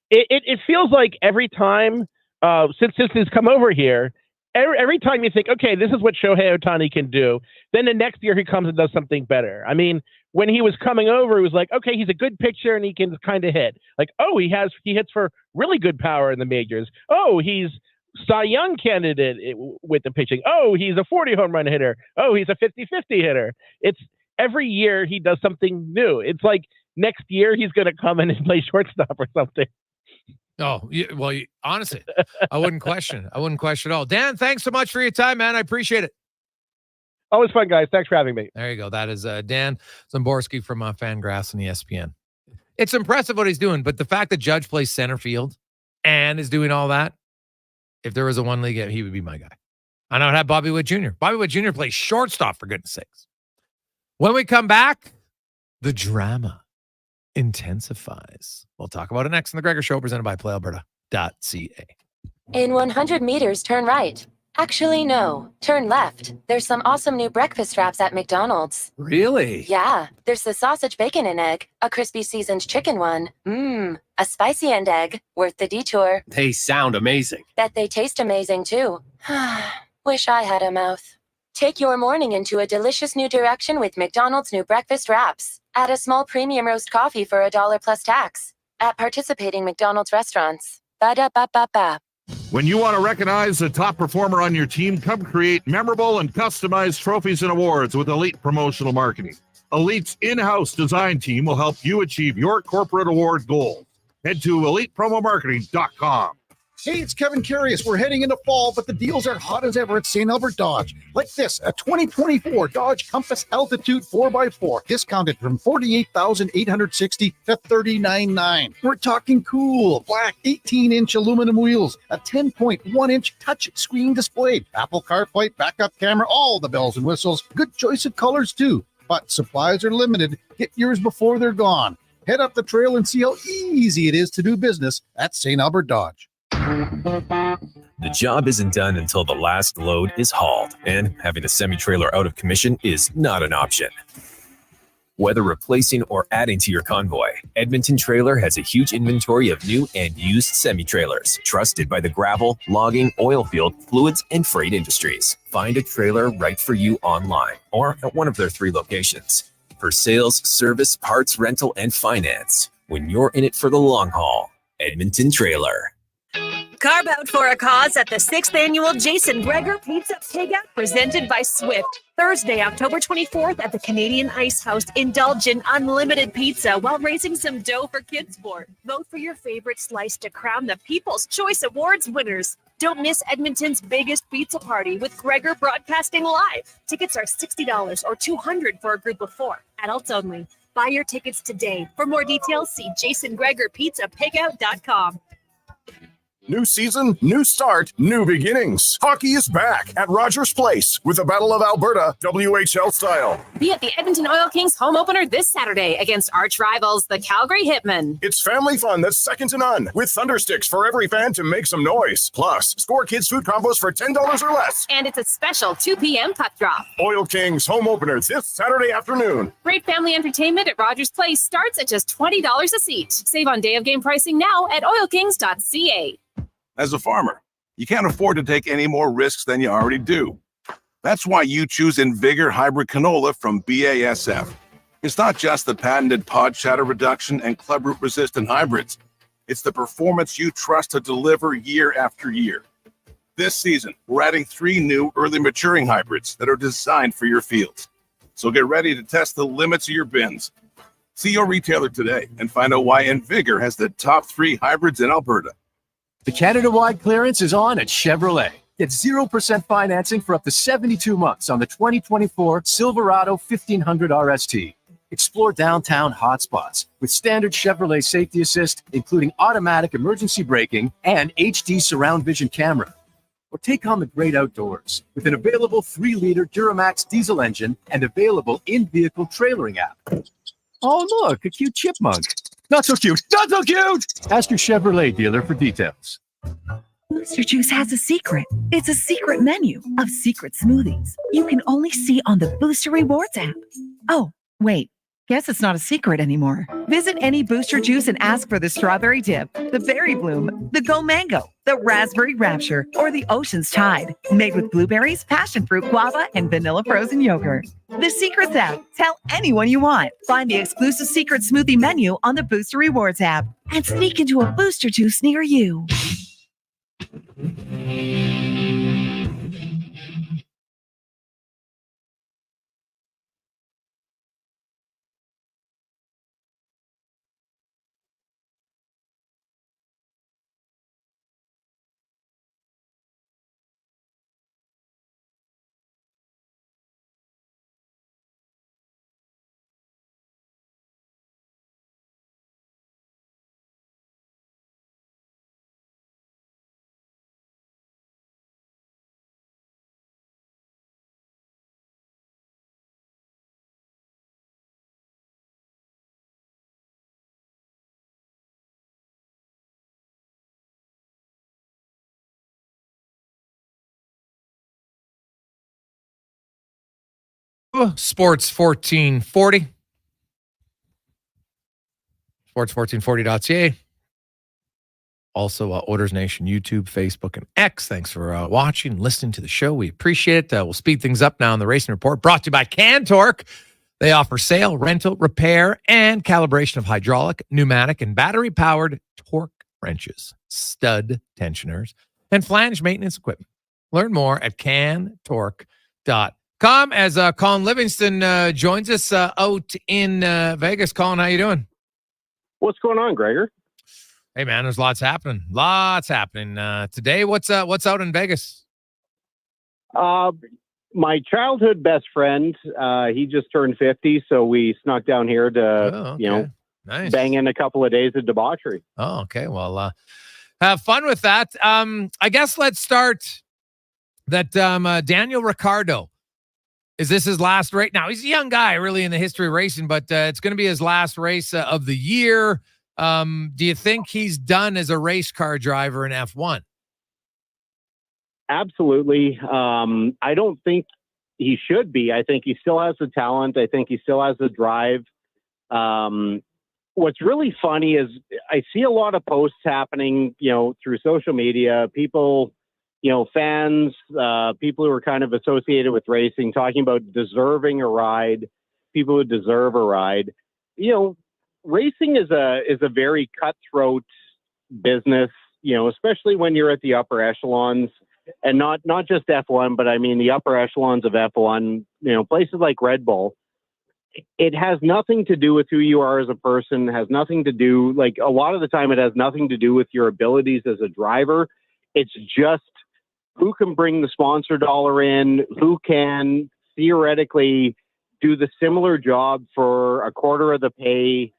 It feels like every time since he's come over here, every time you think, okay, this is what Shohei Ohtani can do, then the next year he comes and does something better. I mean, when he was coming over, he was like, okay, he's a good pitcher and he can kind of hit. Like, oh, he hits for really good power in the majors. Oh, he's Cy Young candidate with the pitching. Oh, he's a 40 home run hitter. Oh, he's a 50-50 hitter. It's every year he does something new. It's like next year he's going to come in and play shortstop or something. Oh, well, honestly, I wouldn't question it. I wouldn't question at all. Dan, thanks so much for your time, man. I appreciate it. Always fun, guys. Thanks for having me. There you go. That is Dan Szymborski from Fangraphs and ESPN. It's impressive what he's doing, but the fact that Judge plays center field and is doing all that, if there was a one league, he would be my guy. I know I'd have Bobby Witt Jr. Bobby Witt Jr. plays shortstop, for goodness sakes. When we come back, the drama intensifies. We'll talk about it next on The Gregor Show, presented by PlayAlberta.ca. In 100 meters, turn right. Actually, no. Turn left. There's some awesome new breakfast wraps at McDonald's. Really? Yeah. There's the sausage, bacon, and egg, a crispy seasoned chicken one. A spicy and egg. Worth the detour. They sound amazing. Bet they taste amazing, too. Wish I had a mouth. Take your morning into a delicious new direction with McDonald's new breakfast wraps. Add a small premium roast coffee for $1 plus tax. At participating McDonald's restaurants. Ba-da-ba-ba-ba. When you want to recognize the top performer on your team, come create memorable and customized trophies and awards with Elite Promotional Marketing. Elite's in-house design team will help you achieve your corporate award goals. Head to elitepromomarketing.com. Hey, it's Kevin Curious. We're heading into fall, but the deals are hot as ever at St. Albert Dodge. Like this, a 2024 Dodge Compass Altitude 4x4, discounted from $48,860 to $39,900. We're talking cool, black 18-inch aluminum wheels, a 10.1-inch touch screen display, Apple CarPlay, backup camera, all the bells and whistles. Good choice of colors, too. But supplies are limited. Get yours before they're gone. Head up the trail and see how easy it is to do business at St. Albert Dodge. The job isn't done until the last load is hauled, and having a semi-trailer out of commission is not an option. Whether replacing or adding to your convoy, Edmonton Trailer has a huge inventory of new and used semi-trailers, trusted by the gravel, logging, oil field, fluids, and freight industries. Find a trailer right for you online or at one of their 3 locations. For sales, service, parts, rental, and finance, when you're in it for the long haul, Edmonton Trailer. Carve out for a cause at the 6th annual Jason Gregor Pizza Takeout presented by Swift. Thursday, October 24th at the Canadian Ice House. Indulge in unlimited pizza while raising some dough for kids' sport. Vote for your favorite slice to crown the People's Choice Awards winners. Don't miss Edmonton's biggest pizza party with Gregor broadcasting live. Tickets are $60 or $200 for a group of 4. Adults only. Buy your tickets today. For more details, see jasongregorpizzapigout.com. New season, new start, new beginnings. Hockey is back at Rogers Place with the Battle of Alberta, WHL style. Be at the Edmonton Oil Kings home opener this Saturday against arch rivals, the Calgary Hitmen. It's family fun that's second to none, with Thundersticks for every fan to make some noise. Plus, score kids' food combos for $10 or less. And it's a special 2 p.m. puck drop. Oil Kings home opener this Saturday afternoon. Great family entertainment at Rogers Place starts at just $20 a seat. Save on day of game pricing now at oilkings.ca. As a farmer, you can't afford to take any more risks than you already do. That's why you choose Invigor Hybrid Canola from BASF. It's not just the patented pod shatter reduction and clubroot resistant hybrids. It's the performance you trust to deliver year after year. This season, we're adding 3 new early maturing hybrids that are designed for your fields. So get ready to test the limits of your bins. See your retailer today and find out why Invigor has the top 3 hybrids in Alberta. The Canada-wide clearance is on at Chevrolet. Get 0% financing for up to 72 months on the 2024 Silverado 1500 RST. Explore downtown hotspots with standard Chevrolet safety assist, including automatic emergency braking and HD surround vision camera. Or take on the great outdoors with an available 3-liter Duramax diesel engine and available in-vehicle trailering app. Oh, look, a cute chipmunk. Not so cute. Not so cute. Ask your Chevrolet dealer for details. Booster Juice has a secret. It's a secret menu of secret smoothies you can only see on the Booster Rewards app. Oh, wait. Guess it's not a secret anymore. Visit any Booster Juice and ask for the strawberry dip, the berry bloom, the go mango, the raspberry rapture, or the ocean's tide. Made with blueberries, passion fruit, guava, and vanilla frozen yogurt. The secret's out. Tell anyone you want. Find the exclusive secret smoothie menu on the Booster Rewards app and sneak into a Booster Juice near you. Sports 1440. Sports1440.ca. Also, Orders Nation, YouTube, Facebook, and X. Thanks for watching and listening to the show. We appreciate it. We'll speed things up now in the Racing Report, brought to you by Cantork. They offer sale, rental, repair, and calibration of hydraulic, pneumatic, and battery-powered torque wrenches, stud tensioners, and flange maintenance equipment. Learn more at cantork.com as Colin Livingston joins us out in Vegas. Colin, how you doing? What's going on, Gregor? Hey, man, there's lots happening. Today. What's out in Vegas? My childhood best friend, he just turned 50, so we snuck down here to, nice. Bang in a couple of days of debauchery. Oh, okay. Well, have fun with that. I guess let's start that Daniel Ricciardo. Is this his last race? Now, he's a young guy, really, in the history of racing, but it's going to be his last race of the year. Do you think he's done as a race car driver in F1? Absolutely. I don't think he should be. I think he still has the talent. I think he still has the drive. What's really funny is I see a lot of posts happening, through social media, people, fans, people who are kind of associated with racing, talking about deserving a ride, people who deserve a ride. Racing is a very cutthroat business, especially when you're at the upper echelons, and not just F1, but I mean the upper echelons of F1, places like Red Bull. It has nothing to do with who you are as a person, has nothing to do, like a lot of the time it has nothing to do with your abilities as a driver. It's just who can bring the sponsor dollar in, who can theoretically do the similar job for a quarter of the pay.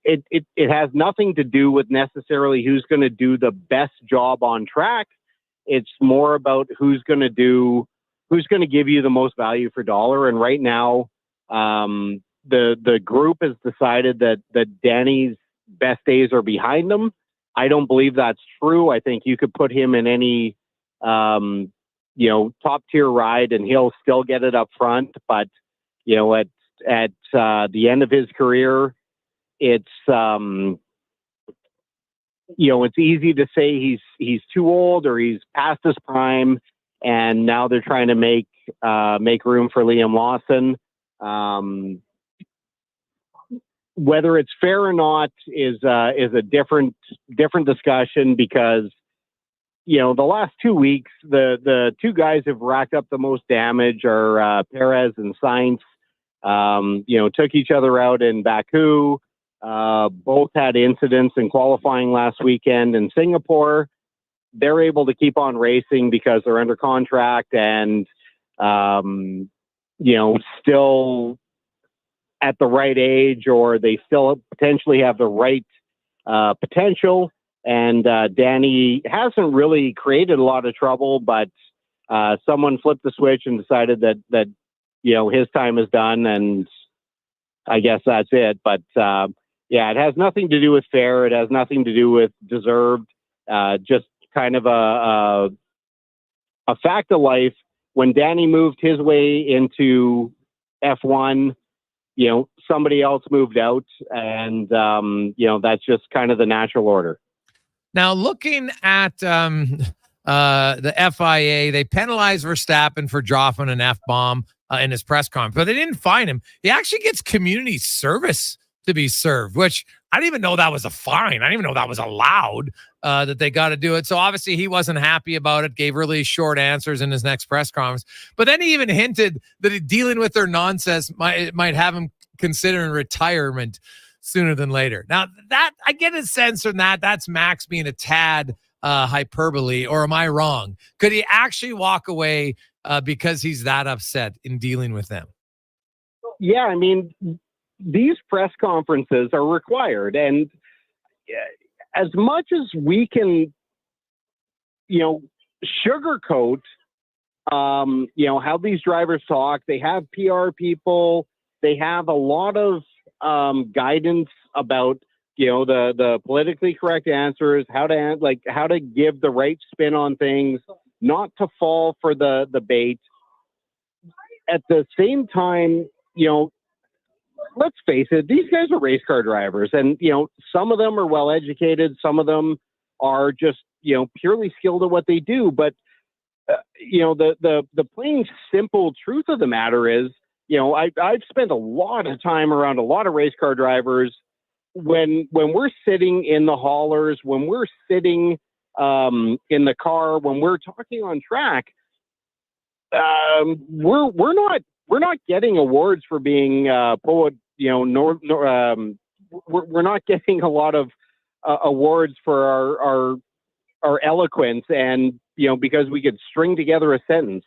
It has nothing to do with necessarily who's going to do the best job on track. It's more about who's going to give you the most value for dollar. And right now, the group has decided that Danny's best days are behind him. I don't believe that's true. I think you could put him in any, top tier ride and he'll still get it up front. But, at the end of his career, it's easy to say he's too old or he's past his prime, and now they're trying to make room for Liam Lawson. Whether it's fair or not is a different discussion, because the last 2 weeks the two guys who've racked up the most damage are Perez and Sainz. Took each other out in Baku. Both had incidents in qualifying last weekend in Singapore. They're able to keep on racing because they're under contract and, still at the right age, or they still potentially have the right potential. And Danny hasn't really created a lot of trouble, but someone flipped the switch and decided that his time is done, and I guess that's it. But it has nothing to do with fair. It has nothing to do with deserved. Just kind of a fact of life. When Danny moved his way into F1, somebody else moved out, and that's just kind of the natural order. Now, looking at the FIA, they penalized Verstappen for dropping an F-bomb in his press conference, but they didn't fine him. He actually gets community service to be served, which I didn't even know that was a fine. I didn't even know that was allowed, that they got to do it. So obviously he wasn't happy about it, gave really short answers in his next press conference. But then he even hinted that dealing with their nonsense might have him considering retirement sooner than later. Now, that I get a sense from that's Max being a tad hyperbole, or am I wrong? Could he actually walk away because he's that upset in dealing with them? Yeah, I mean, these press conferences are required, and as much as we can, sugarcoat, how these drivers talk, they have PR people, they have a lot of guidance about, the politically correct answers, how to give the right spin on things, not to fall for the bait. At the same time, let's face it, these guys are race car drivers, and, some of them are well educated. Some of them are just, purely skilled at what they do. But, the plain simple truth of the matter is, I've spent a lot of time around a lot of race car drivers. When we're sitting in the haulers, when we're sitting in the car, when we're talking on track, we're not getting awards for being poet. We're not getting a lot of awards for our eloquence, and because we could string together a sentence.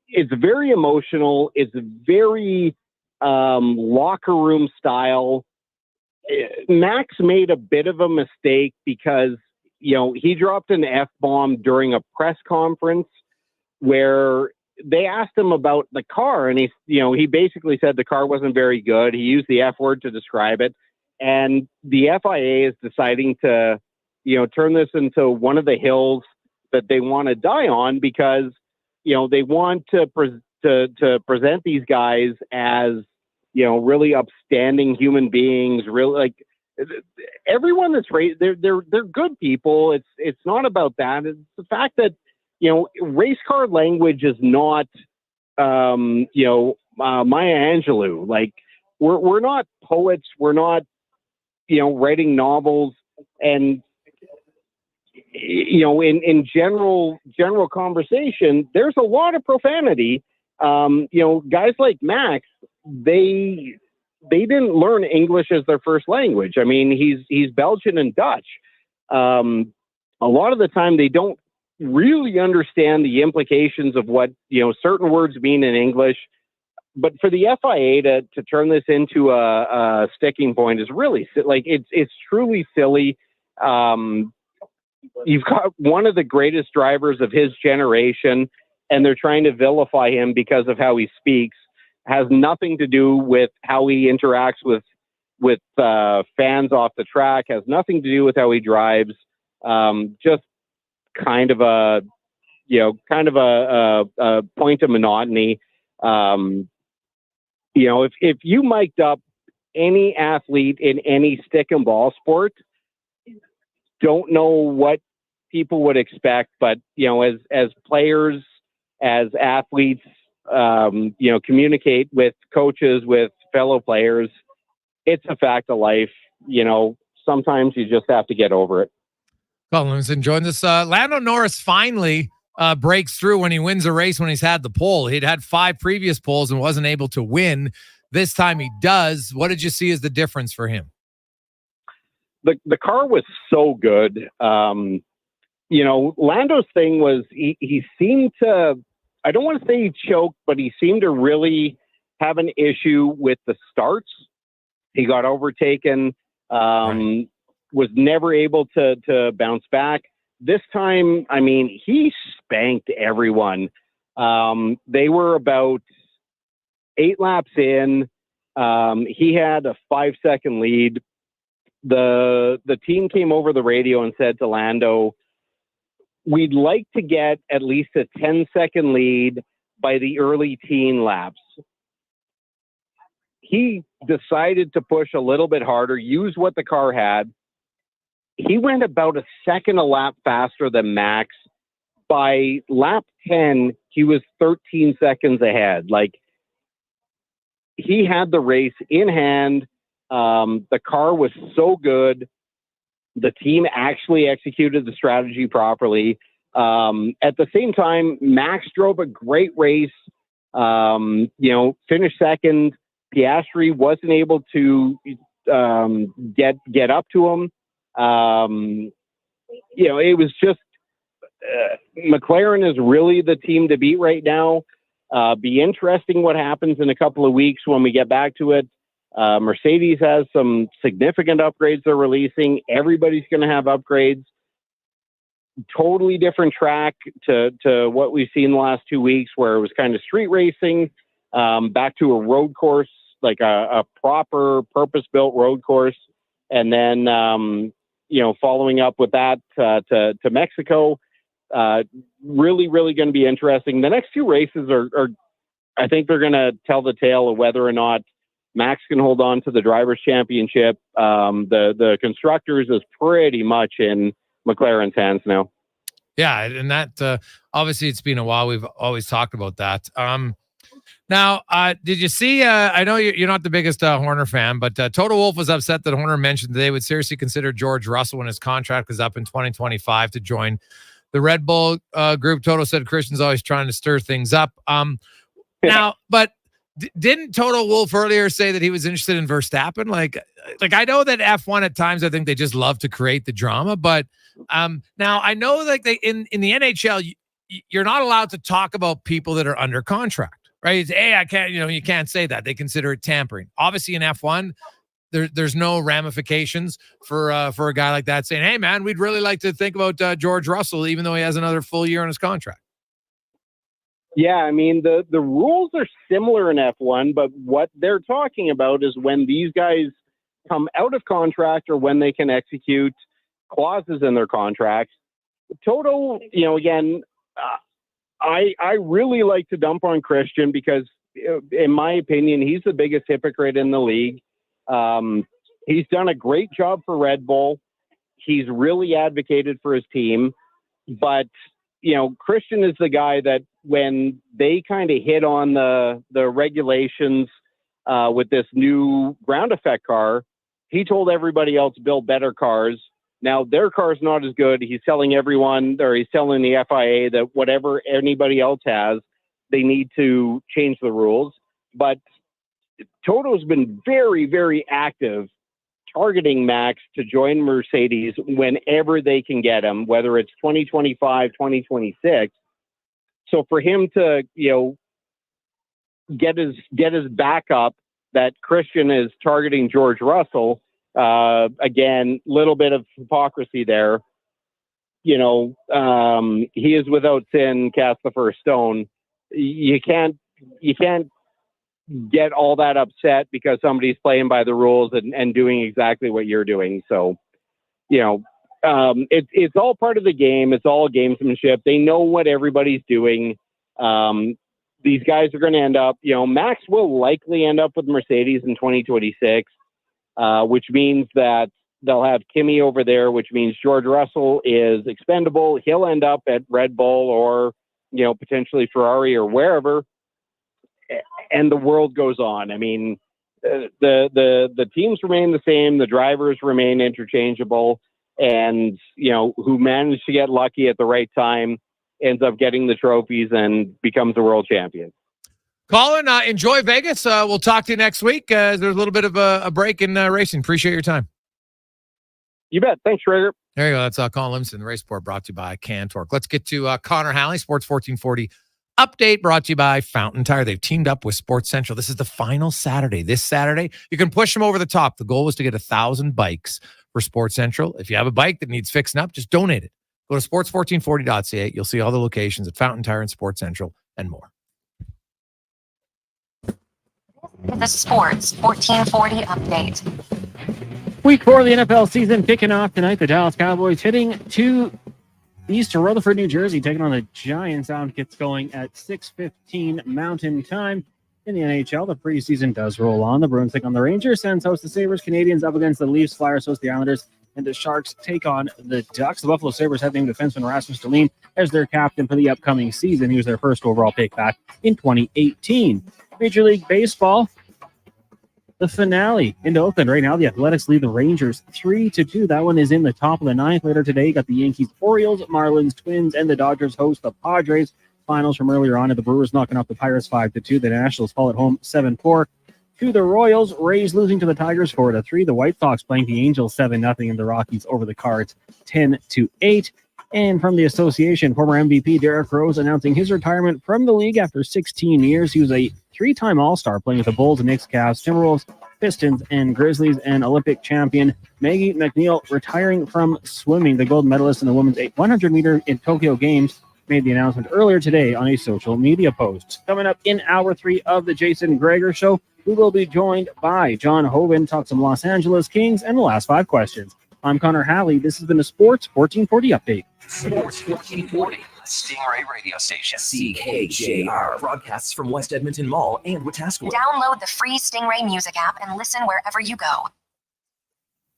It's very emotional. It's very locker room style. Max made a bit of a mistake because, he dropped an F-bomb during a press conference where they asked him about the car, and he basically said the car wasn't very good. He used the F word to describe it. And the FIA is deciding to, turn this into one of the hills that they want to die on, because they want to present these guys as, really upstanding human beings. Really, everyone that's raised, they're good people. It's not about that. It's the fact that race car language is not Maya Angelou. We're not poets. We're not writing novels. And in general conversation, there's a lot of profanity. Guys like Max, they didn't learn English as their first language. I mean, he's Belgian and Dutch. A lot of the time they don't really understand the implications of what, certain words mean in English. But for the FIA to turn this into a sticking point is really it's truly silly. You've got one of the greatest drivers of his generation, and they're trying to vilify him because of how he speaks. Has nothing to do with how he interacts with fans off the track. Has nothing to do with how he drives. Just kind of a point of monotony. If you mic'd up any athlete in any stick and ball sport, don't know what people would expect, but as players, as athletes, communicate with coaches, with fellow players, it's a fact of life. Sometimes you just have to get over it. Colin was enjoying this. Lando Norris finally breaks through when he wins a race when he's had the pole. He'd had 5 previous poles and wasn't able to win. This time he does. What did you see as the difference for him? The car was so good. Lando's thing was he seemed to, I don't want to say he choked, but he seemed to really have an issue with the starts. He got overtaken, was never able to bounce back. This time, I mean, he spanked everyone. They were about 8 laps in. He had a 5-second lead. The team came over the radio and said to Lando, we'd like to get at least a 10-second lead by the early teen laps. he decided to push a little bit harder, use what the car had. He went about a second a lap faster than Max. By lap 10, he was 13 seconds ahead. Like, he had the race in hand. The car was so good. The team actually executed the strategy properly. At the same time, Max drove a great race, finished second. Piastri wasn't able to get up to him. It was just McLaren is really the team to beat right now. Be interesting what happens in a couple of weeks when we get back to it. Mercedes has some significant upgrades they're releasing. Everybody's going to have upgrades. Totally different track to what we've seen the last 2 weeks, where it was kind of street racing, back to a road course, like a proper purpose-built road course. And then, following up with that to Mexico. Really, really going to be interesting. The next two races are I think they're going to tell the tale of whether or not Max can hold on to the Drivers' Championship. The Constructors is pretty much in McLaren's hands now. Yeah, and that obviously it's been a while. We've always talked about that. Now, did you see? I know you're not the biggest Horner fan, but Toto Wolff was upset that Horner mentioned they would seriously consider George Russell when his contract is up in 2025 to join the Red Bull group. Toto said Christian's always trying to stir things up. Now, but didn't Toto Wolff earlier say that he was interested in Verstappen? Like I know that F1 at times, I think they just love to create the drama, but now I know like they in the NHL, you're not allowed to talk about people that are under contract. Right? It's, hey, I can't, you can't say that. They consider it tampering. Obviously in F1, there's no ramifications for a guy like that saying, hey man, we'd really like to think about George Russell, even though he has another full year on his contract. Yeah, I mean, the rules are similar in F1, but what they're talking about is when these guys come out of contract or when they can execute clauses in their contracts. Toto, again, I really like to dump on Christian because, in my opinion, he's the biggest hypocrite in the league. He's done a great job for Red Bull. He's really advocated for his team. But, Christian is the guy that when they kind of hit on the regulations with this new ground effect car, he told everybody else to build better cars. Now, their car's not as good. He's telling everyone, or he's telling the FIA that whatever anybody else has, they need to change the rules. But Toto's been very, very active targeting Max to join Mercedes whenever they can get him, whether it's 2025, 2026. So for him to, get his back up that Christian is targeting George Russell, again, little bit of hypocrisy there. He is without sin, cast the first stone. You can't get all that upset because somebody's playing by the rules and doing exactly what you're doing. So, it's all part of the game. It's all gamesmanship. They know what everybody's doing. These guys are going to end up, Max will likely end up with Mercedes in 2026. Which means that they'll have Kimi over there, which means George Russell is expendable. He'll end up at Red Bull or, potentially Ferrari or wherever. And the world goes on. I mean, the teams remain the same. The drivers remain interchangeable. And, who managed to get lucky at the right time ends up getting the trophies and becomes a world champion. Colin, enjoy Vegas. We'll talk to you next week. There's a little bit of a break in racing. Appreciate your time. You bet. Thanks, Gregor. There you go. That's Colin Livingston, the Race Report, brought to you by Cantork. Let's get to Connor Halley, Sports 1440 update, brought to you by Fountain Tire. They've teamed up with Sports Central. This is the final Saturday. This Saturday, you can push them over the top. The goal was to get 1,000 bikes for Sports Central. If you have a bike that needs fixing up, just donate it. Go to sports1440.ca. You'll see all the locations at Fountain Tire and Sports Central and more. The Sports 1440 update. Week 4 of the NFL season kicking off tonight. The Dallas Cowboys heading to east to Rutherford, New Jersey, taking on the Giants. Sound gets going at 6:15 Mountain Time. In the NHL, the preseason does roll on. The Bruins take on the Rangers, Sens host the Sabres, Canadians up against the Leafs, Flyers host the Islanders, and the Sharks take on the Ducks. The Buffalo Sabres have named defenseman Rasmus Dahlin as their captain for the upcoming season. He was their first overall pick back in 2018. Major League Baseball, the finale in Oakland. Right now, the Athletics lead the Rangers 3-2. That one is in the top of the ninth. Later today, you got the Yankees, Orioles, Marlins, Twins, and the Dodgers host the Padres. Finals from earlier on, the Brewers knocking off the Pirates 5-2. The Nationals fall at home 7-4 to the Royals. Rays losing to the Tigers 4-3. The White Sox playing the Angels 7-0, and the Rockies over the Cards 10-8. And from the association, former MVP Derrick Rose announcing his retirement from the league after 16 years. He was a three-time All-Star playing with the Bulls, Knicks, Cavs, Timberwolves, Pistons, and Grizzlies, and Olympic champion Maggie McNeil retiring from swimming. The gold medalist in the women's 100-meter in Tokyo Games made the announcement earlier today on a social media post. Coming up in hour 3 of the Jason Gregor Show, we will be joined by John Hoven, talk some Los Angeles Kings, and the last 5 questions. I'm Connor Halley. This has been a Sports 1440 update. Sports 1440, Stingray radio station. CKJR broadcasts from West Edmonton Mall and Wetaskiwin. Download the free Stingray music app and listen wherever you go.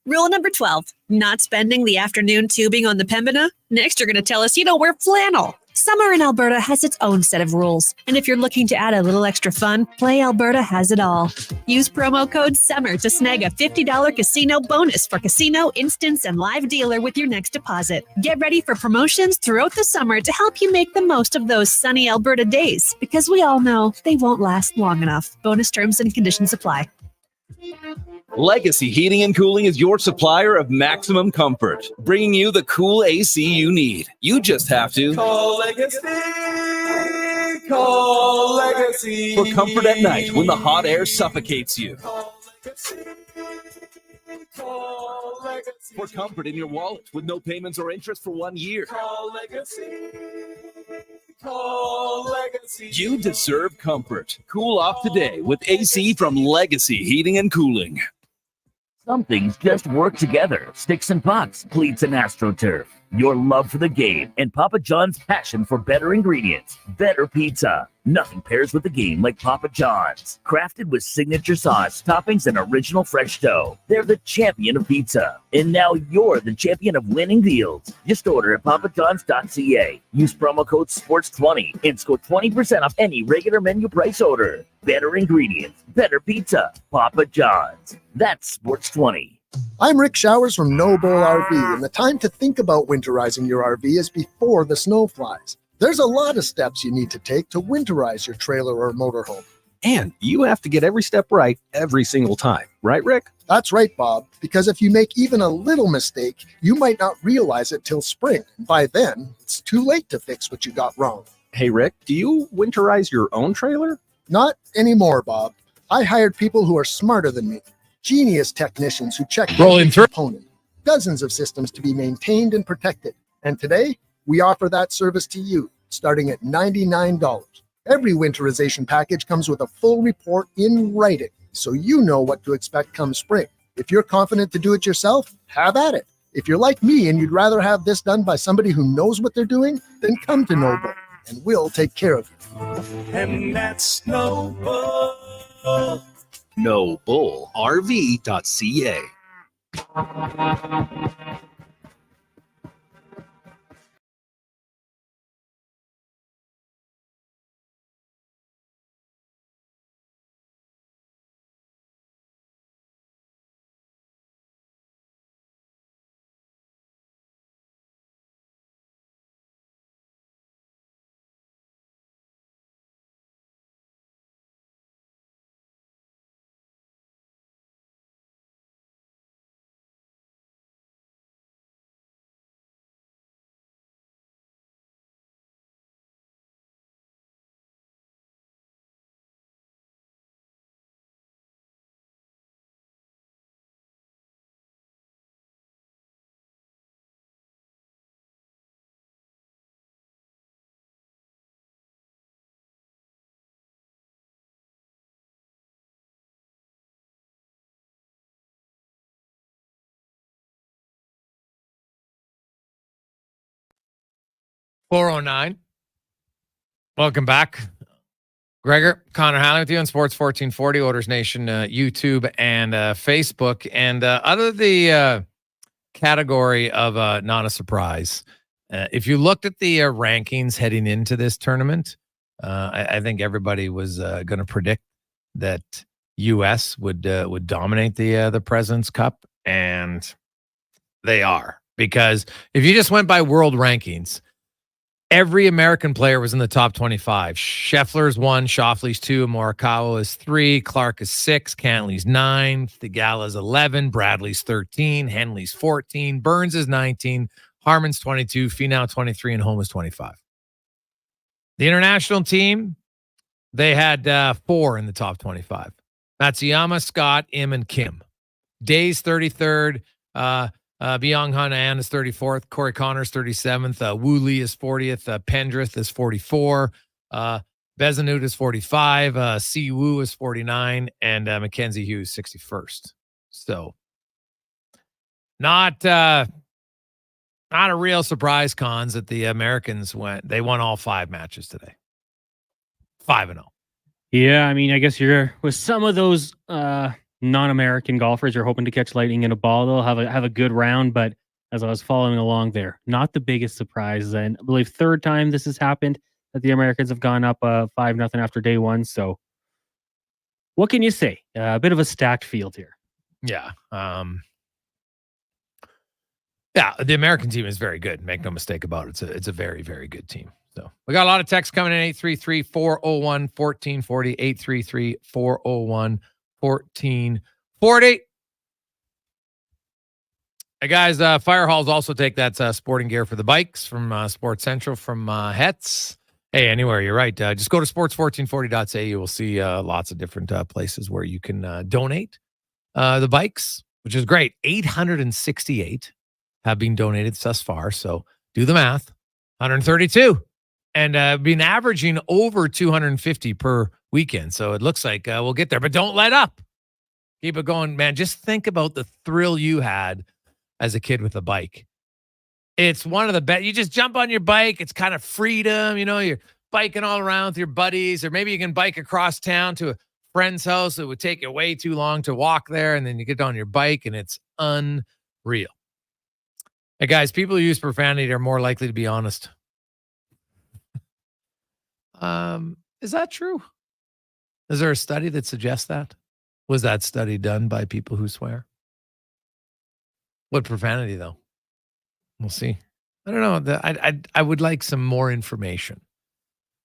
Rule number 12, not spending the afternoon tubing on the Pembina? Next, you're going to tell us you don't wear flannel. Summer in Alberta has its own set of rules. And if you're looking to add a little extra fun, Play Alberta has it all. Use promo code SUMMER to snag a $50 casino bonus for casino, instance, and live dealer with your next deposit. Get ready for promotions throughout the summer to help you make the most of those sunny Alberta days, because we all know they won't last long enough. Bonus terms and conditions apply. Legacy Heating and Cooling is your supplier of maximum comfort, bringing you the cool AC you need. You just have to Call Legacy. Call Legacy. for comfort at night when the hot air suffocates you. Call Legacy. For comfort in your wallet with no payments or interest for 1 year. Call Legacy. Call Legacy. You deserve comfort. Cool off today with AC from Legacy Heating and Cooling. Some things just work together. Sticks and pucks, cleats and AstroTurf. Your love for the game and Papa John's passion for better ingredients. Better pizza. Nothing pairs with the game like Papa John's. Crafted with signature sauce, toppings, and original fresh dough. They're the champion of pizza. And now you're the champion of winning deals. Just order at papajohns.ca. Use promo code SPORTS20 and score 20% off any regular menu price order. Better ingredients. Better pizza. Papa John's. That's SPORTS20. I'm Rick Showers from No Bull RV, and the time to think about winterizing your RV is before the snow flies. There's a lot of steps you need to take to winterize your trailer or motorhome. And you have to get every step right every single time. Right, Rick? That's right, Bob, because if you make even a little mistake, you might not realize it till spring. By then, it's too late to fix what you got wrong. Hey, Rick, do you winterize your own trailer? Not anymore, Bob. I hired people who are smarter than me. Genius technicians who check Rolling every through. component. Dozens of systems to be maintained and protected. And today, we offer that service to you, starting at $99. Every winterization package comes with a full report in writing, so you know what to expect come spring. If you're confident to do it yourself, have at it. If you're like me and you'd rather have this done by somebody who knows what they're doing, then come to Noble, and we'll take care of you. And that's Noble. NoBullRV.ca. $409. Welcome back. Gregor, Connor Halley with you on Sports 1440, Oilers Nation, YouTube and Facebook. And out of the category of not a surprise, if you looked at the rankings heading into this tournament, I think everybody was going to predict that U.S. would dominate the President's Cup, and they are. Because if you just went by world rankings, every American player was in the top 25. Scheffler's 1, Schauffele's 2, Morikawa is 3, Clark is 6, Cantley's 9, Thigala's 11, Bradley's 13, Henley's 14, Burns is 19, Harmon's 22, Finau 23, and Holm is 25. The international team, they had 4 in the top 25. Matsuyama, Scott, Im, and Kim. Day's 33rd. Byung-Hun An is 34th. Corey Connors 37th. Wu Lee is 40th. Pendrith is 44. Bezenut is 45. Si Wu is 49. And Mackenzie Hughes 61st. So not a real surprise, Cons, that the Americans they won all 5 matches today. 5-0. Yeah, I mean, I guess you're with some of those non-American golfers, you're hoping to catch lightning in a ball. They'll have a good round, but as I was following along there, not the biggest surprise. And I believe 3rd time this has happened that the Americans have gone up 5-0 after day 1. So what can you say? A bit of a stacked field here. Yeah. Yeah, the American team is very good. Make no mistake about it. It's a very, very good team. So we got a lot of texts coming in. 833-401-1440, 833-401-1440. Hey guys, Fire Halls also take that sporting gear for the bikes from Sports Central from Hetz. Hey, anywhere, you're right. Just go to sports1440.ca. You will see lots of different places where you can donate the bikes, which is great. 868 have been donated thus far. So do the math. 132. And been averaging over 250 per weekend. So it looks like we'll get there. But don't let up. Keep it going, man. Just think about the thrill you had as a kid with a bike. It's one of the best. You just jump on your bike. It's kind of freedom. You know, you're biking all around with your buddies. Or maybe you can bike across town to a friend's house. It would take you way too long to walk there. And then you get on your bike and it's unreal. Hey, guys, people who use profanity are more likely to be honest. Is that true? Is there a study that suggests that? Was that study done by people who swear? What profanity, though? We'll see. I don't know. I would like some more information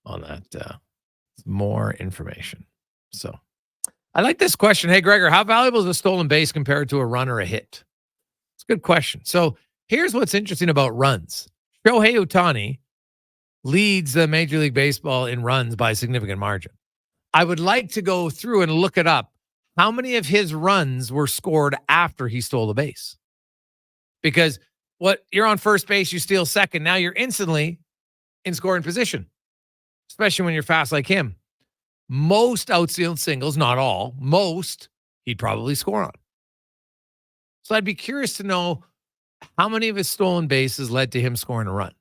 on that. More information. So I like this question. Hey, Gregor, how valuable is a stolen base compared to a run or a hit? It's a good question. So here's what's interesting about runs. Shohei Ohtani leads the Major League Baseball in runs by a significant margin. I would like to go through and look it up. How many of his runs were scored after he stole the base? Because you're on first base, you steal second. Now you're instantly in scoring position, especially when you're fast like him. Most outfield singles, not all, most he'd probably score on. So I'd be curious to know how many of his stolen bases led to him scoring a run.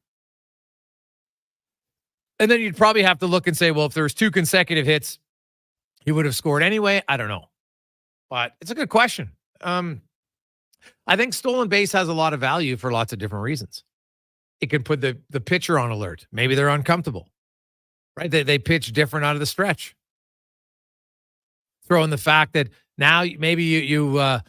And then you'd probably have to look and say, well, if there was 2 consecutive hits, he would have scored anyway. I don't know. But it's a good question. I think stolen base has a lot of value for lots of different reasons. It can put the pitcher on alert. Maybe they're uncomfortable, right? They pitch different out of the stretch. Throw in the fact that now maybe you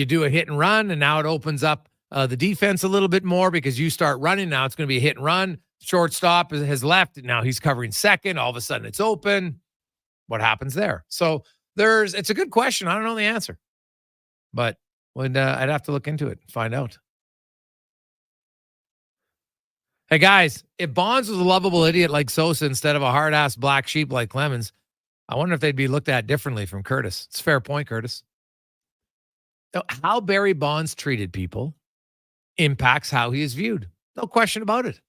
do a hit and run, and now it opens up the defense a little bit more because you start running. Now it's going to be a hit and run. Shortstop has left. Now he's covering second. All of a sudden it's open. What happens there? So it's a good question. I don't know the answer, but I'd have to look into it and find out. Hey guys, if Bonds was a lovable idiot like Sosa instead of a hard-ass black sheep like Clemens, I wonder if they'd be looked at differently from Curtis. It's a fair point, Curtis. Now, how Barry Bonds treated people impacts how he is viewed. No question about it.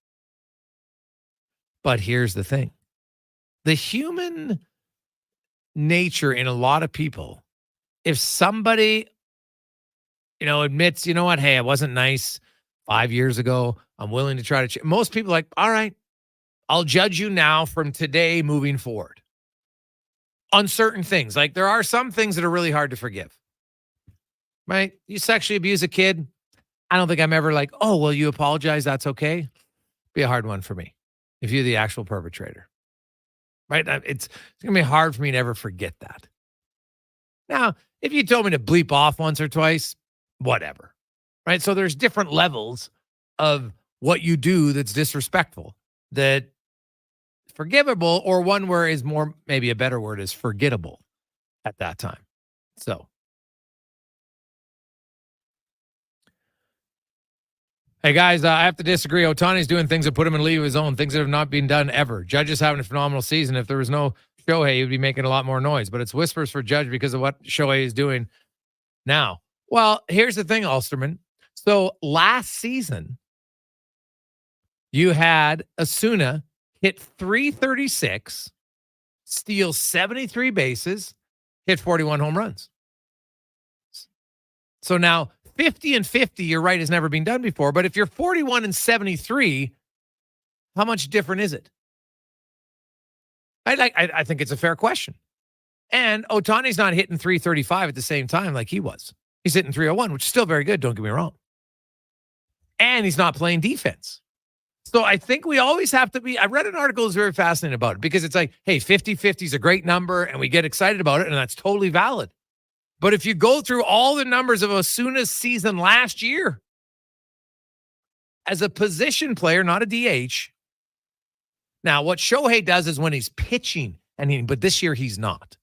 But here's the thing. The human nature in a lot of people, if somebody, admits, you know what, hey, I wasn't nice 5 years ago, I'm willing to try to change. Most people are like, all right, I'll judge you now from today moving forward. on certain things. Like there are some things that are really hard to forgive. Right? You sexually abuse a kid. I don't think I'm ever like, oh, well, you apologize. That's okay. Be a hard one for me if you're the actual perpetrator. Right? It's going to be hard for me to ever forget that. Now, if you told me to bleep off once or twice, whatever. Right? So there's different levels of what you do that's disrespectful, that forgivable, or one where is more, maybe a better word is forgettable at that time. So. Hey, guys, I have to disagree. Ohtani's doing things that put him in a league of his own, things that have not been done ever. Judge is having a phenomenal season. If there was no Shohei, he would be making a lot more noise. But it's whispers for Judge because of what Shohei is doing now. Well, here's the thing, Ulsterman. So last season, you had Asuna hit .336, steal 73 bases, hit 41 home runs. So now 50 and 50, you're right, has never been done before. But if you're 41 and 73, how much different is it? I think it's a fair question. And Ohtani's not hitting .335 at the same time like he was. He's hitting .301, which is still very good, don't get me wrong. And he's not playing defense. So I think we always have to be, I read an article that was very fascinating about it because it's like, hey, 50-50 is a great number and we get excited about it and that's totally valid. But if you go through all the numbers of Osuna's season last year, as a position player, not a DH. Now, what Shohei does is when he's pitching, but this year he's not.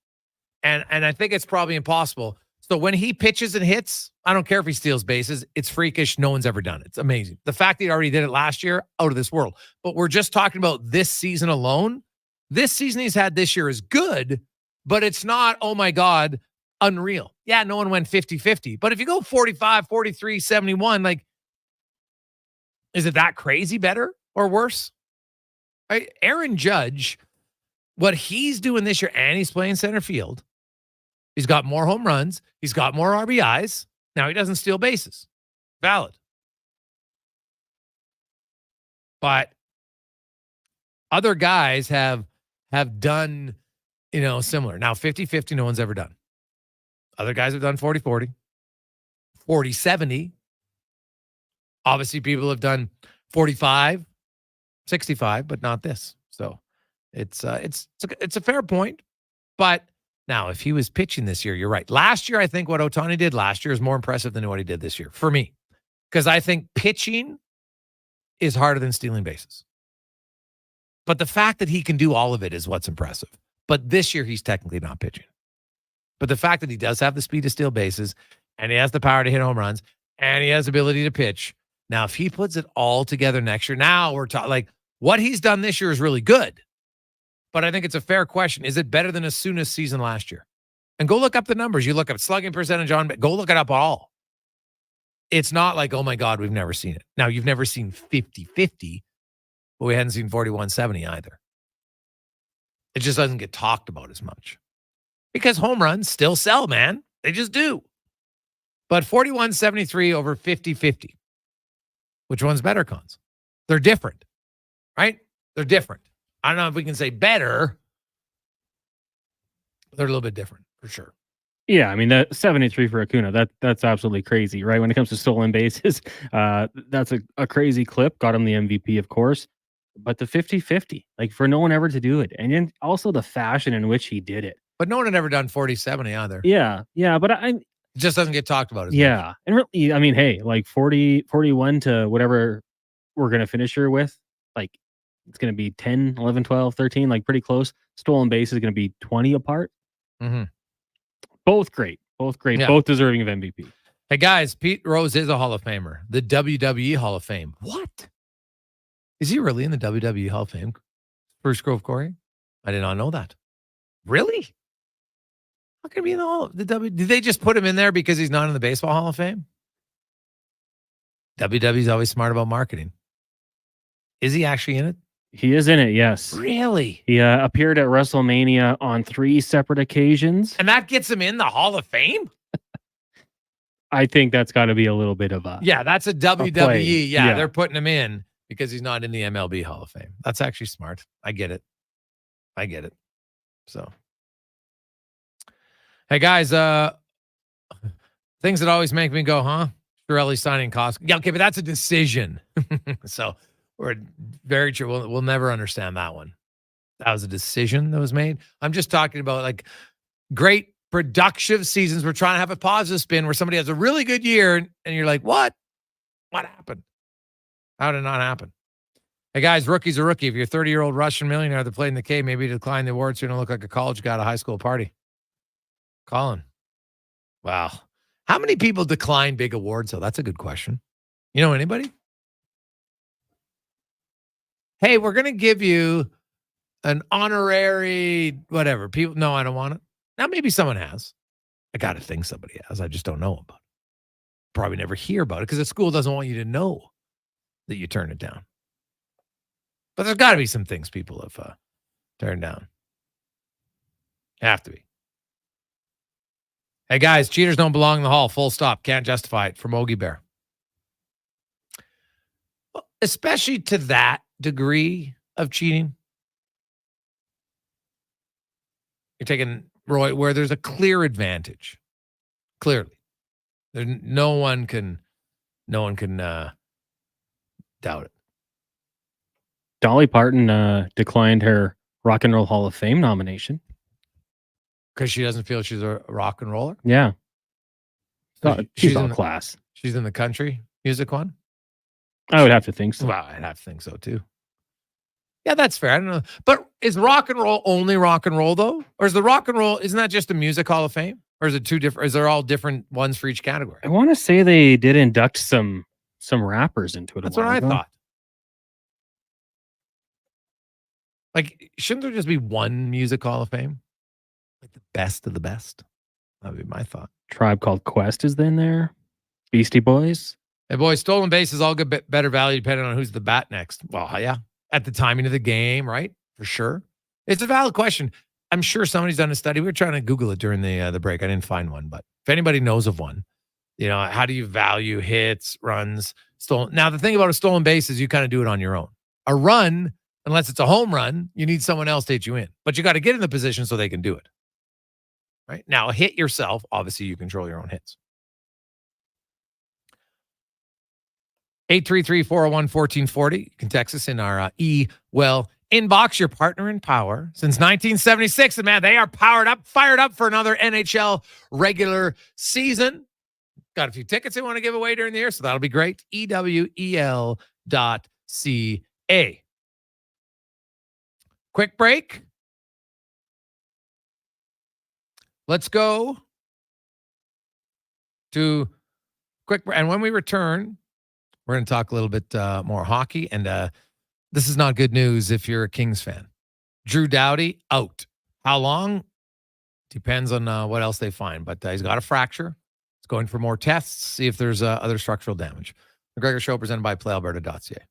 And I think it's probably impossible. So when he pitches and hits, I don't care if he steals bases. It's freakish. No one's ever done it. It's amazing. The fact that he already did it last year, out of this world. But we're just talking about this season alone. This season he's had this year is good, but it's not, oh my God, unreal. Yeah, no one went 50-50. But if you go 45, 43, 71, like, is it that crazy better or worse? Right? Aaron Judge, what he's doing this year, and he's playing center field. He's got more home runs. He's got more RBIs. Now he doesn't steal bases. Valid. But other guys have done, similar. Now 50-50, no one's ever done. Other guys have done 40-40, 40-70. Obviously, people have done 45, 65, but not this. So it's a fair point. But now, if he was pitching this year, you're right. Last year, I think what Ohtani did last year is more impressive than what he did this year for me, because I think pitching is harder than stealing bases. But the fact that he can do all of it is what's impressive. But this year, he's technically not pitching. But the fact that he does have the speed to steal bases, and he has the power to hit home runs, and he has the ability to pitch. Now, if he puts it all together next year, now we're talking like what he's done this year is really good. But I think it's a fair question. Is it better than Asuna's season last year? And go look up the numbers. You look up slugging percentage on, go look it up all. It's not like, oh my God, we've never seen it. Now, you've never seen 50-50, but we hadn't seen 41-70 either. It just doesn't get talked about as much. Because home runs still sell, man. They just do. But 41-73 over 50-50. Which one's better, Cons? They're different, right? They're different. I don't know if we can say better. They're a little bit different, for sure. Yeah, I mean, that 73 for Acuna, that's absolutely crazy, right? When it comes to stolen bases, that's a crazy clip. Got him the MVP, of course. But the 50-50, like for no one ever to do it. And then also the fashion in which he did it. But no one had ever done 40-70 either. Yeah, but it just doesn't get talked about as much. Yeah, and really, I mean, hey, like 41 to whatever we're going to finish here with, like it's going to be 10, 11, 12, 13, like pretty close. Stolen base is going to be 20 apart. Mm-hmm. Both great, yeah. Both deserving of MVP. Hey, guys, Pete Rose is a Hall of Famer. The WWE Hall of Fame. What? Is he really in the WWE Hall of Fame? Spruce Grove Corey? I did not know that. Really? How can he be in the W? Did they just put him in there because he's not in the Baseball Hall of Fame? WWE's always smart about marketing. Is he actually in it? He is in it, yes. Really? He appeared at WrestleMania on 3 separate occasions. And that gets him in the Hall of Fame? I think that's got to be a little bit of a... Yeah, that's a WWE. Yeah, they're putting him in because he's not in the MLB Hall of Fame. That's actually smart. I get it. So... Hey, guys, things that always make me go, huh? Chiarelli signing cost. Yeah, okay, but that's a decision. So we're very true. We'll never understand that one. That was a decision that was made. I'm just talking about like great productive seasons. We're trying to have a positive spin where somebody has a really good year and you're like, what? What happened? How did it not happen? Hey, guys, rookie's a rookie. If you're a 30-year-old Russian millionaire that played in the K, maybe decline the award so you don't look like a college guy at a high school party. Colin. Wow. How many people decline big awards, though? That's a good question. You know anybody? Hey, we're going to give you an honorary whatever. People, no, I don't want it. Now, maybe someone has. I got to think somebody has. I just don't know about it. Probably never hear about it because the school doesn't want you to know that you turn it down. But there's got to be some things people have turned down. Have to be. Hey, guys, cheaters don't belong in the hall. Full stop. Can't justify it. From Ogie Bear. Well, especially to that degree of cheating. You're taking Roy where there's a clear advantage. Clearly. No one can doubt it. Dolly Parton declined her Rock and Roll Hall of Fame nomination. Because she doesn't feel she's a rock and roller? Yeah. She's all in class. She's in the country music one? I would have to think so. Well, I'd have to think so too. Yeah, that's fair. I don't know. But is rock and roll only rock and roll though? Or is the rock and roll, isn't that just a music hall of fame? Or is it two different, is there all different ones for each category? I want to say they did induct some rappers into it. That's what I thought. Like, shouldn't there just be one music hall of fame? Like the best of the best? That would be my thought. Tribe Called Quest is in there. Beastie Boys. Hey, boys, stolen bases all get better value depending on who's the bat next. Well, yeah. At the timing of the game, right? For sure. It's a valid question. I'm sure somebody's done a study. We were trying to Google it during the break. I didn't find one, but if anybody knows of one, you know, how do you value hits, runs, stolen? Now, the thing about a stolen base is you kind of do it on your own. A run, unless it's a home run, you need someone else to hit you in. But you got to get in the position so they can do it. Right? Now, hit yourself. Obviously, you control your own hits. 833-401-1440. You can text us in our inbox. Your partner in power since 1976. And man, they are fired up for another NHL regular season. Got a few tickets they want to give away during the year, so that'll be great. EWEL.ca. Quick break. Let's go to quick. And when we return, we're going to talk a little bit more hockey. And this is not good news if you're a Kings fan. Drew Doughty out. How long? Depends on what else they find. But he's got a fracture. He's going for more tests, see if there's other structural damage. The Gregor Show presented by PlayAlberta.ca.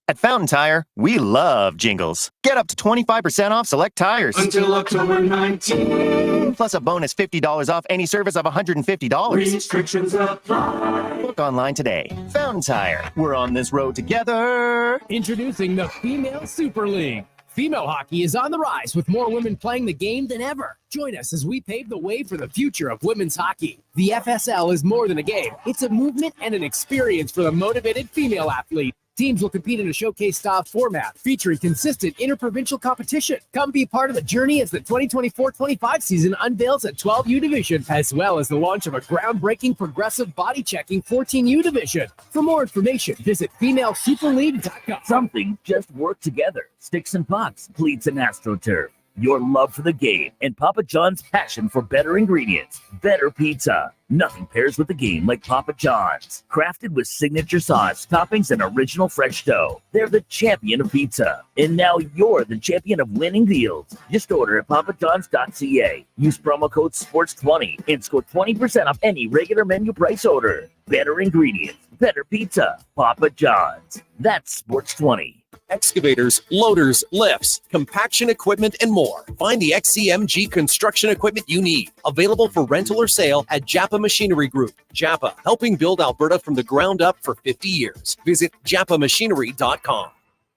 At Fountain Tire, we love jingles. Get up to 25% off select tires. Until October 19th. Plus a bonus $50 off any service of $150. Restrictions apply. Book online today. Fountain Tire. We're on this road together. Introducing the Female Super League. Female hockey is on the rise with more women playing the game than ever. Join us as we pave the way for the future of women's hockey. The FSL is more than a game. It's a movement and an experience for the motivated female athlete. Teams will compete in a showcase-style format featuring consistent interprovincial competition. Come be part of the journey as the 2024-25 season unveils a 12U division, as well as the launch of a groundbreaking progressive body-checking 14U division. For more information, visit FemaleSuperLeague.com. Something just work together. Sticks and pucks, cleats and AstroTurf. Your love for the game and Papa John's passion for better ingredients. Better pizza. Nothing pairs with the game like Papa John's. Crafted with signature sauce, toppings, and original fresh dough. They're the champion of pizza. And now you're the champion of winning deals. Just order at papajohns.ca. Use promo code SPORTS20 and score 20% off any regular menu price order. Better ingredients. Better pizza. Papa John's. That's SPORTS20. Excavators, loaders, lifts, compaction equipment, and more. Find the XCMG construction equipment you need. Available for rental or sale at Japa Machinery Group. Japa, helping build Alberta from the ground up for 50 years. Visit japamachinery.com.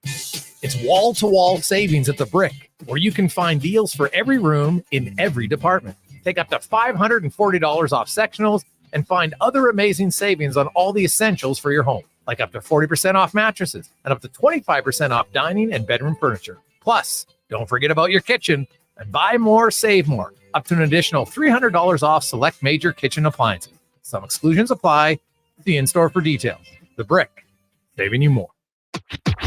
It's wall-to-wall savings at The Brick, where you can find deals for every room in every department. Take up to $540 off sectionals and find other amazing savings on all the essentials for your home, like up to 40% off mattresses and up to 25% off dining and bedroom furniture. Plus, don't forget about your kitchen and buy more, save more, up to an additional $300 off select major kitchen appliances. Some exclusions apply. See in-store for details. The Brick, saving you more.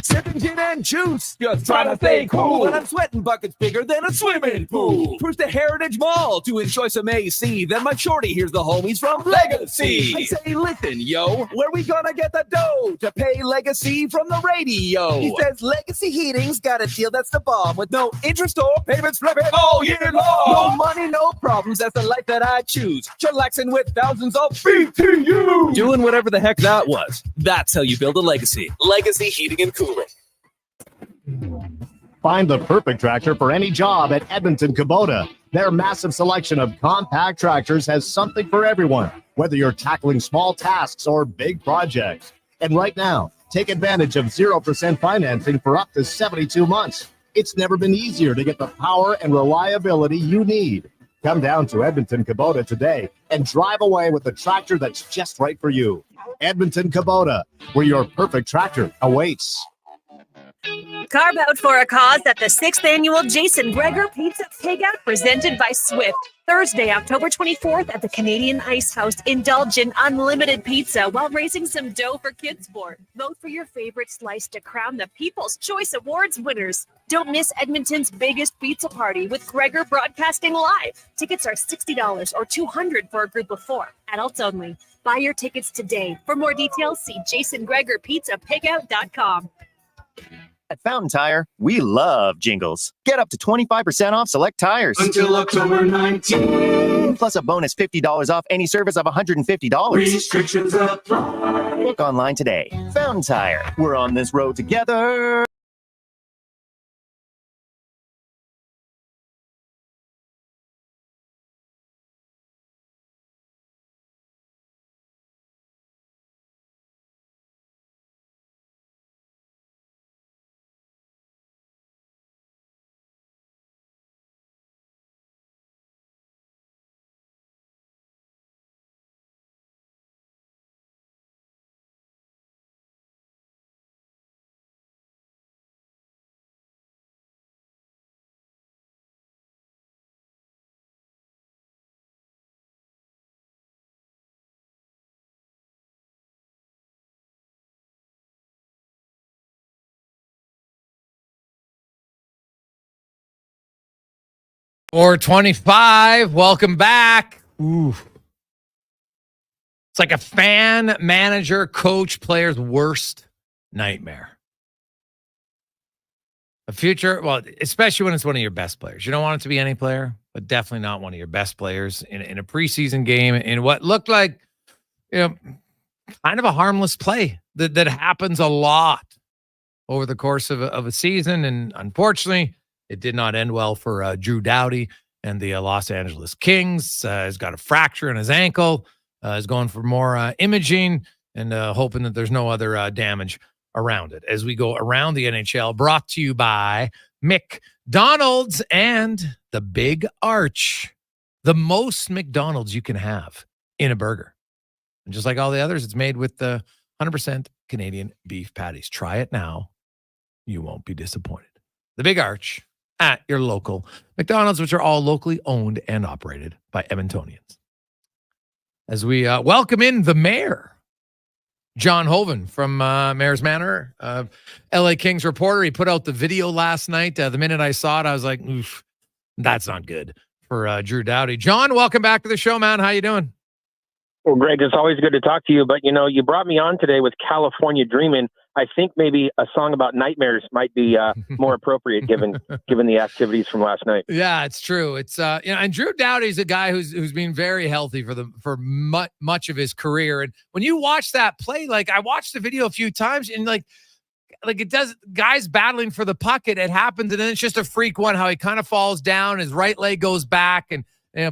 Sipping gin and juice, just trying to stay cool. And I'm sweating buckets bigger than a swimming pool. Cruise to Heritage Mall to enjoy some AC. Then my shorty hears the homies from Legacy. I say, listen, yo, where we gonna get the dough to pay Legacy from the radio? He says Legacy Heating's got a deal that's the bomb with no interest or payments flipping all year long. No money, no problems. That's the life that I choose. Chillaxing with thousands of BTU. Doing whatever the heck that was. That's how you build a legacy. Legacy Heating and Cooling. Find the perfect tractor for any job at Edmonton Kubota. Their massive selection of compact tractors has something for everyone, whether you're tackling small tasks or big projects. And right now, take advantage of 0% financing for up to 72 months. It's never been easier to get the power and reliability you need. Come down to Edmonton Kubota today and drive away with the tractor that's just right for you. Edmonton Kubota, where your perfect tractor awaits. Carve out for a cause at the 6th annual Jason Gregor Pizza Takeout presented by Swift. Thursday, October 24th at the Canadian Ice House. Indulge in unlimited pizza while raising some dough for kids' sport. Vote for your favorite slice to crown the People's Choice Awards winners. Don't miss Edmonton's biggest pizza party with Gregor broadcasting live. Tickets are $60 or $200 for a group of 4. Adults only. Buy your tickets today. For more details, see jasongregorpizzapickout.com. At Fountain Tire, we love jingles. Get up to 25% off select tires. Until October 19th. Plus a bonus $50 off any service of $150. Restrictions apply. Look online today. Fountain Tire. We're on this road together. Or 25. Welcome back. Ooh. It's like a fan, manager, coach, player's worst nightmare. A future, well, especially when it's one of your best players. You don't want it to be any player, but definitely not one of your best players in a preseason game in what looked like, kind of a harmless play that happens a lot over the course of a season. And unfortunately, it did not end well for Drew Doughty and the Los Angeles Kings. He's got a fracture in his ankle. Is going for more imaging and hoping that there's no other damage around it. As we go around the NHL, brought to you by McDonald's and the Big Arch. The most McDonald's you can have in a burger. And just like all the others, it's made with the 100% Canadian beef patties. Try it now. You won't be disappointed. The Big Arch at your local McDonald's, which are all locally owned and operated by Edmontonians. As we welcome in the mayor, John Hoven from Mayor's Manor, LA Kings reporter. He put out the video last night. The minute I saw it, I was like, oof, that's not good for Drew Doughty. John, welcome back to the show, man. How you doing? Well, Greg, it's always good to talk to you. But, you brought me on today with California Dreamin'. I think maybe a song about nightmares might be more appropriate given the activities from last night. Yeah, it's true. It's and Drew Doughty's a guy who's been very healthy for much of his career. And when you watch that play, like I watched the video a few times, and like it does, guys battling for the puck, it happens, and then it's just a freak one how he kind of falls down, his right leg goes back and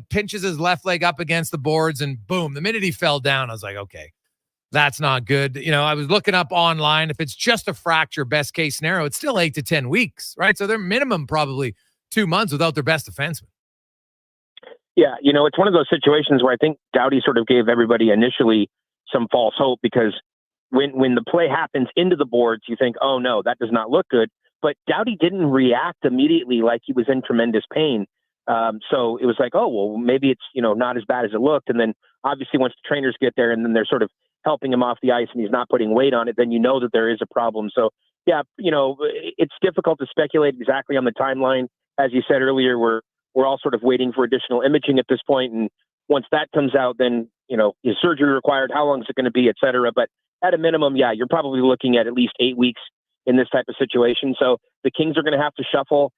pinches his left leg up against the boards, and boom, the minute he fell down, I was like, okay. That's not good. I was looking up online. If it's just a fracture, best case scenario, it's still 8 to 10 weeks, right? So they're minimum probably 2 months without their best defenseman. Yeah, it's one of those situations where I think Doughty sort of gave everybody initially some false hope, because when the play happens into the boards, you think, oh no, that does not look good. But Doughty didn't react immediately like he was in tremendous pain. So it was like, oh, well, maybe it's, not as bad as it looked. And then obviously once the trainers get there and then they're sort of helping him off the ice and he's not putting weight on it, then that there is a problem. So yeah, it's difficult to speculate exactly on the timeline. As you said earlier, we're all sort of waiting for additional imaging at this point. And once that comes out, then, is surgery required? How long is it going to be, et cetera? But at a minimum, yeah, you're probably looking at least 8 weeks in this type of situation. So the Kings are going to have to shuffle,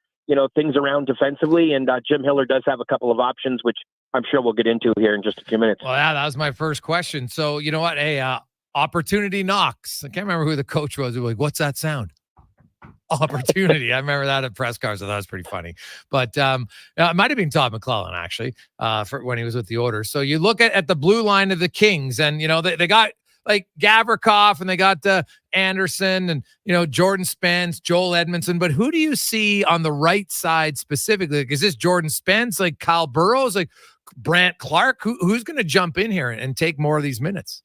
things around defensively. And Jim Hiller does have a couple of options, which I'm sure we'll get into here in just a few minutes. Well, yeah, that was my first question. So you know what? Hey, opportunity knocks. I can't remember who the coach was. He was like, what's that sound? Opportunity. I remember that at press cars. So that was pretty funny. But it might have been Todd McClellan, actually, for when he was with the Oilers. So you look at the blue line of the Kings, and, they got like Gavrikov, and they got Anderson, and, Jordan Spence, Joel Edmondson. But who do you see on the right side specifically? Like, is this Jordan Spence, like Kyle Burrows, like Brandt Clark? Who's going to jump in here and take more of these minutes?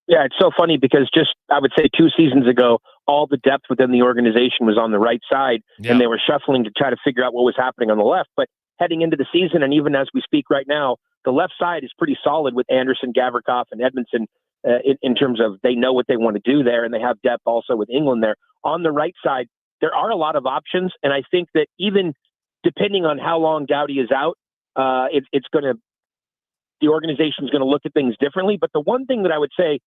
Yeah, it's so funny because I would say 2 seasons ago, all the depth within the organization was on the right side, and they were shuffling to try to figure out what was happening on the left. But heading into the season, and even as we speak right now, the left side is pretty solid with Anderson, Gavrikov, and Edmondson in terms of they know what they want to do there, and they have depth also with England there. On the right side, there are a lot of options, and I think that even depending on how long Doughty is out, the organization is going to look at things differently. But the one thing that I would say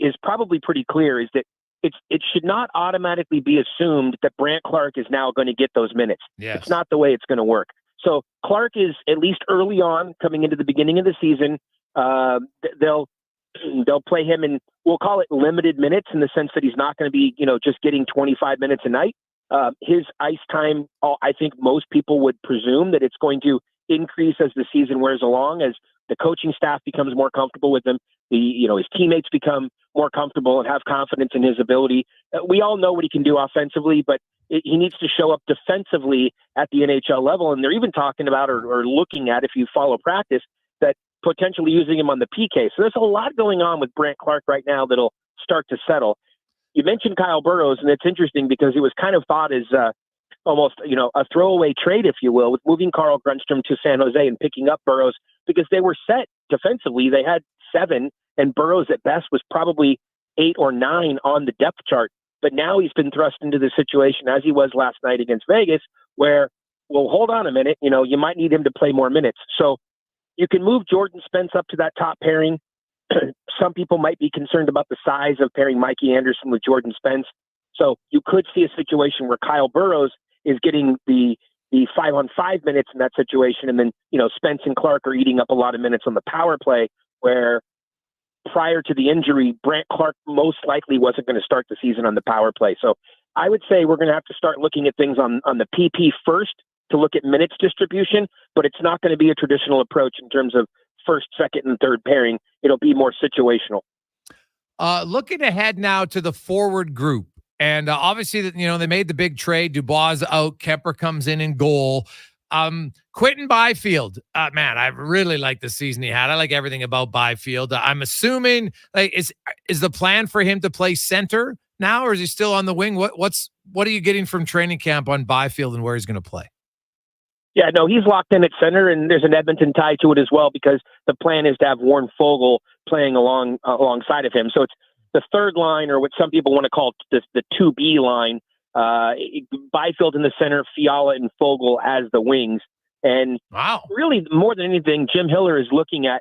is probably pretty clear is that it should not automatically be assumed that Brandt Clark is now going to get those minutes. Yes. It's not the way it's going to work. So Clark is, at least early on, coming into the beginning of the season, they'll play him in, we'll call it limited minutes, in the sense that he's not going to be, just getting 25 minutes a night. His ice time, I think most people would presume that it's going to increase as the season wears along, as the coaching staff becomes more comfortable with him. His teammates become more comfortable and have confidence in his ability. We all know what he can do offensively, but he needs to show up defensively at the NHL level. And they're even talking about or looking at, if you follow practice, that potentially using him on the PK. So there's a lot going on with Brandt Clark right now that'll start to settle. You mentioned Kyle Burrows, and it's interesting because it was kind of thought as almost, a throwaway trade, if you will, with moving Carl Grundstrom to San Jose and picking up Burrows, because they were set defensively. They had 7, and Burrows at best was probably 8 or 9 on the depth chart. But now he's been thrust into the situation, as he was last night against Vegas, where, well, hold on a minute, you might need him to play more minutes. So you can move Jordan Spence up to that top pairing. Some people might be concerned about the size of pairing Mikey Anderson with Jordan Spence. So you could see a situation where Kyle Burrows is getting the 5-on-5 minutes in that situation. And then, Spence and Clark are eating up a lot of minutes on the power play, where prior to the injury, Brandt Clark most likely wasn't going to start the season on the power play. So I would say we're going to have to start looking at things on the PP first to look at minutes distribution, but it's not going to be a traditional approach in terms of first, second, and third pairing. It'll be more situational. Looking ahead now to the forward group. And obviously, they made the big trade. Dubois out. Kemper comes in goal. Quentin Byfield, man, I really like the season he had. I like everything about Byfield. I'm assuming, like, is the plan for him to play center now, or is he still on the wing? What are you getting from training camp on Byfield and where he's going to play? Yeah, no, he's locked in at center, and there's an Edmonton tie to it as well, because the plan is to have Warren Foegele playing alongside of him. So it's the third line, or what some people want to call the 2B line. Byfield in the center, Fiala and Foegele as the wings. And really, more than anything, Jim Hiller is looking at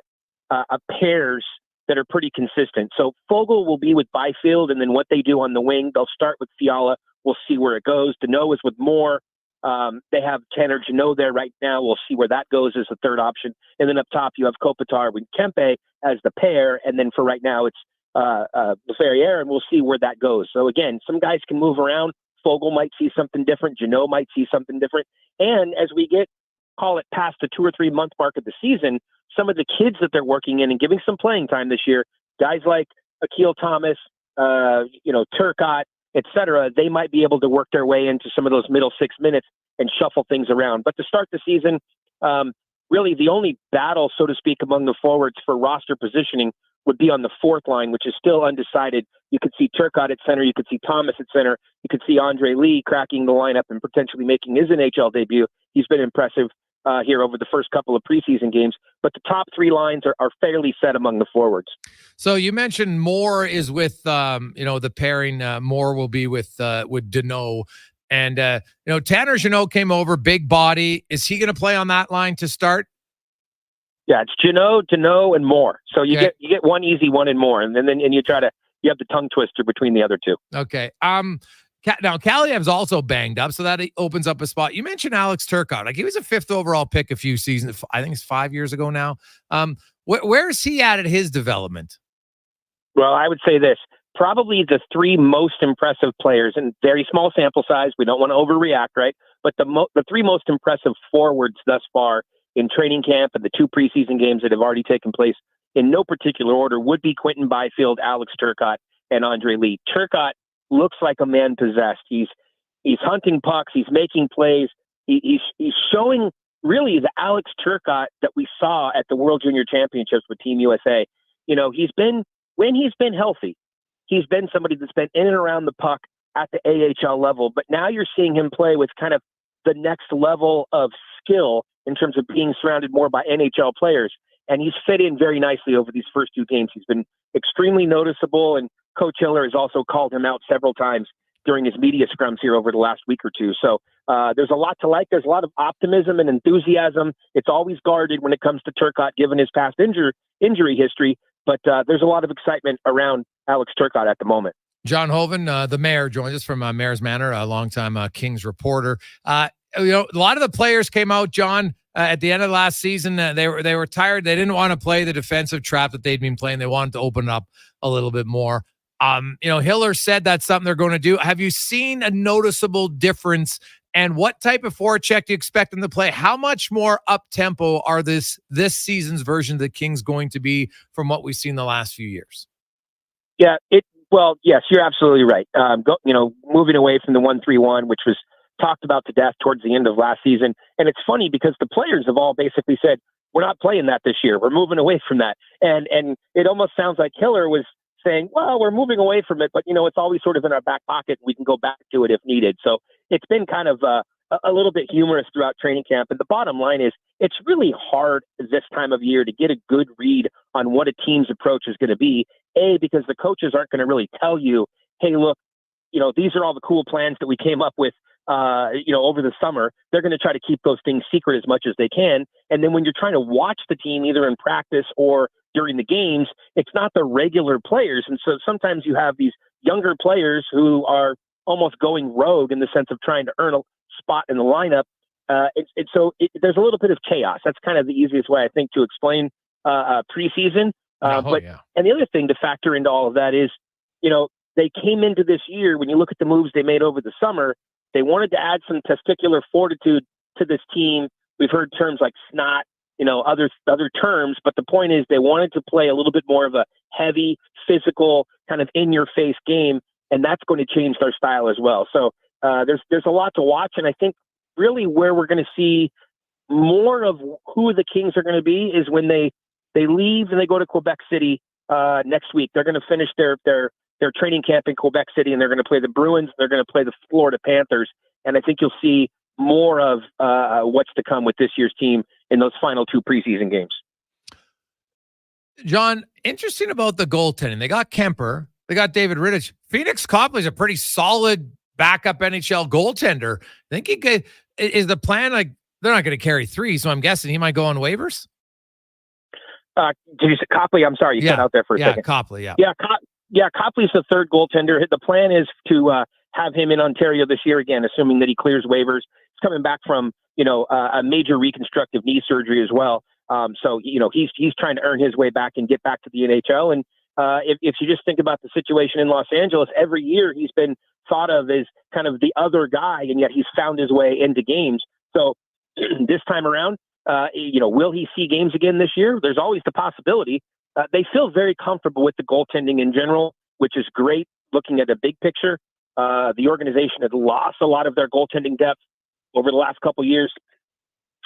pairs that are pretty consistent. So Foegele will be with Byfield, and then what they do on the wing, they'll start with Fiala. We'll see where it goes. Deneau is with Moore. They have Tanner Jeannot there right now. We'll see where that goes as the third option. And then up top, you have Kopitar with Kempe as the pair. And then for right now, it's Ferrier, and we'll see where that goes. So again, some guys can move around. Foegele might see something different. Jeannot might see something different. And as we call it past the 2 or 3 month mark of the season, some of the kids that they're working in and giving some playing time this year, guys like Akil Thomas, Turcotte, etc., they might be able to work their way into some of those middle 6 minutes and shuffle things around. But to start the season, really the only battle, so to speak, among the forwards for roster positioning would be on the fourth line, which is still undecided. You could see Turcotte at center. You could see Thomas at center. You could see Andre Lee cracking the lineup and potentially making his NHL debut. He's been impressive here over the first couple of preseason games. But the top three lines are fairly set among the forwards. So you mentioned Moore is with, the pairing. Moore will be with Deneau. And, Tanner Jeannot came over, big body. Is he going to play on that line to start? Yeah, it's Jeannot, Deneau, and Moore. So you get one easy one and Moore, and then you have the tongue twister between the other two. Okay. Now Kaliev's also banged up, so that opens up a spot. You mentioned Alex Turcotte. Like, he was a 5th overall pick a few seasons. I think it's 5 years ago now. Where's he at his development? Well, I would say this. Probably the three most impressive players, and very small sample size. We don't want to overreact, right? But the three most impressive forwards thus far in training camp and the 2 preseason games that have already taken place in no particular order would be Quentin Byfield, Alex Turcotte, and Andre Lee. Turcotte looks like a man possessed. He's hunting pucks. He's making plays. He's showing really the Alex Turcotte that we saw at the World Junior Championships with Team USA. When he's been healthy, he's been somebody that's been in and around the puck at the AHL level. But now you're seeing him play with kind of the next level of skill in terms of being surrounded more by NHL players. And he's fit in very nicely over these first 2 games. He's been extremely noticeable, and Coach Hiller has also called him out several times during his media scrums here over the last week or two. So there's a lot to like. There's a lot of optimism and enthusiasm. It's always guarded when it comes to Turcotte, given his past injury history. But there's a lot of excitement around Alex Turcotte at the moment. John Hoven, the mayor, joins us from Mayor's Manor, a longtime Kings reporter. A lot of the players came out, John, at the end of last season. They were tired. They didn't want to play the defensive trap that they'd been playing. They wanted to open up a little bit more. Hiller said that's something they're going to do. Have you seen a noticeable difference? And what type of forecheck do you expect them to play? How much more up-tempo are this season's version of the Kings going to be from what we've seen the last few years? Yeah, yes, you're absolutely right. Moving away from the 1-3-1, which was talked about to death towards the end of last season. And it's funny because the players have all basically said, we're not playing that this year. We're moving away from that. And it almost sounds like Hiller was saying, well, we're moving away from it, but it's always sort of in our back pocket. We can go back to it if needed. So it's been kind of a little bit humorous throughout training camp. And the bottom line is it's really hard this time of year to get a good read on what a team's approach is going to be. Because the coaches aren't going to really tell you, hey, look, these are all the cool plans that we came up with, over the summer. They're going to try to keep those things secret as much as they can. And then when you're trying to watch the team either in practice or during the games, it's not the regular players. And so sometimes you have these younger players who are almost going rogue in the sense of trying to earn a spot in the lineup. There's a little bit of chaos. That's kind of the easiest way, I think, to explain preseason. And the other thing to factor into all of that is, they came into this year, when you look at the moves they made over the summer, they wanted to add some testicular fortitude to this team. We've heard terms like snot, other terms, but the point is they wanted to play a little bit more of a heavy, physical, kind of in-your-face game, and that's going to change their style as well. So there's a lot to watch, and I think really where we're going to see more of who the Kings are going to be is when they leave and they go to Quebec City next week. They're going to finish their training camp in Quebec City, and they're going to play the Bruins. They're going to play the Florida Panthers, and I think you'll see more of what's to come with this year's team in those final 2 preseason games. John, interesting about the goaltending. They got Kemper. They got David Rittich. Phoenix Copley's a pretty solid backup NHL goaltender. I think is the plan, like, they're not going to carry 3, so I'm guessing he might go on waivers? Did you say Copley? I'm sorry, you cut out there for a second. Copley, Yeah, Copley's the 3rd goaltender. The plan is to have him in Ontario this year again, assuming that he clears waivers. He's coming back from, a major reconstructive knee surgery as well. So he's trying to earn his way back and get back to the NHL. And if you just think about the situation in Los Angeles, every year he's been thought of as kind of the other guy, and yet he's found his way into games. So this time around, will he see games again this year? There's always the possibility. They feel very comfortable with the goaltending in general, which is great looking at the big picture. The organization had lost a lot of their goaltending depth over the last couple of years.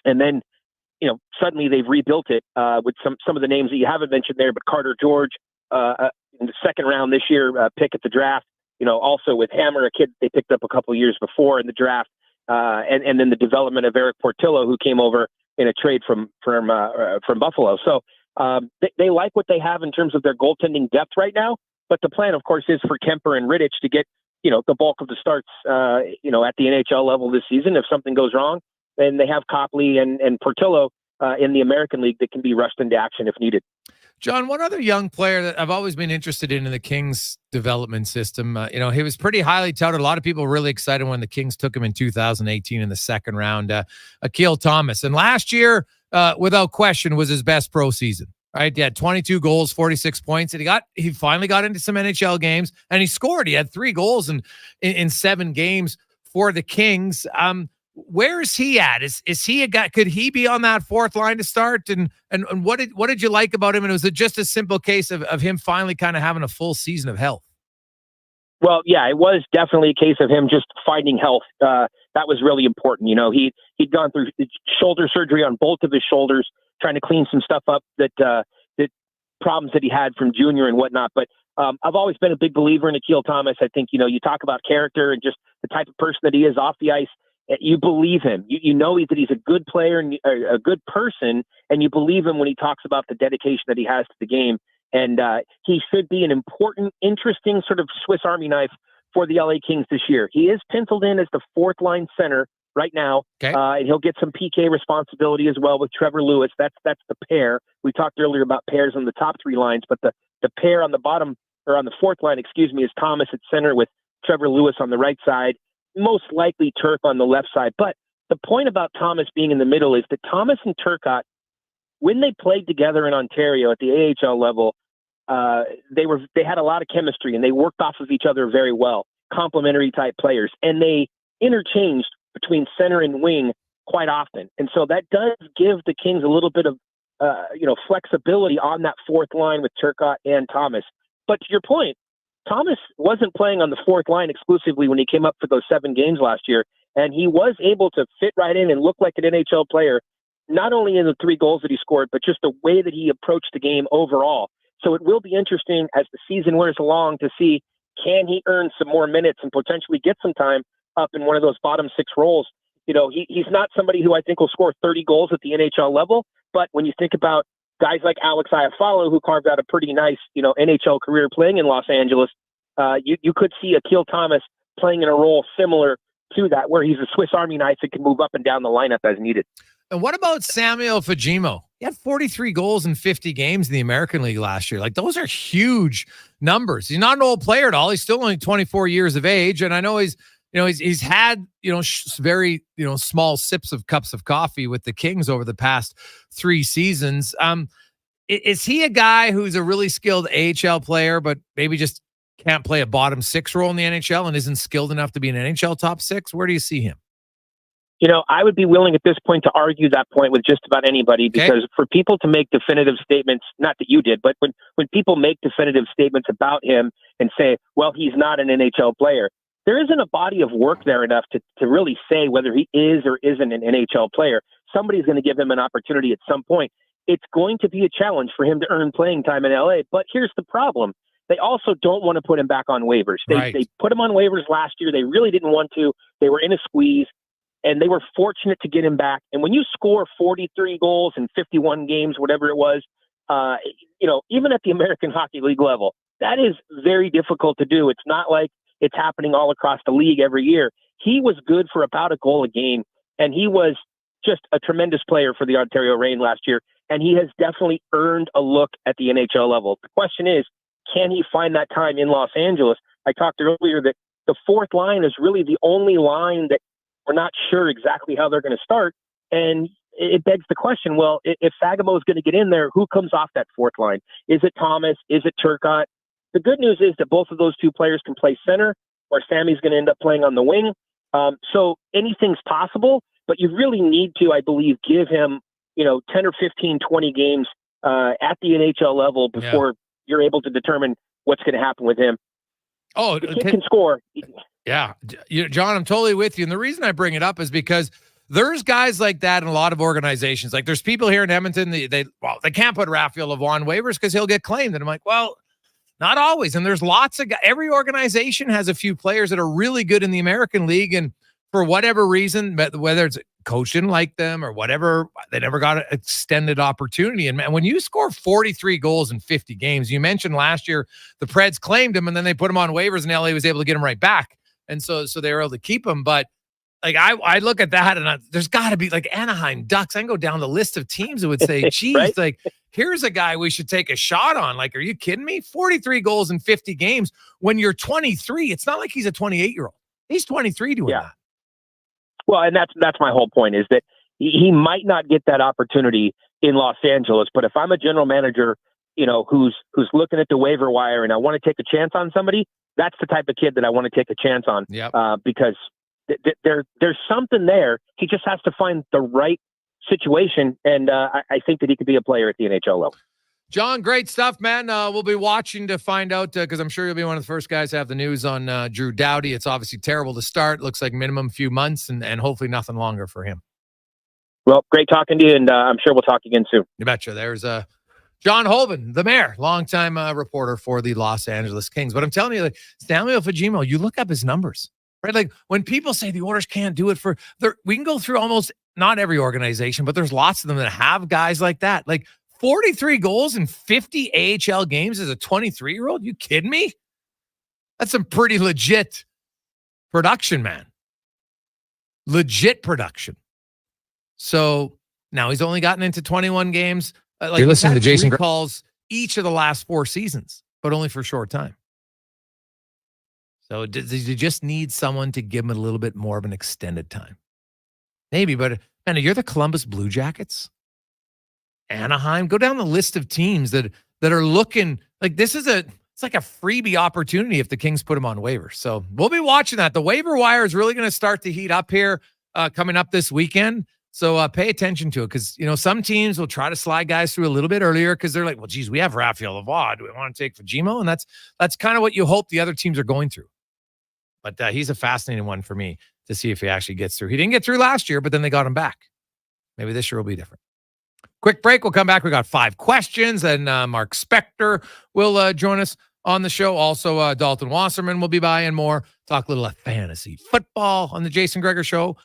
And then suddenly they've rebuilt it with some of the names that you haven't mentioned there, but Carter George in the second round this year, pick at the draft. Also with Hammer, a kid they picked up a couple years before in the draft, and then the development of Eric Portillo, who came over in a trade from Buffalo. So they like what they have in terms of their goaltending depth right now. But the plan, of course, is for Kemper and Rittich to get the bulk of the starts at the NHL level this season. If something goes wrong, then they have Copley and Portillo in the American League that can be rushed into action if needed. John, one other young player that I've always been interested in the Kings development system, he was pretty highly touted. A lot of people were really excited when the Kings took him in 2018 in the second round, Akil Thomas. And last year, without question, was his best pro season. Right? He had 22 goals, 46 points, and he finally got into some NHL games, and he scored. He had 3 goals in 7 games for the Kings. Where is he at? Is he a guy? Could he be on that fourth line to start? And what did you like about him? And was it just a simple case of him finally kind of having a full season of health? Well, yeah, it was definitely a case of him just finding health. That was really important. He'd gone through shoulder surgery on both of his shoulders, trying to clean some stuff up that problems that he had from junior and whatnot. But I've always been a big believer in Akil Thomas. I think, you talk about character and just the type of person that he is off the ice. You believe him. You know that he's a good player and a good person, and you believe him when he talks about the dedication that he has to the game. And he should be an important, interesting sort of Swiss Army knife for the LA Kings this year. He is penciled in as the fourth line center right now, and he'll get some PK responsibility as well with Trevor Lewis. That's the pair. We talked earlier about pairs on the top 3 lines, but the pair on the bottom, or on the fourth line, is Thomas at center with Trevor Lewis on the right side. Most likely Turk on the left side. But the point about Thomas being in the middle is that Thomas and Turcotte, when they played together in Ontario at the AHL level, they had a lot of chemistry and they worked off of each other very well, complementary type players, and they interchanged between center and wing quite often. And so that does give the Kings a little bit of flexibility on that fourth line with Turcotte and Thomas. But to your point, Thomas wasn't playing on the fourth line exclusively when he came up for those 7 games last year, and he was able to fit right in and look like an NHL player, not only in the 3 goals that he scored, but just the way that he approached the game overall. So it will be interesting as the season wears along to see, can he earn some more minutes and potentially get some time up in one of those bottom 6 roles. He's not somebody who I think will score 30 goals at the NHL level, but when you think about guys like Alex Iafallo, who carved out a pretty nice, NHL career playing in Los Angeles, you could see Akil Thomas playing in a role similar to that, where he's a Swiss Army knife that can move up and down the lineup as needed. And what about Samuel Fagemo? He had 43 goals in 50 games in the American League last year. Like, those are huge numbers. He's not an old player at all. He's still only 24 years of age, and I know he's had, very, small sips of cups of coffee with the Kings over the past 3 seasons. Is he a guy who's a really skilled AHL player, but maybe just can't play a bottom 6 role in the NHL and isn't skilled enough to be an NHL top 6? Where do you see him? I would be willing at this point to argue that point with just about anybody, because for people to make definitive statements, not that you did, but when people make definitive statements about him and say, well, he's not an NHL player, there isn't a body of work there enough to really say whether he is or isn't an NHL player. Somebody's going to give him an opportunity at some point. It's going to be a challenge for him to earn playing time in LA. But here's the problem. They also don't want to put him back on waivers. They put him on waivers last year. They really didn't want to. They were in a squeeze, and they were fortunate to get him back. And when you score 43 goals in 51 games, whatever it was, even at the American Hockey League level, that is very difficult to do. It's not like it's happening all across the league every year. He was good for about a goal a game, and he was just a tremendous player for the Ontario Reign last year, and he has definitely earned a look at the NHL level. The question is, can he find that time in Los Angeles? I talked earlier that the fourth line is really the only line that we're not sure exactly how they're going to start, and it begs the question, well, if Fagemo is going to get in there, who comes off that fourth line? Is it Thomas? Is it Turcotte? The good news is that both of those 2 players can play center, or Sammy's going to end up playing on the wing. So anything's possible, but you really need to, I believe, give him, 10 or 15, 20 games at the NHL level before you're able to determine what's going to happen with him. Oh, the kid can score. Yeah. John, I'm totally with you. And the reason I bring it up is because there's guys like that in a lot of organizations. Like there's people here in Edmonton, they can't put Raphael Lavoie on waivers because he'll get claimed. And I'm like, well, not always. And there's lots of guys. Every organization has a few players that are really good in the American League. And for whatever reason, whether it's coach didn't like them or whatever, they never got an extended opportunity. And man, when you score 43 goals in 50 games, you mentioned last year the Preds claimed him and then they put him on waivers and LA was able to get him right back. And so they were able to keep him. But like I look at that and there's got to be like Anaheim Ducks. I can go down the list of teams that would say, geez, right? Like here's a guy we should take a shot on. Like, are you kidding me? 43 goals in 50 games when you're 23. It's not like he's a 28-year-old. He's 23 doing that. Well, and that's my whole point is that he might not get that opportunity in Los Angeles. But if I'm a general manager, who's looking at the waiver wire and I want to take a chance on somebody, that's the type of kid that I want to take a chance on. Because there's something there. He just has to find the right situation. And I think that he could be a player at the NHL level. John, great stuff, man. We'll be watching to find out because I'm sure you'll be one of the first guys to have the news on Drew Doughty. It's obviously terrible to start. Looks like minimum few months and hopefully nothing longer for him. Well, great talking to you, and I'm sure we'll talk again soon. You betcha. There's John Hoven, the mayor, longtime reporter for the Los Angeles Kings. But I'm telling you, like Samuel Fujimo, you look up his numbers, right? Like when people say the Oilers can't do it we can go through almost not every organization, but there's lots of them that have guys like that. Like 43 goals in 50 AHL games as a 23-year-old? You kidding me? That's some pretty legit production, man. Legit production. So now he's only gotten into 21 games. You're listening to Jason calls each of the last 4 seasons, but only for a short time. So does he just need someone to give him a little bit more of an extended time? Maybe, but man, you're the Columbus Blue Jackets. Anaheim, go down the list of teams that are looking like it's like a freebie opportunity if the Kings put him on waivers. So we'll be watching that. The waiver wire is really going to start to heat up here coming up this weekend. So pay attention to it because, some teams will try to slide guys through a little bit earlier because they're like, well, geez, we have Raphael Lavoie. Do we want to take Fujimo? And that's kind of what you hope the other teams are going through. But he's a fascinating one for me to see if he actually gets through. He didn't get through last year, but then they got him back. Maybe this year will be different. Quick break. We'll come back. We got 5 questions, and Mark Spector will join us on the show. Also, Dalton Wasserman will be by and more. Talk a little fantasy football on the Jason Gregor Show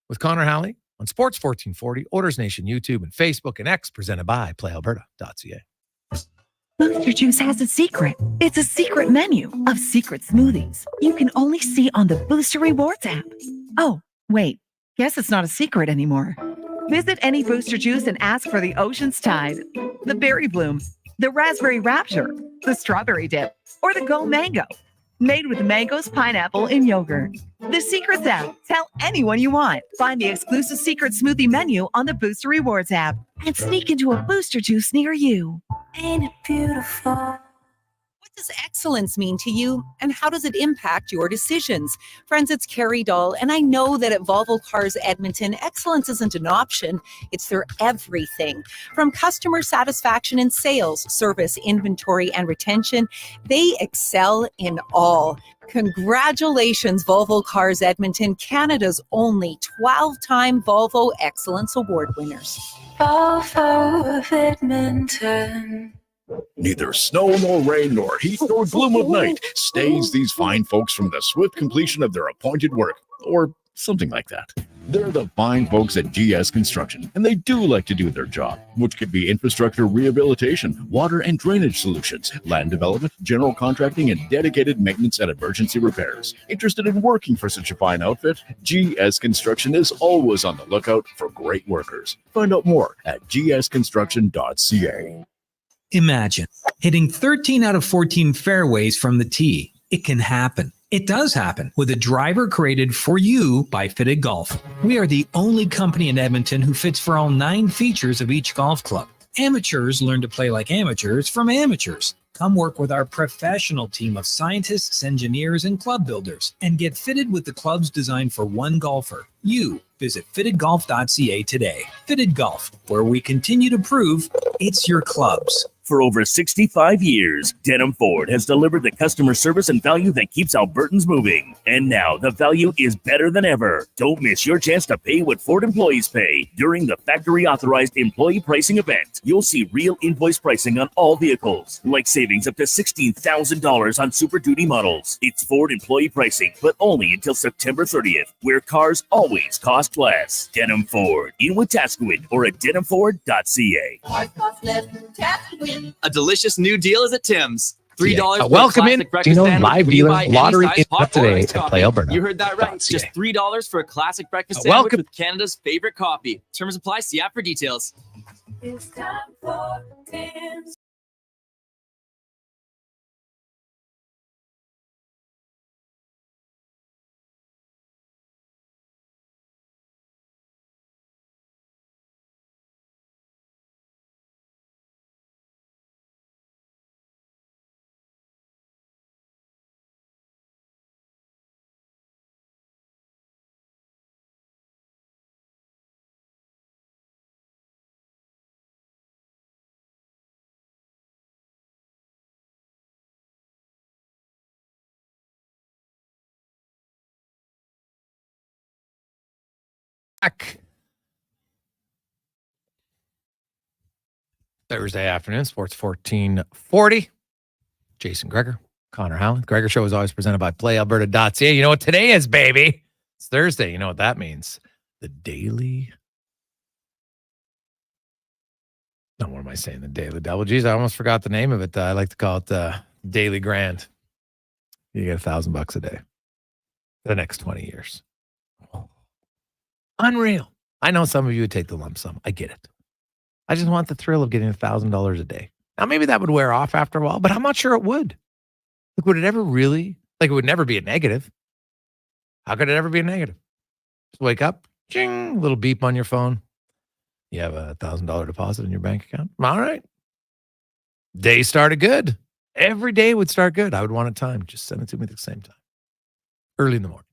with Connor Halley on Sports 1440, Oilers Nation, YouTube, and Facebook and X, presented by PlayAlberta.ca. Booster Juice has a secret. It's a secret menu of secret smoothies you can only see on the Booster Rewards app. Oh, wait. Guess it's not a secret anymore. Visit any Booster Juice and ask for the Ocean's Tide, the Berry Bloom, the Raspberry Rapture, the Strawberry Dip, or the Go Mango. Made with mangoes, pineapple, and yogurt. The secret's out. Tell anyone you want. Find the exclusive secret smoothie menu on the Booster Rewards app and sneak into a Booster Juice near you. Ain't it beautiful? What does excellence mean to you, and how does it impact your decisions? Friends, it's Carrie Dahl, and I know that at Volvo Cars Edmonton, excellence isn't an option. It's their everything. From customer satisfaction in sales, service, inventory, and retention, they excel in all. Congratulations, Volvo Cars Edmonton, Canada's only 12-time Volvo Excellence Award winners. Volvo of Edmonton. Neither snow nor rain nor heat nor gloom of night stays these fine folks from the swift completion of their appointed work, or something like that. They're the fine folks at GS Construction, and they do like to do their job, which could be infrastructure rehabilitation, water and drainage solutions, land development, general contracting, and dedicated maintenance and emergency repairs. Interested in working for such a fine outfit? GS Construction is always on the lookout for great workers. Find out more at gsconstruction.ca. Imagine hitting 13 out of 14 fairways from the tee. It can happen. It does happen with a driver created for you by Fitted Golf. We are the only company in Edmonton who fits for all 9 features of each golf club. Amateurs learn to play like amateurs from amateurs. Come work with our professional team of scientists, engineers, and club builders and get fitted with the clubs designed for one golfer. You visit fittedgolf.ca today. Fitted Golf, where we continue to prove it's your clubs. For over 65 years, Denham Ford has delivered the customer service and value that keeps Albertans moving. And now the value is better than ever. Don't miss your chance to pay what Ford employees pay. During the factory-authorized employee pricing event, you'll see real invoice pricing on all vehicles, like savings up to $16,000 on Super Duty models. It's Ford employee pricing, but only until September 30th, where cars always cost less. Denham Ford, in Wetaskiwin or at denhamford.ca. A delicious new deal is at Tim's. $3 for welcome a in. classic breakfast Dino sandwich live when you dealer buy any lottery size is hot up today or iced at coffee. Play Alberta. You heard that right. Just $3 for a classic breakfast sandwich Welcome. with Canada's favorite coffee. Terms apply. See app for details. It's time for Tim's. Back. Thursday afternoon, Sports 1440. Jason Gregor, Connor Halley. Gregor Show is always presented by PlayAlberta.ca. You know what today is, baby? It's Thursday. You know what that means? The Daily. No, what am I saying? The Daily Double. Geez, I almost forgot the name of it. I like to call it the Daily Grand. You get $1,000 a day for the next 20 years. Unreal. I know some of you would take the lump sum. I get it. I just want the thrill of getting $1,000 a day. Now, maybe that would wear off after a while, but I'm not sure it would. Like, would it ever really? Like, it would never be a negative. How could it ever be a negative? Just wake up, ching, little beep on your phone. You have a $1,000 deposit in your bank account. All right. Day started good. Every day would start good. I would want it timed. Just send it to me at the same time. Early in the morning.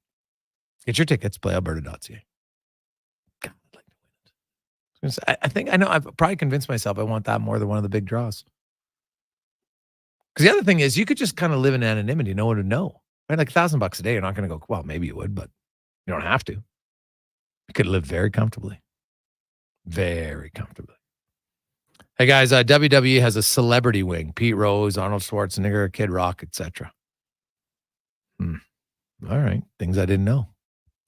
Get your tickets, playalberta.ca. God, I'd like to win it. I think I know I've probably convinced myself I want that more than one of the big draws. Because the other thing is you could just kind of live in anonymity. No one would know. Right? Like $1,000 a day, you're not going to go, well, maybe you would, but you don't have to. You could live very comfortably. Very comfortably. Hey guys, WWE has a celebrity wing. Pete Rose, Arnold Schwarzenegger, Kid Rock, etc. All right. Things I didn't know.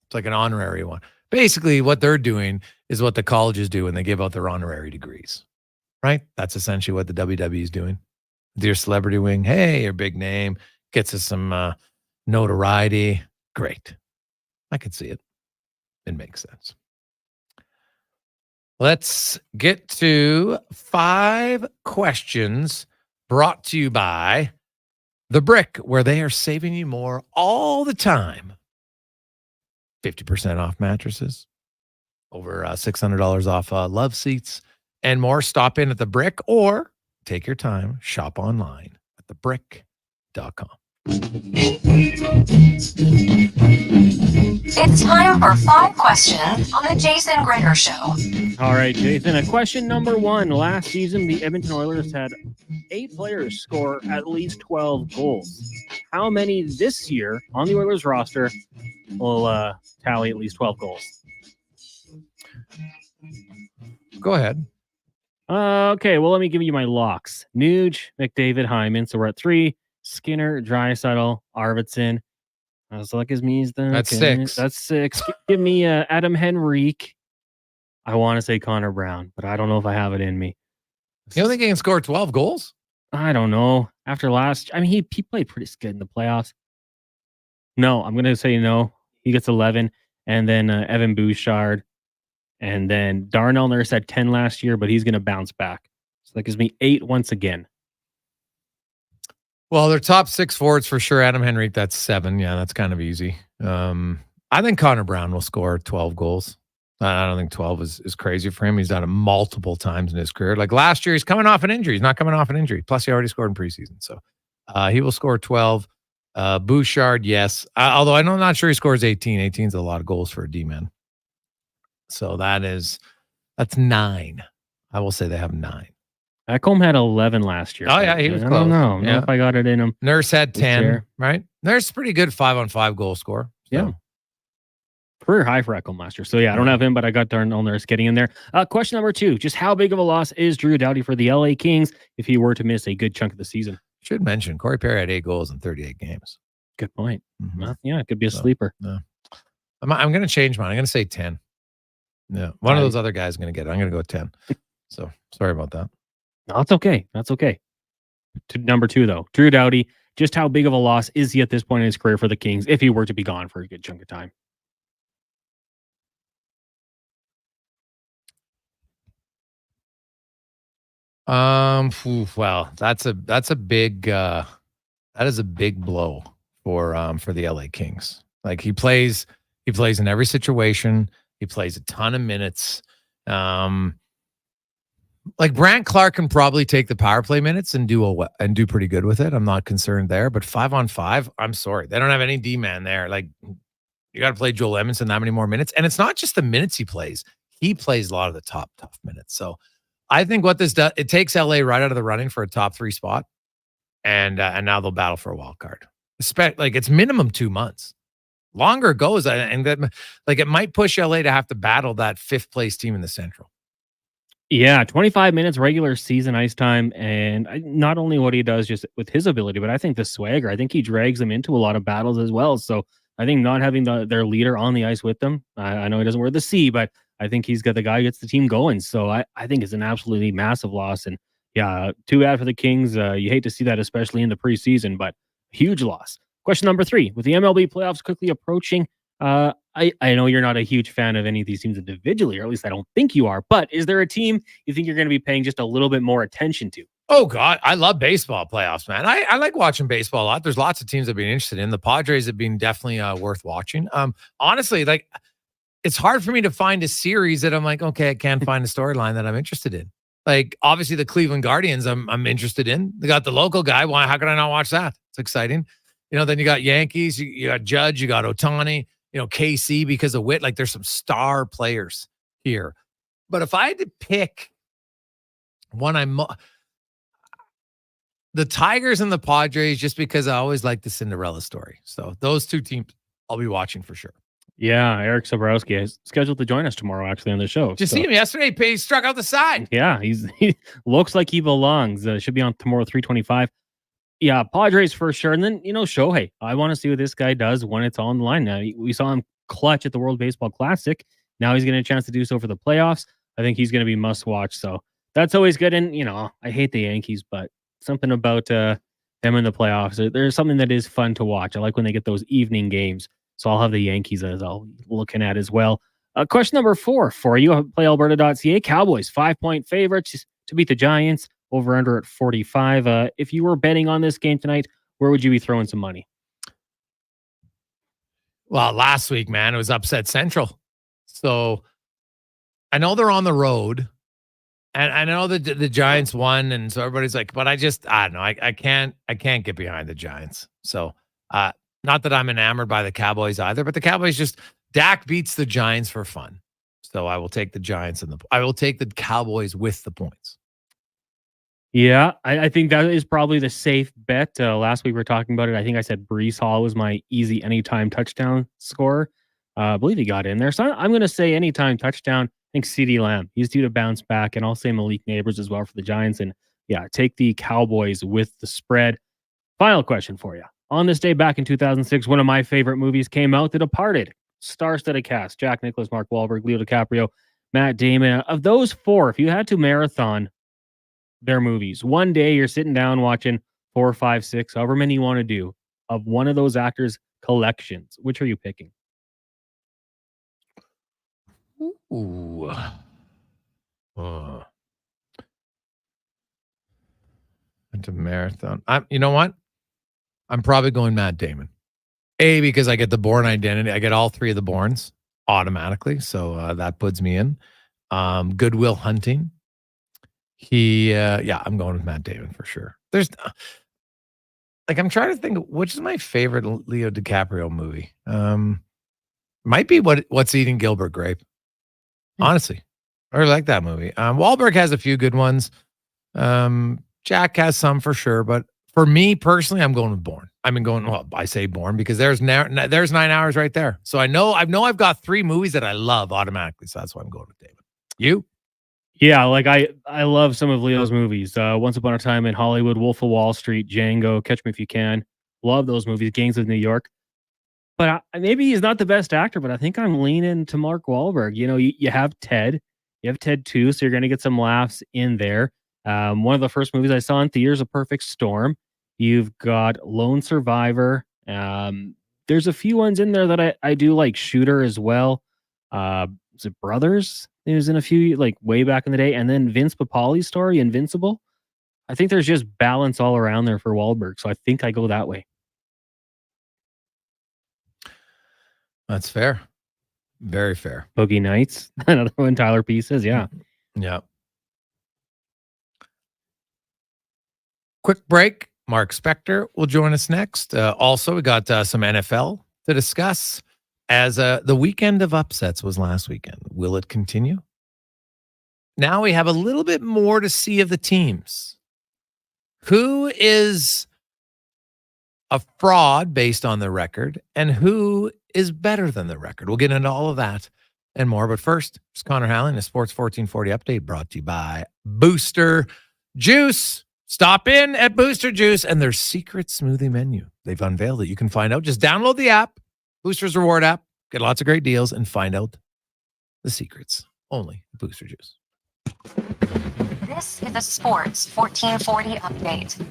It's like an honorary one. Basically, what they're doing is what the colleges do when they give out their honorary degrees. Right? That's essentially what the WWE is doing. Your celebrity wing. Hey, your big name gets us some notoriety. Great. I could see it. It makes sense. Let's get to 5 questions brought to you by The Brick, where they are saving you more all the time. 50% off mattresses, over $600 off love seats, and more. Stop in at The Brick or take your time, shop online at thebrick.com. It's time for 5 questions on the Jason Gregor Show. All right, Jason. Question number 1. Last season, the Edmonton Oilers had 8 players score at least 12 goals. How many this year on the Oilers roster will tally at least 12 goals? Go ahead. Okay, well, let me give you my locks. Nuge, McDavid, Hyman. So we're at 3. Skinner, Draisaitl, Arvidsson. So that gives me That's 6. That's 6. Give me Adam Henrique. I want to say Connor Brown, but I don't know if I have it in me. You don't think he can score 12 goals? I don't know. After last, I mean, he played pretty good in the playoffs. No, I'm going to say no. He gets 11. And then Evan Bouchard. And then Darnell Nurse had 10 last year, but he's going to bounce back. So that gives me 8 once again. Well, their top 6 forwards for sure. Adam Henrique, that's 7. Yeah, that's kind of easy. I think Connor Brown will score 12 goals. I don't think 12 is crazy for him. He's done it multiple times in his career. Like last year, he's coming off an injury. He's not coming off an injury. Plus, he already scored in preseason. So he will score 12. Bouchard, yes. Although I'm not sure he scores 18. 18 is a lot of goals for a D-man. So that's 9. I will say they have 9. Ekholm had 11 last year. Oh, yeah, he was I close. don't know. I don't know Yeah. if I got it in him. Nurse had this 10, year. right? Nurse pretty good 5-on-5 goal score. So. Yeah. Career high for Ekholm last year. So, yeah, I don't have him, but I got Darnell Nurse getting in there. Question number 2. Just how big of a loss is Drew Doughty for the LA Kings if he were to miss a good chunk of the season? Should mention, Corey Perry had 8 goals in 38 games. Good point. Mhm. Well, yeah, it could be a sleeper. No. I'm going to change mine. I'm going to say 10. Yeah. One of those other guys is going to get it. I'm going to go 10. So, sorry about that. No, that's okay. That's okay. To number 2, though, Drew Doughty. Just how big of a loss is he at this point in his career for the Kings if he were to be gone for a good chunk of time? Well, that's a big that is a big blow for the LA Kings. Like he plays in every situation. He plays a ton of minutes. Like Brant Clark can probably take the power play minutes and do pretty good with it. I'm not concerned there, but 5-on-5, I'm sorry. They don't have any D-man there. Like you got to play Joel Edmondson that many more minutes. And it's not just the minutes he plays. He plays a lot of the tough minutes. So I think what this does, it takes LA right out of the running for a top 3 spot. And now they'll battle for a wild card. Like it's minimum 2 months. Longer goes, and that like it might push LA to have to battle that 5th place team in the Central. Yeah, 25 minutes regular season ice time, and not only what he does just with his ability, but I think the swagger. I think he drags them into a lot of battles as well. So I think not having their leader on the ice with them, I know he doesn't wear the C, but I think he's got the guy who gets the team going. So I think it's an absolutely massive loss. And yeah, too bad for the Kings. You hate to see that, especially in the preseason, but huge loss. Question number 3, with the MLB playoffs quickly approaching, I know you're not a huge fan of any of these teams individually, or at least I don't think you are, but is there a team you think you're going to be paying just a little bit more attention to? Oh, God. I love baseball playoffs, man. I like watching baseball a lot. There's lots of teams I've been interested in. The Padres have been definitely worth watching. Honestly, like it's hard for me to find a series that I'm like, okay, I can't find a storyline that I'm interested in. Like, obviously, the Cleveland Guardians I'm interested in. They got the local guy. Why? How can I not watch that? It's exciting. You know, then you got Yankees, you got Judge, you got Ohtani, you know, KC because of Witt. Like, there's some star players here. But if I had to pick one, the Tigers and the Padres, just because I always like the Cinderella story. So those 2 teams I'll be watching for sure. Yeah, Eric Szymborski is scheduled to join us tomorrow, actually, on the show. Did you see him yesterday? He struck out the side. Yeah, he looks like he belongs. Should be on tomorrow, 3:25. Yeah, Padres for sure. And then, you know, Shohei. I want to see what this guy does when it's on the line. Now, we saw him clutch at the World Baseball Classic. Now he's getting a chance to do so for the playoffs. I think he's going to be must watch. So that's always good. And, you know, I hate the Yankees, but something about them in the playoffs. There's something that is fun to watch. I like when they get those evening games. So I'll have the Yankees as I'll be looking at as well. Question number 4 for you. PlayAlberta.ca. Cowboys, 5-point favorites to beat the Giants. Over under at 45. If you were betting on this game tonight, where would you be throwing some money? Well, last week, man, it was upset central. So I know they're on the road, and I know that the Giants won, and so everybody's like, but I don't know. I can't get behind the Giants. So not that I'm enamored by the Cowboys either, but the Cowboys Dak beats the Giants for fun. So I will take the Giants I will take the Cowboys with the points. Yeah, I think that is probably the safe bet. Last week we were talking about it. I think I said Breece Hall was my easy anytime touchdown scorer. I believe he got in there. So I'm going to say anytime touchdown. I think CeeDee Lamb. He's due to bounce back. And I'll say Malik Neighbors as well for the Giants. And yeah, take the Cowboys with the spread. Final question for you. On this day back in 2006, one of my favorite movies came out, The Departed. Star-studded cast. Jack Nicklaus, Mark Wahlberg, Leo DiCaprio, Matt Damon. Of those 4, if you had to marathon their movies, one day you're sitting down watching 4, 5, 6, however many you want to do of one of those actors' collections, which are you picking? Ooh. Into marathon. You know what? I'm probably going Matt Damon. Because I get the Bourne identity. I get all 3 of the Bournes automatically. So that puts me in. Good Will Hunting. I'm going with Matt Damon for sure. There's I'm trying to think which is my favorite Leo DiCaprio movie. Might be What's Eating Gilbert Grape. Honestly, I really like that movie. Wahlberg has a few good ones. Jack has some for sure, but for me personally, I'm going with Bourne. I say Bourne because there's 9 hours right there. So I know I've got 3 movies that I love automatically. So that's why I'm going with David. You? Yeah, like I love some of Leo's movies. Once Upon a Time in Hollywood, Wolf of Wall Street, Django, Catch Me If You Can. Love those movies. Gangs of New York. But maybe he's not the best actor, but I think I'm leaning to Mark Wahlberg. You know, you have Ted. You have Ted 2, so you're going to get some laughs in there. One of the first movies I saw in theaters, A Perfect Storm. You've got Lone Survivor. There's a few ones in there that I do like. Shooter as well. Is it Brothers? It was in a few, like, way back in the day. And then Vince Papali's story, Invincible. I think there's just balance all around there for Wahlberg. So I think I go that way. That's fair. Very fair. Boogie Nights. Another one Tyler P says, yeah. Yeah. Quick break. Mark Spector will join us next. Also, we got some NFL to discuss. As the weekend of upsets was last weekend. Will it continue? Now we have a little bit more to see of the teams. Who is a fraud based on the record and who is better than the record? We'll get into all of that and more. But first, it's Connor Halley and a Sports 1440 update brought to you by Booster Juice. Stop in at Booster Juice and their secret smoothie menu. They've unveiled it. You can find out. Just download the app. Booster's Reward app. Get lots of great deals and find out the secrets. Only at Booster Juice. This is a Sports 1440 update.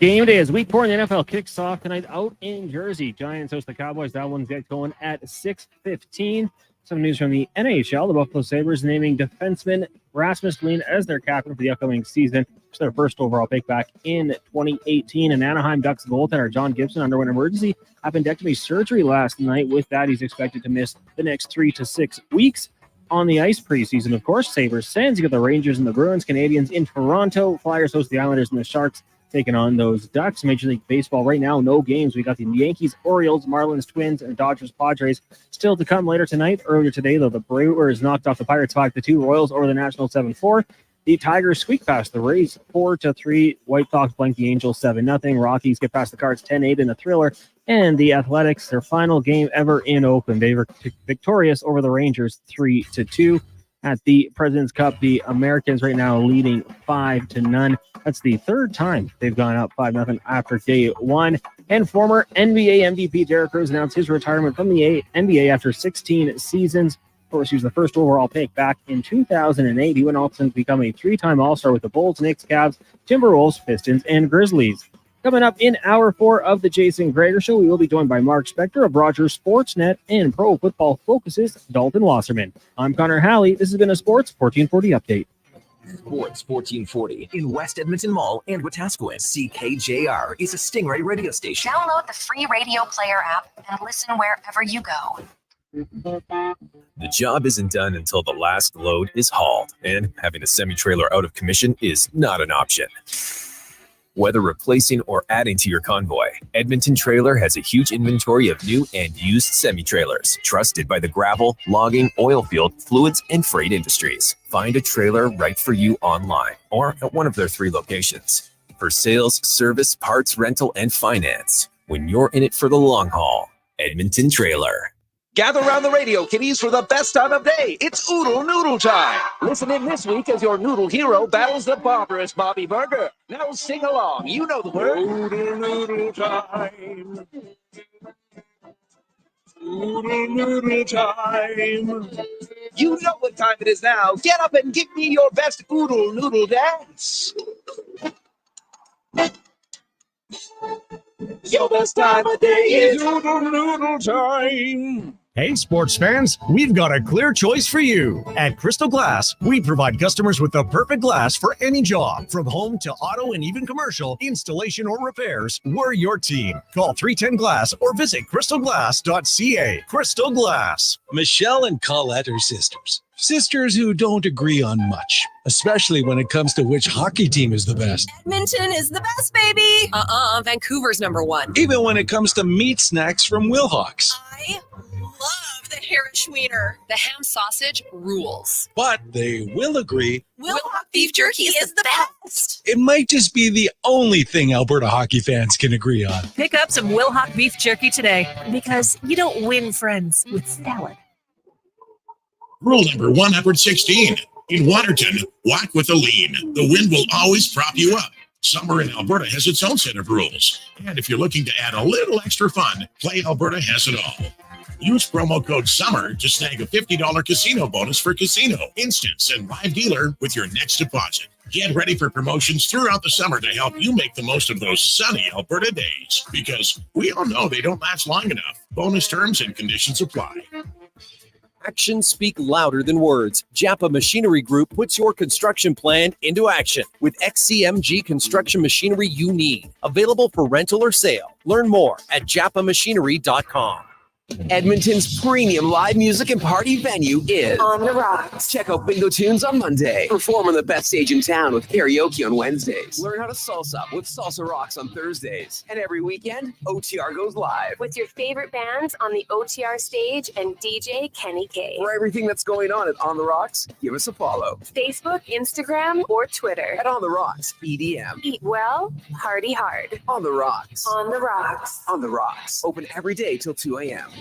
Game day as week 4 in the NFL kicks off tonight out in Jersey. Giants host the Cowboys. That one's get going at 6:15. Some news from the NHL. The Buffalo Sabres naming defenseman Rasmus Dahlin as their captain for the upcoming season. It's their first overall pick back in 2018. And Anaheim Ducks goaltender John Gibson underwent emergency appendectomy surgery last night. With that, he's expected to miss the next 3 to 6 weeks on the ice preseason. Of course, Sabres Sens. You got the Rangers and the Bruins. Canadians in Toronto. Flyers host the Islanders and the Sharks taking on those Ducks. Major League Baseball right now, no games. We got the Yankees, Orioles, Marlins, Twins, and Dodgers, Padres still to come later tonight. Earlier today, though, the Brewers knocked off the Pirates 5-2, Royals over the Nationals 7-4. The Tigers squeak past the Rays 4-3. White Sox blank the Angels 7-0. Rockies get past the Cards 10-8 in a thriller. And the Athletics, their final game ever in Oakland. They were victorious over the Rangers 3-2. At the President's Cup, the Americans right now leading 5-0. That's the third time they've gone up 5-0 after day one. And former NBA MVP Derrick Rose announced his retirement from the NBA after 16 seasons. Of course, he was the first overall pick back in 2008. He went on to become a 3-time All-Star with the Bulls, Knicks, Cavs, Timberwolves, Pistons, and Grizzlies. Coming up in Hour 4 of the Jason Gregor Show, we will be joined by Mark Spector of Rogers Sportsnet and Pro Football Focus's Dalton Wasserman. I'm Connor Halley. This has been a Sports 1440 update. Sports 1440 in West Edmonton Mall and Wetaskiwin. CKJR is a Stingray radio station. Download the free radio player app and listen wherever you go. The job isn't done until the last load is hauled, and having a semi-trailer out of commission is not an option. Whether replacing or adding to your convoy, Edmonton Trailer has a huge inventory of new and used semi-trailers, trusted by the gravel, logging, oil field, fluids, and freight industries. Find a trailer right for you online or at one of their 3 locations. For sales, service, parts, rental, and finance, when you're in it for the long haul, Edmonton Trailer. Gather around the radio, kiddies, for the best time of day. It's Oodle Noodle time. Listen in this week as your noodle hero battles the barbarous Bobby Burger. Now sing along. You know the word. Oodle Noodle time. Oodle Noodle time. You know what time it is now. Get up and give me your best Oodle Noodle dance. Your best time of day is Oodle Noodle time. Hey, sports fans, we've got a clear choice for you. At Crystal Glass, we provide customers with the perfect glass for any job. From home to auto and even commercial, installation or repairs, we're your team. Call 310-GLASS or visit crystalglass.ca. Crystal Glass. Michelle and Colette are sisters. Sisters who don't agree on much, especially when it comes to which hockey team is the best. Edmonton is the best, baby. Vancouver's #1. Even when it comes to meat snacks from Wilhawks. I love the parish wiener. The ham sausage rules. But they will agree Wilhock beef jerky is the best. it might just be the only thing Alberta hockey fans can agree on. Pick up some Wilhock beef jerky today because you don't win friends with salad. Rule number 116. In Waterton, walk with a lean. The wind will always prop you up. Summer in Alberta has its own set of rules. And if you're looking to add a little extra fun, Play Alberta has it all. Use promo code SUMMER to snag a $50 casino bonus for casino, instants, and live dealer with your next deposit. Get ready for promotions throughout the summer to help you make the most of those sunny Alberta days. Because we all know they don't last long enough. Bonus terms and conditions apply. Actions speak louder than words. Japa Machinery Group puts your construction plan into action with XCMG construction machinery you need. Available for rental or sale. Learn more at japamachinery.com. Edmonton's premium live music and party venue is On the Rocks. Check out Bingo Tunes on Monday. Perform on the best stage in town with karaoke on Wednesdays. Learn how to salsa with Salsa Rocks on Thursdays. And every weekend, OTR goes live. With your favorite bands on the OTR stage and DJ Kenny K. For everything that's going on at On the Rocks, give us a follow. Facebook, Instagram, or Twitter. At On the Rocks, EDM. Eat well, party hard. On the Rocks. On the Rocks. On the Rocks. Open every day till 2 a.m.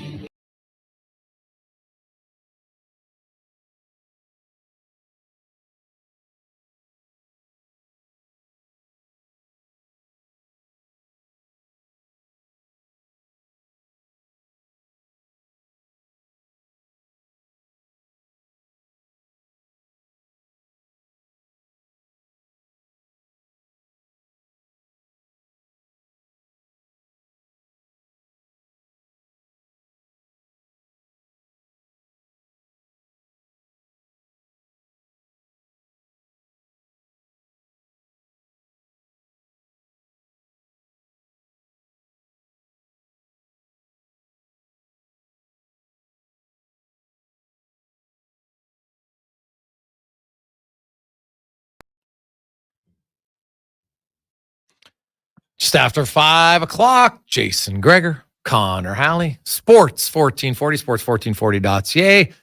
Just after 5 o'clock, Jason Gregor, Connor Halley, Sports 1440, sports1440.ca,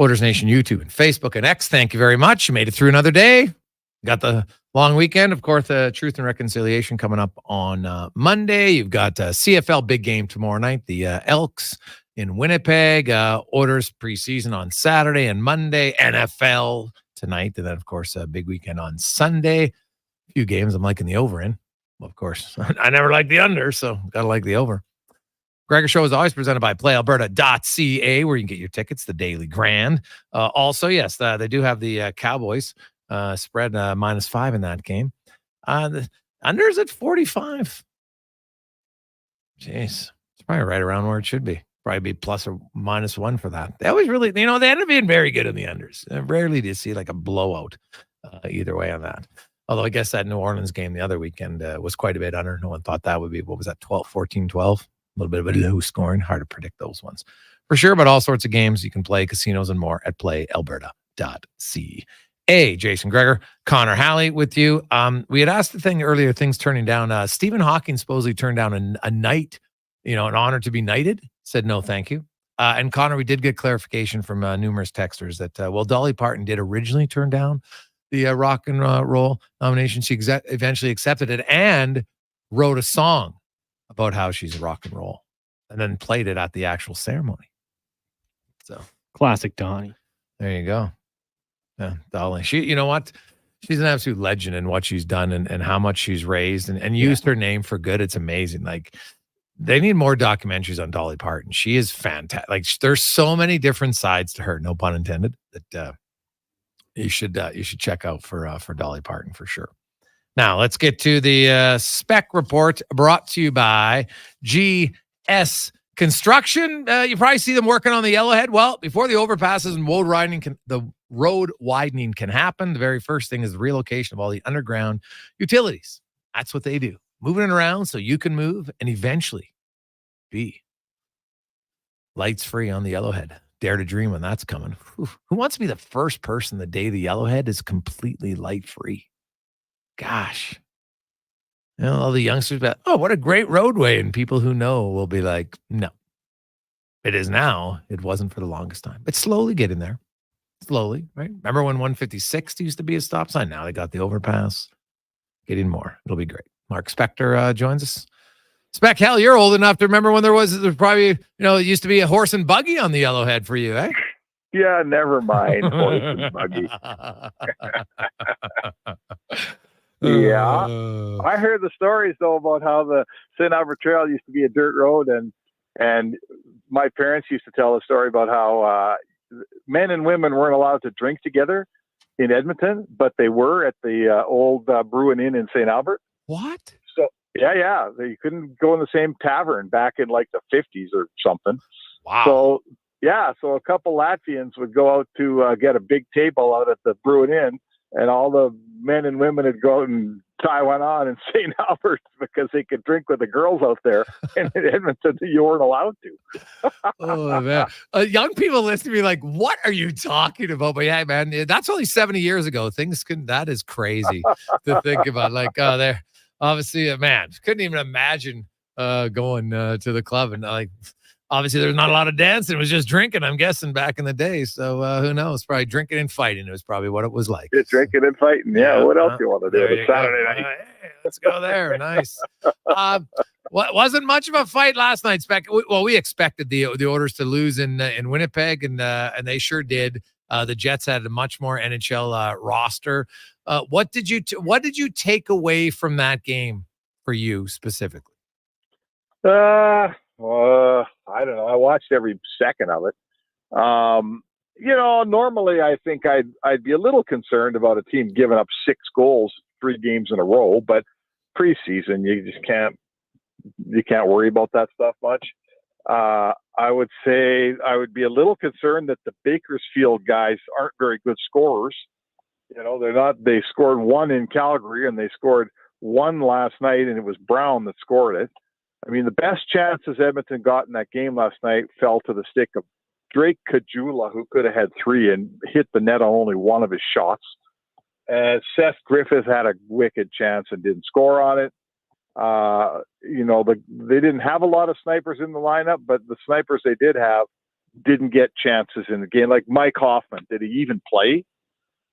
Oilers Nation YouTube and Facebook and X. Thank you very much. You made it through another day. Got the long weekend. Of course, Truth and Reconciliation coming up on Monday. You've got CFL big game tomorrow night, the Elks in Winnipeg. Oilers preseason on Saturday and Monday. NFL tonight. And then, of course, a big weekend on Sunday. A few games I'm liking the over in. Of course, I never like the under, so got to like the over. Gregor Show is always presented by playalberta.ca, where you can get your tickets, the Daily Grand. Also, yes, they do have the Cowboys spread -5 in that game. The under's at 45. Jeez, it's probably right around where it should be. Probably be plus or -1 for that. They always really, they end up being very good in the unders. Rarely do you see like a blowout either way on that. Although I guess that New Orleans game the other weekend was quite a bit under. No one thought that would be, what was that, 14-12? A little bit of a low scoring. Hard to predict those ones for sure, but all sorts of games you can play, casinos and more at playalberta.ca. Jason Gregor, Connor Halley with you. We had asked the thing earlier, things turning down. Stephen Hawking supposedly turned down a night, an honor to be knighted. Said no, thank you. And Connor, we did get clarification from numerous texters that, Dolly Parton did originally turn down the rock and roll nomination. She eventually accepted it and wrote a song about how she's rock and roll and then played it at the actual ceremony. So classic Donnie. There you go. Yeah, Dolly. She, you know what? She's an absolute legend in what she's done and how much she's raised and used her name for good. It's amazing. Like, they need more documentaries on Dolly Parton. She is fantastic. Like, there's so many different sides to her, no pun intended, that you should check out for Dolly Parton for sure. Now let's get to the spec report brought to you by GS Construction. You probably see them working on the Yellowhead. Well, before the overpasses and road widening can happen, the very first thing is the relocation of all the underground utilities. That's what they do, moving it around so you can move and eventually be lights free on the Yellowhead. Dare to dream when that's coming. Who wants to be the first person the day the Yellowhead is completely light free? Gosh. All the youngsters be like, oh, what a great roadway. And people who know will be like, no. It is now. It wasn't for the longest time. It's slowly getting there. Slowly, right? Remember when 156 used to be a stop sign? Now they got the overpass. Getting more. It'll be great. Mark Spector joins us. Spec, hell, you're old enough to remember when there was probably, it used to be a horse and buggy on the Yellowhead for you, eh? Yeah, never mind. Horse and buggy. Yeah. I heard the stories, though, about how the St. Albert Trail used to be a dirt road, and my parents used to tell a story about how men and women weren't allowed to drink together in Edmonton, but they were at the old Brewing Inn in St. Albert. What? So, yeah. You couldn't go in the same tavern back in like the 50s or something. Wow. So a couple Latvians would go out to get a big table out at the Brewing Inn, and all the men and women would go out and tie one on in St. Albert because they could drink with the girls out there. And in Edmonton, you weren't allowed to. Oh, man. Young people listen to me like, what are you talking about? But yeah, man, that's only 70 years ago. That is crazy to think about. Like, they're obviously, man, couldn't even imagine going to the club. And like, obviously there's not a lot of dancing. It was just drinking, I'm guessing, back in the day. So who knows? Probably drinking and fighting. It was probably what it was like. Just drinking and fighting. Yeah. What else do you want to do? It's Saturday night. Hey, let's go there. Nice. Wasn't much of a fight last night, Spec. Well, we expected the Oilers to lose in Winnipeg, and they sure did. The Jets had a much more NHL roster. What did you take away from that game for you specifically? I don't know. I watched every second of it. Normally I think I'd be a little concerned about a team giving up 6 goals 3 games in a row, but preseason you just can't worry about that stuff much. I would say I would be a little concerned that the Bakersfield guys aren't very good scorers. They're not. They scored 1 in Calgary and they scored 1 last night, and it was Brown that scored it. I mean, the best chances Edmonton got in that game last night fell to the stick of Drake Caggiula, who could have had 3 and hit the net on only 1 of his shots. And Seth Griffith had a wicked chance and didn't score on it. They didn't have a lot of snipers in the lineup, but the snipers they did have didn't get chances in the game. Like Mike Hoffman, did he even play?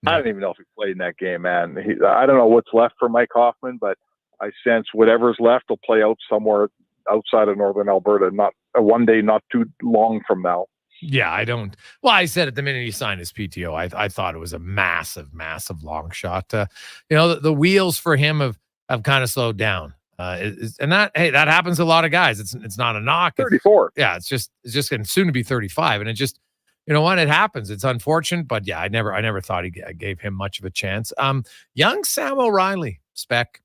I don't even know if he played in that game, man. I don't know what's left for Mike Hoffman, but I sense whatever's left will play out somewhere outside of Northern Alberta, not one day, not too long from now. Yeah, I don't. Well, I said it the minute he signed his PTO. I thought it was a massive, massive long shot. The wheels for him have kind of slowed down. That happens to a lot of guys. It's not a knock. 34. Yeah, it's just getting soon to be 35, and it just, it happens. It's unfortunate, but yeah, I never thought I gave him much of a chance. Young Sam O'Reilly, Spec.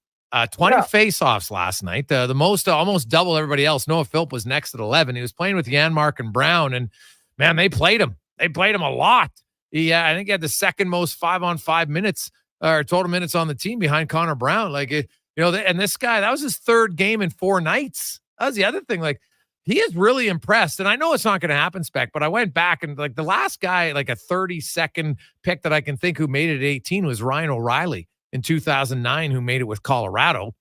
20 face-offs last night, the most, almost double everybody else. Noah Philp was next at 11. He was playing with Janmark and Brown, and man, they played him. They played him a lot. I think he had the second most 5-on-5 minutes or total minutes on the team behind Connor Brown. And this guy, that was his 3rd game in 4 nights. That was the other thing. Like, he is really impressed, and I know it's not going to happen, Spec, but I went back and the last guy, like a 32nd pick that I can think who made it at 18 was Ryan O'Reilly in 2009, who made it with Colorado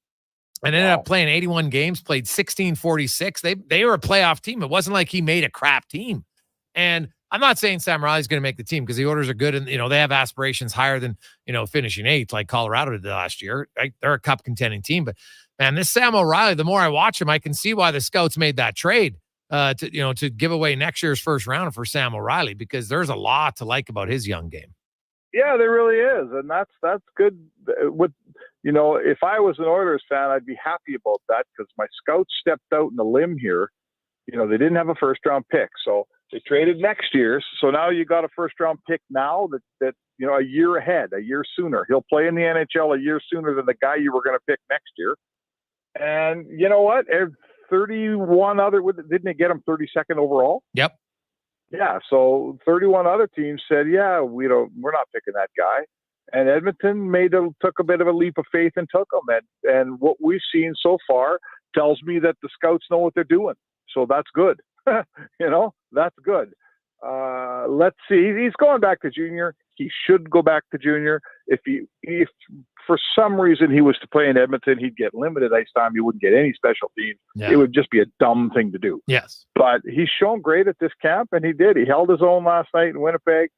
and ended up playing 81 games, played 1646. They were a playoff team. It wasn't like he made a crap team. And I'm not saying Sam Riley's going to make the team because the Oilers are good and, they have aspirations higher than, finishing 8th like Colorado did last year. Right? They're a cup contending team. But, man, this Sam O'Reilly, the more I watch him, I can see why the scouts made that trade to give away next year's first round for Sam O'Reilly, because there's a lot to like about his young game. Yeah, there really is, and that's good. If I was an Oilers fan, I'd be happy about that because my scouts stepped out on the limb here. They didn't have a first-round pick, so they traded next year's. So now you got a first-round pick now that a year ahead, a year sooner. He'll play in the NHL a year sooner than the guy you were going to pick next year. And you know what? 31 other didn't they get him 32nd overall? Yep. Yeah, so 31 other teams said, "Yeah, we're not picking that guy," and Edmonton took a bit of a leap of faith and took him. And what we've seen so far tells me that the scouts know what they're doing, so that's good. That's good. Let's see. He's going back to junior. He should go back to junior. If for some reason he was to play in Edmonton, he'd get limited ice time. He wouldn't get any special teams. Yeah. It would just be a dumb thing to do. Yes. But he's shown great at this camp, and he did. He held his own last night in Winnipeg.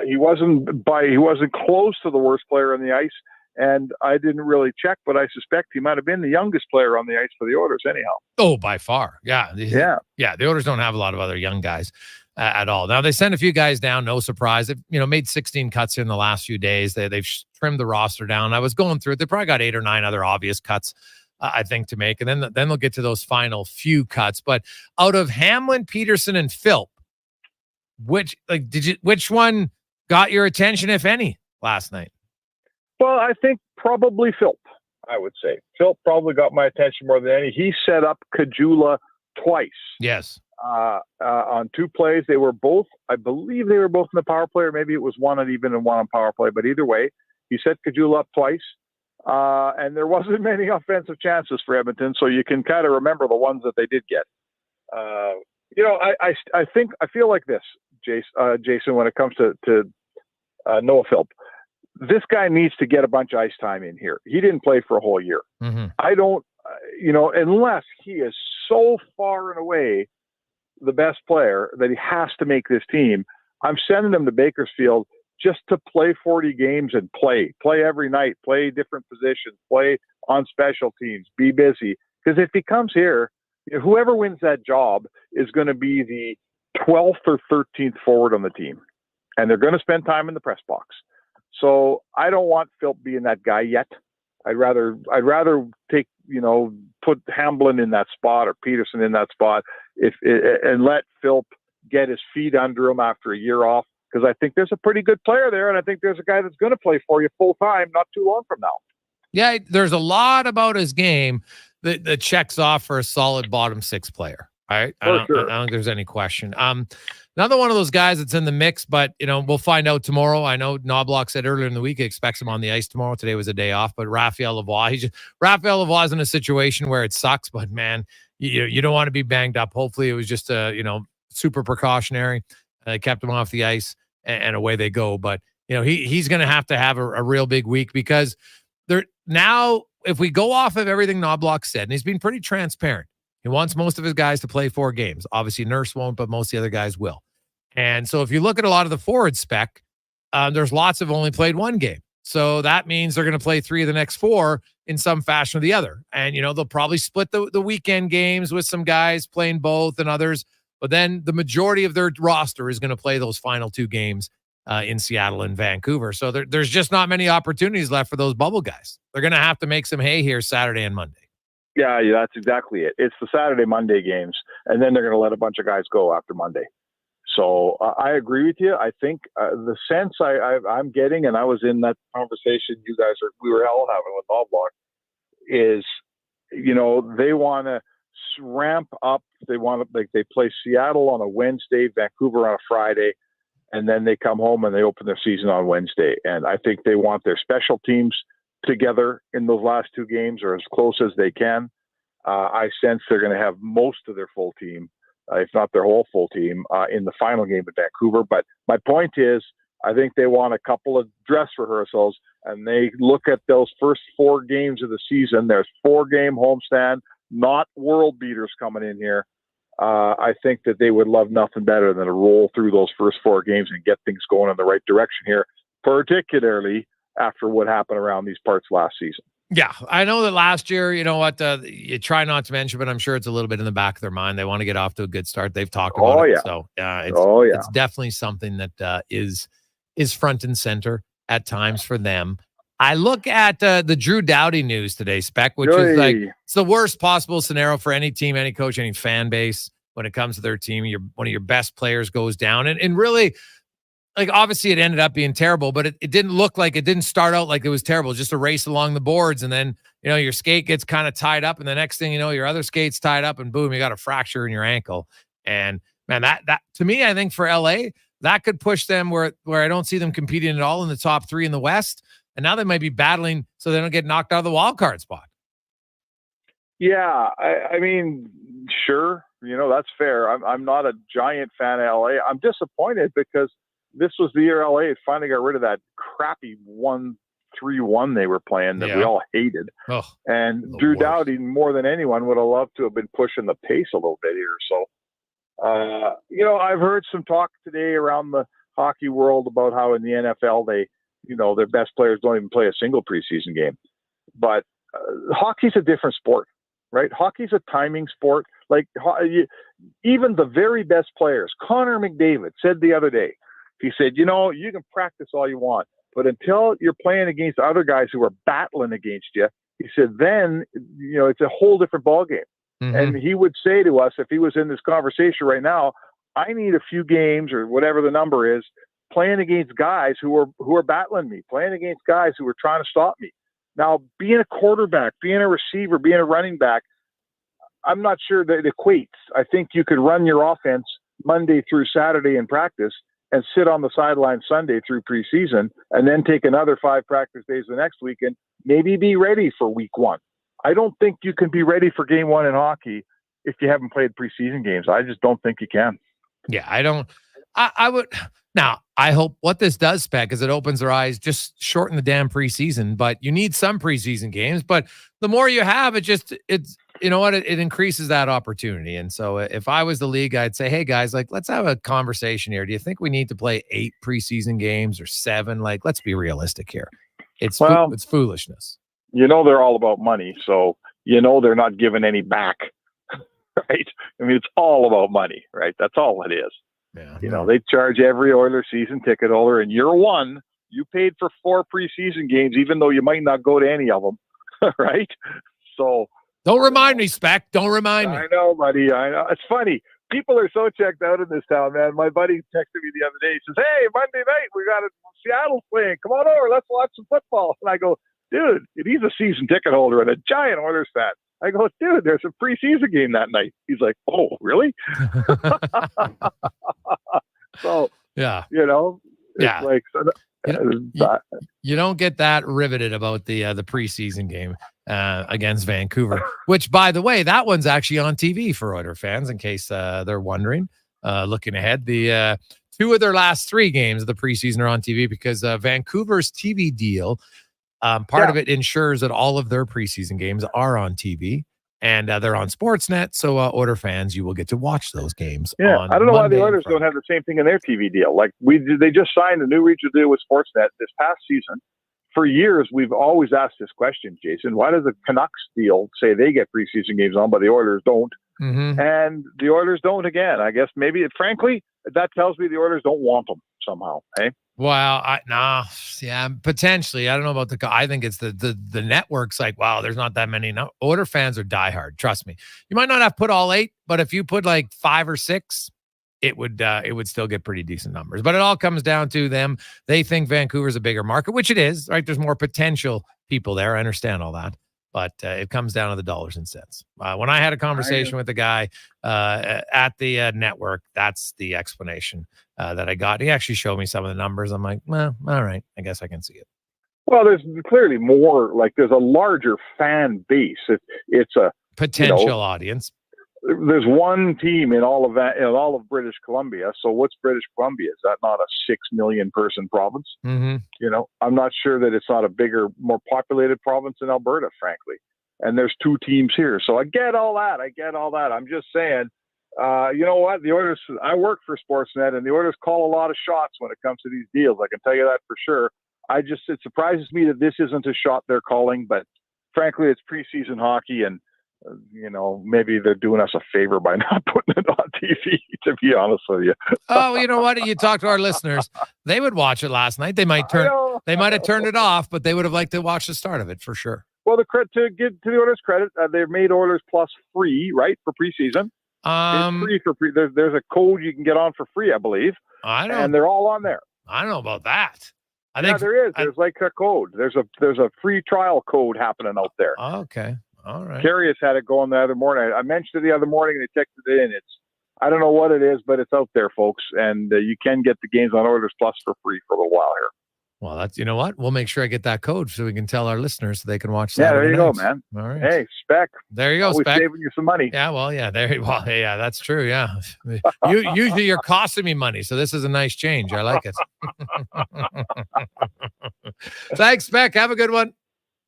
He wasn't close to the worst player on the ice, and I didn't really check, but I suspect he might have been the youngest player on the ice for the Oilers anyhow. Oh, by far. Yeah. Yeah. The Oilers don't have a lot of other young guys at all. Now, they sent a few guys down, no surprise. They've made 16 cuts in the last few days. They've trimmed the roster down. I was going through it. They probably got 8 or 9 other obvious cuts, I think, to make. And then they'll get to those final few cuts. But out of Hamlin, Peterson, and Philp, which one got your attention, if any, last night? Well, I think probably Philp, I would say. Philp probably got my attention more than any. He set up Kajula twice. Yes. On 2 plays. I believe they were both in the power play, or maybe it was one on power play. But either way, he set Kajula up twice. And there wasn't many offensive chances for Edmonton, so you can kind of remember the ones that they did get. I feel like this, Jason, when it comes to Noah Philp. This guy needs to get a bunch of ice time in here. He didn't play for a whole year. Mm-hmm. I don't, unless he is so far and away the best player that he has to make this team, I'm sending him to Bakersfield just to play 40 games and play every night, play different positions, play on special teams, be busy. Because if he comes here, whoever wins that job is going to be the 12th or 13th forward on the team. And they're going to spend time in the press box. So I don't want Philp being that guy yet. I'd rather take, put Hamblin in that spot or Peterson in that spot and let Philp get his feet under him after a year off, because I think there's a pretty good player there, and I think there's a guy that's going to play for you full time not too long from now. Yeah, There's a lot about his game that checks off for a solid bottom 6 player. Right? I don't think there's any question. Another one of those guys that's in the mix, but we'll find out tomorrow. I know Knobloch said earlier in the week he expects him on the ice tomorrow. Today was a day off, but Raphael Lavoie. Raphael Lavoie is in a situation where it sucks, but man, you don't want to be banged up. Hopefully, it was just super precautionary. Kept him off the ice, and away they go. But he's going to have a real big week, because now, if we go off of everything Knobloch said, and he's been pretty transparent. He wants most of his guys to play 4 games. Obviously, Nurse won't, but most of the other guys will. And so if you look at a lot of the forward spec, there's lots have only played 1 game. So that means they're going to play 3 of the next 4 in some fashion or the other. And, they'll probably split the weekend games with some guys playing both and others. But then the majority of their roster is going to play those final 2 games in Seattle and Vancouver. So there's just not many opportunities left for those bubble guys. They're going to have to make some hay here Saturday and Monday. Yeah, that's exactly it. It's the Saturday, Monday games, and then they're going to let a bunch of guys go after Monday. So I agree with you. I think the sense I'm getting, and I was in that conversation we were all having with Knobloch, is, they want to ramp up. They want to, they play Seattle on a Wednesday, Vancouver on a Friday, and then they come home and they open their season on Wednesday. And I think they want their special teams together in those last 2 games, or as close as they can. I sense they're going to have most of their full team, if not their whole full team, in the final game at Vancouver. But my point is, I think they want a couple of dress rehearsals, and they look at those first 4 games of the season. There's 4-game homestand, not world beaters coming in here. I think that they would love nothing better than to roll through those first 4 games and get things going in the right direction here, particularly after what happened around these parts last season. Yeah, I know that last year, you try not to mention, but I'm sure it's a little bit in the back of their mind. They want to get off to a good start. They've talked about it. So it's definitely something that is front and center at times for them. I look at the Drew Doughty news today, Spec, which is it's the worst possible scenario for any team, any coach, any fan base when it comes to their team. One of your best players goes down, and really, obviously it ended up being terrible, but it didn't look like, it didn't start out like it was terrible. Just a race along the boards, and then your skate gets kind of tied up, and the next thing you know, your other skate's tied up, and boom, you got a fracture in your ankle. And man, that to me, I think for LA, that could push them where I don't see them competing at all in the top 3 in the West. And now they might be battling so they don't get knocked out of the wild card spot. Yeah, I mean, sure, that's fair. I'm not a giant fan of LA. I'm disappointed because this was the year LA finally got rid of that crappy 1-3-1 they were playing that we all hated. Oh, and Drew Doughty, more than anyone, would have loved to have been pushing the pace a little bit here. So, I've heard some talk today around the hockey world about how in the NFL their best players don't even play a single preseason game. But hockey's a different sport, right? Hockey's a timing sport. Like even the very best players, Connor McDavid said the other day, he said, you can practice all you want, but until you're playing against other guys who are battling against you, he said, then, it's a whole different ballgame. Mm-hmm. And he would say to us, if he was in this conversation right now, I need a few games or whatever the number is, playing against guys who are battling me, playing against guys who are trying to stop me. Now, being a quarterback, being a receiver, being a running back, I'm not sure that it equates. I think you could run your offense Monday through Saturday in practice and sit on the sideline Sunday through preseason, and then take another 5 practice days the next week and maybe be ready for week 1. I don't think you can be ready for game 1 in hockey if you haven't played preseason games. I just don't think you can. Yeah, I don't. I would. Now, I hope what this does, Spec, is it opens their eyes, just shorten the damn preseason, but you need some preseason games. But the more you have, it increases that opportunity. And so if I was the league, I'd say, hey, guys, let's have a conversation here. Do you think we need to play 8 preseason games or 7? Let's be realistic here. It's foolishness. They're all about money. So, they're not giving any back, right? I mean, it's all about money, right? That's all it is. Yeah. They charge every Oilers season ticket holder in year 1. You paid for 4 preseason games, even though you might not go to any of them, right? So don't remind me, Spec. Don't remind me. I know, buddy. I know. It's funny. People are so checked out in this town, man. My buddy texted me the other day. He says, "Hey, Monday night we got a Seattle playing. Come on over. Let's watch some football." And I go, "Dude, he's a season ticket holder and a giant Oilers fan." I go, "Dude, there's a preseason game that night." He's like, "Oh, really?" So, yeah, it's like you don't get that riveted about the preseason game against Vancouver, which, by the way, that one's actually on TV for Oilers fans, in case they're wondering. Looking ahead, the 2 of their last 3 games of the preseason are on TV because Vancouver's TV deal. Part of it ensures that all of their preseason games are on TV, and they're on Sportsnet. So, Oilers fans, you will get to watch those games. Yeah, on I don't know Monday why the Oilers don't have the same thing in their TV deal. Like they just signed a new regional deal with Sportsnet this past season. For years, we've always asked this question, Jason. Why does the Canucks deal say they get preseason games on, but the Oilers don't? Mm-hmm. And the Oilers don't again. I guess maybe, frankly, that tells me the Oilers don't want them somehow. Hey. Well, potentially. I don't know about I think it's the network's like, wow, there's not that many. No, Oilers fans are diehard. Trust me. You might not have put all 8, but if you put 5 or 6, it would still get pretty decent numbers. But it all comes down to them. They think Vancouver's a bigger market, which it is, right? There's more potential people there. I understand all that. But it comes down to the dollars and cents. When I had a conversation with the guy at the network, that's the explanation that I got. He actually showed me some of the numbers. I'm like, well, all right, I guess I can see it. Well, there's clearly more. There's a larger fan base. It's a potential audience. There's one team in all of that, in all of British Columbia. So what's British Columbia? Is that not a 6 million person province? Mm-hmm. I'm not sure that it's not a bigger, more populated province in Alberta, frankly. And there's 2 teams here. So I get all that. I'm just saying, you know what? The Oilers, I work for Sportsnet, and the Oilers call a lot of shots when it comes to these deals. I can tell you that for sure. It surprises me that this isn't a shot they're calling, but frankly, it's preseason hockey, and maybe they're doing us a favor by not putting it on TV, to be honest with you. Oh, you know what? You talk to our listeners. They would watch it last night. They might have turned it off, but they would have liked to watch the start of it for sure. Well, to give to the Oilers credit, they've made Oilers Plus free, right, for preseason. It's free there's a code you can get on for free, I believe. And they're all on there. I don't know about that. I think there is. There's a code. There's a free trial code happening out there. Okay. All right. Curious had it going the other morning. I mentioned it the other morning, and they texted it in. I don't know what it is, but it's out there, folks. And you can get the games on Oilers Plus for free for a little while here. Well, that's, you know what? We'll make sure I get that code so we can tell our listeners so they can watch Yeah, Saturday there you go, nights. man. All right. Hey, Spec. There you go, Always Spec. saving you some money. Yeah, well, yeah, yeah, that's true. Yeah. Usually you're costing me money, so this is a nice change. I like it. Thanks, Spec. Have a good one.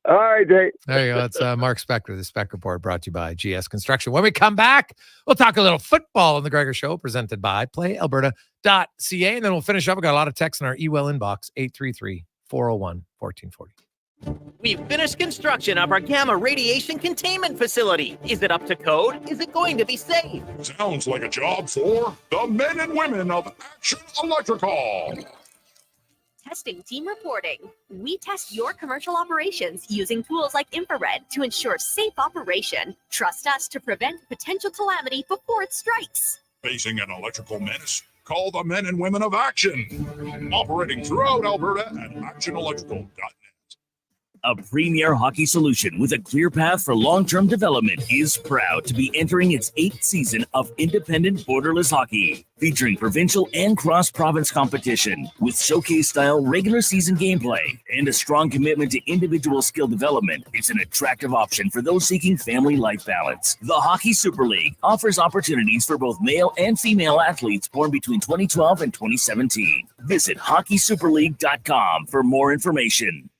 All right, Jay. There you go. That's Mark Spector, the Spec Report, brought to you by GS Construction. When we come back, we'll talk a little football on the Gregor Show, presented by PlayAlberta.ca, and then we'll finish up. We got a lot of texts in our email inbox, 833-401-1440. We've finished construction of our gamma radiation containment facility. Is it up to code? Is it going to be safe? Sounds like a job for the men and women of Action Electrical. Testing team reporting. We test your commercial operations using tools like infrared to ensure safe operation. Trust us to prevent potential calamity before it strikes. Facing an electrical menace? Call the men and women of Action. Operating throughout Alberta at actionelectrical.net. A premier hockey solution with a clear path for long-term development is proud to be entering its 8th season of independent borderless hockey, featuring provincial and cross-province competition with showcase-style regular season gameplay and a strong commitment to individual skill development. It's an attractive option for those seeking family life balance. The Hockey Super League offers opportunities for both male and female athletes born between 2012 and 2017. Visit hockeysuperleague.com for more information.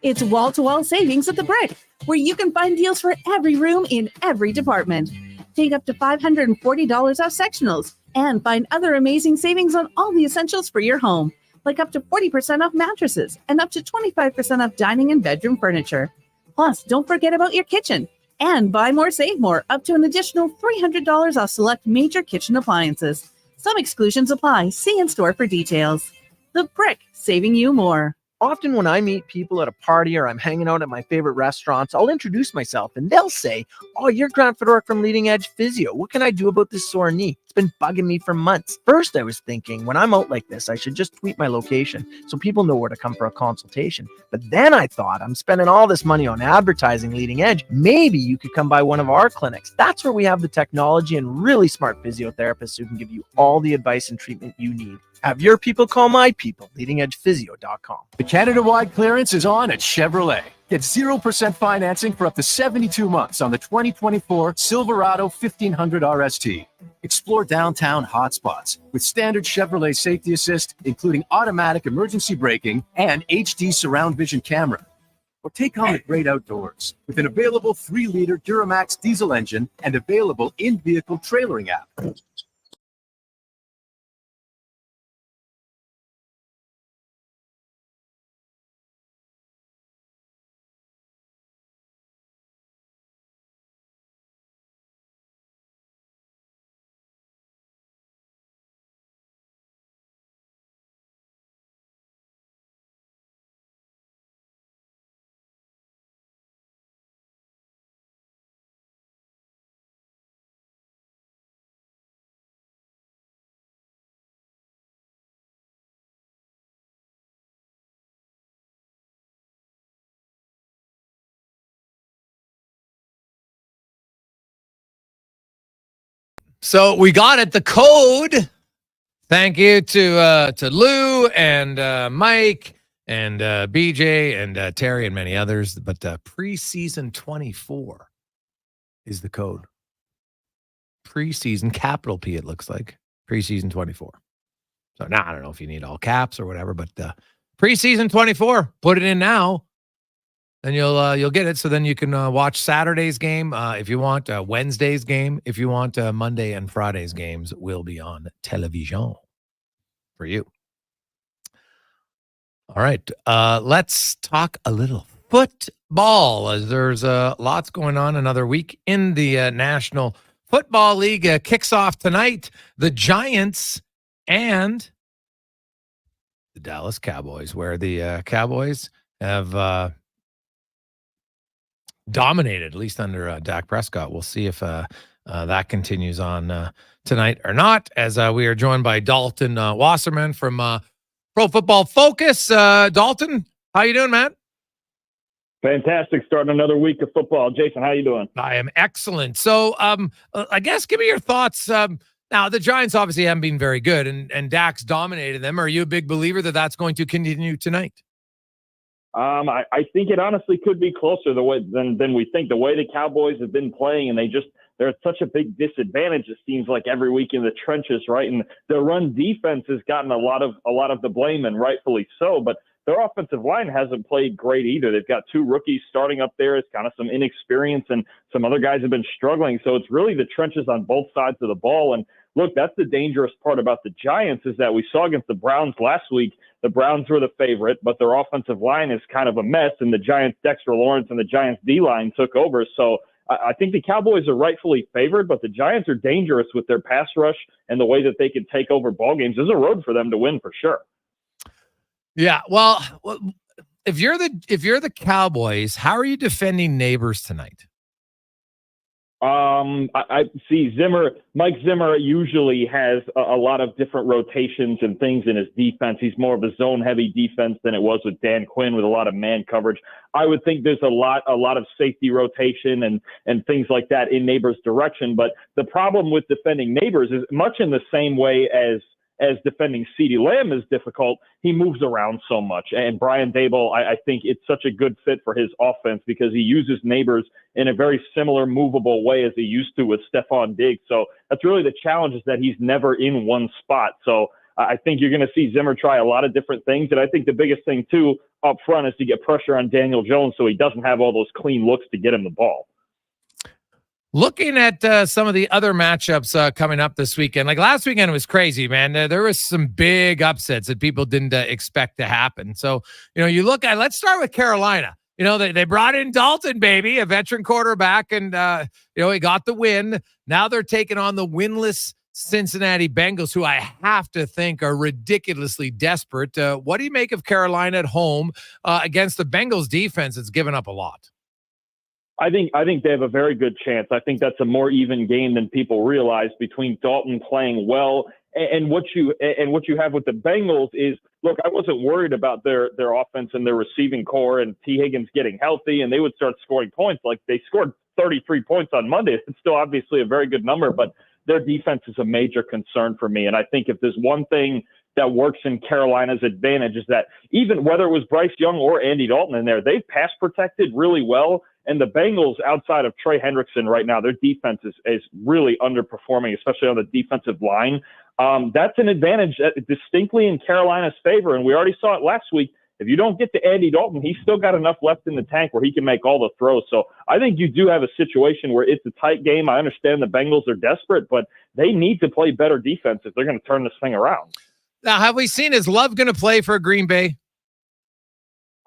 It's wall-to-wall savings at the Brick, where you can find deals for every room in every department. Take up to $540 off sectionals and find other amazing savings on all the essentials for your home, like up to 40% off mattresses and up to 25% off dining and bedroom furniture. Plus, don't forget about your kitchen. And buy more, save more, up to an additional $300 off select major kitchen appliances. Some exclusions apply. See in store for details. The Brick, saving you more. Often when I meet people at a party or I'm hanging out at my favorite restaurants, I'll introduce myself and they'll say, "Oh, you're Grant Fedoruk from Leading Edge Physio. What can I do about this sore knee? It's been bugging me for months." First, I was thinking, when I'm out like this, I should just tweet my location so people know where to come for a consultation. But then I thought, I'm spending all this money on advertising Leading Edge. Maybe you could come by one of our clinics. That's where we have the technology and really smart physiotherapists who can give you all the advice and treatment you need. Have your people call my people, leadingedgephysio.com. The Canada-wide clearance is on at Chevrolet. Get 0% financing for up to 72 months on the 2024 Silverado 1500 RST. Explore downtown hotspots with standard Chevrolet safety assist, including automatic emergency braking and HD surround vision camera. Or take on the great outdoors with an available 3-liter Duramax diesel engine and available in-vehicle trailering app. So we got it, the code. Thank you to Lou and Mike and BJ and Terry and many others. But preseason 24 is the code. Preseason, capital P, it looks like. Preseason 24. So now I don't know if you need all caps or whatever, but preseason 24, put it in now. And you'll get it. So then you can watch Saturday's game if you want, Wednesday's game if you want, Monday and Friday's games will be on television for you. All right, let's talk a little football as there's lots going on. Another week in the National Football League kicks off tonight. The Giants and the Dallas Cowboys, where the Cowboys have dominated, at least under Dak Prescott. We'll see if that continues on tonight or not, as we are joined by Dalton Wasserman from Pro Football Focus. Dalton, how you doing, man? Fantastic. Starting another week of football. Jason, how you doing? I am excellent. So I guess give me your thoughts. Now, the Giants obviously haven't been very good, and Dak's dominated them. Are you a big believer that that's going to continue tonight? I think it honestly could be closer than we think. The way the Cowboys have been playing, and they're at such a big disadvantage. It seems like every week in the trenches, right? And their run defense has gotten a lot of the blame, and rightfully so. But their offensive line hasn't played great either. They've got two rookies starting up there. It's kind of some inexperience, and some other guys have been struggling. So it's really the trenches on both sides of the ball. And look, that's the dangerous part about the Giants, is that we saw against the Browns last week. The Browns were the favorite, but their offensive line is kind of a mess, and the Giants' Dexter Lawrence and the Giants' D-line took over. So I think the Cowboys are rightfully favored, but the Giants are dangerous with their pass rush and the way that they can take over ball games. There's a road for them to win for sure. Yeah, well, if you're the Cowboys, how are you defending Neighbors tonight? I see Mike Zimmer usually has a lot of different rotations and things in his defense. He's more of a zone heavy defense than it was with Dan Quinn, with a lot of man coverage. I would think there's a lot of safety rotation and things like that in Neighbors' direction. But the problem with defending Neighbors is much in the same way as defending CeeDee Lamb is difficult. He moves around so much. And Brian Daboll, I think it's such a good fit for his offense because he uses Neighbors in a very similar movable way as he used to with Stephon Diggs. So that's really the challenge, is that he's never in one spot. So I think you're going to see Zimmer try a lot of different things. And I think the biggest thing, too, up front is to get pressure on Daniel Jones so he doesn't have all those clean looks to get him the ball. Looking at some of the other matchups coming up this weekend, like last weekend, it was crazy, man. There was some big upsets that people didn't expect to happen. So, you look at, let's start with Carolina. They brought in Dalton, baby, a veteran quarterback, and, he got the win. Now they're taking on the winless Cincinnati Bengals, who I have to think are ridiculously desperate. What do you make of Carolina at home against the Bengals defense that's given up a lot? I think they have a very good chance. I think that's a more even game than people realize between Dalton playing well and what you have with the Bengals is, look, I wasn't worried about their offense and their receiving core and T. Higgins getting healthy, and they would start scoring points. Like, they scored 33 points on Monday. It's still obviously a very good number, but their defense is a major concern for me. And I think if there's one thing that works in Carolina's advantage is that even whether it was Bryce Young or Andy Dalton in there, they've pass protected really well. And the Bengals, outside of Trey Hendrickson right now, their defense is really underperforming, especially on the defensive line. That's an advantage distinctly in Carolina's favor. And we already saw it last week. If you don't get to Andy Dalton, he's still got enough left in the tank where he can make all the throws. So I think you do have a situation where it's a tight game. I understand the Bengals are desperate, but they need to play better defense if they're going to turn this thing around. Now, have we seen, is Love going to play for Green Bay?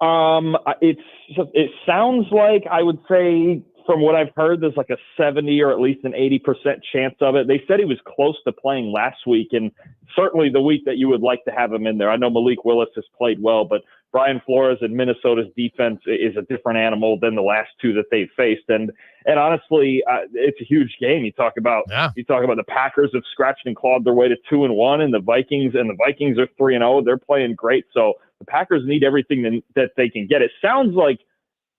It sounds like, I would say, from what I've heard, there's like a 70 or at least an 80% chance of it. They said he was close to playing last week, and certainly the week that you would like to have him in there. I know Malik Willis has played well, but Brian Flores and Minnesota's defense is a different animal than the last two that they've faced. And honestly, it's a huge game. You talk about the Packers have scratched and clawed their way to 2-1, and the Vikings are 3-0. They're playing great. So the Packers need everything that they can get. It sounds like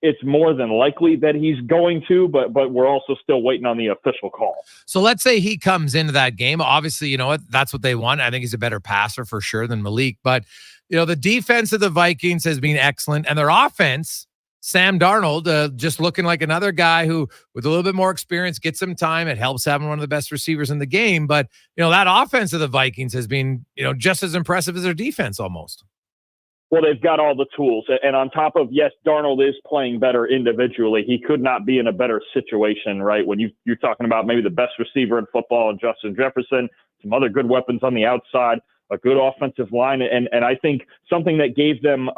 it's more than likely that he's going to, but we're also still waiting on the official call. So let's say he comes into that game. Obviously, you know what? That's what they want. I think he's a better passer for sure than Malik. But, the defense of the Vikings has been excellent. And their offense, Sam Darnold, just looking like another guy who, with a little bit more experience, gets some time. It helps having one of the best receivers in the game. But, that offense of the Vikings has been, just as impressive as their defense almost. Well, they've got all the tools. And on top of, yes, Darnold is playing better individually. He could not be in a better situation, right? When you're talking about maybe the best receiver in football and Justin Jefferson, some other good weapons on the outside, a good offensive line. And I think something that gave them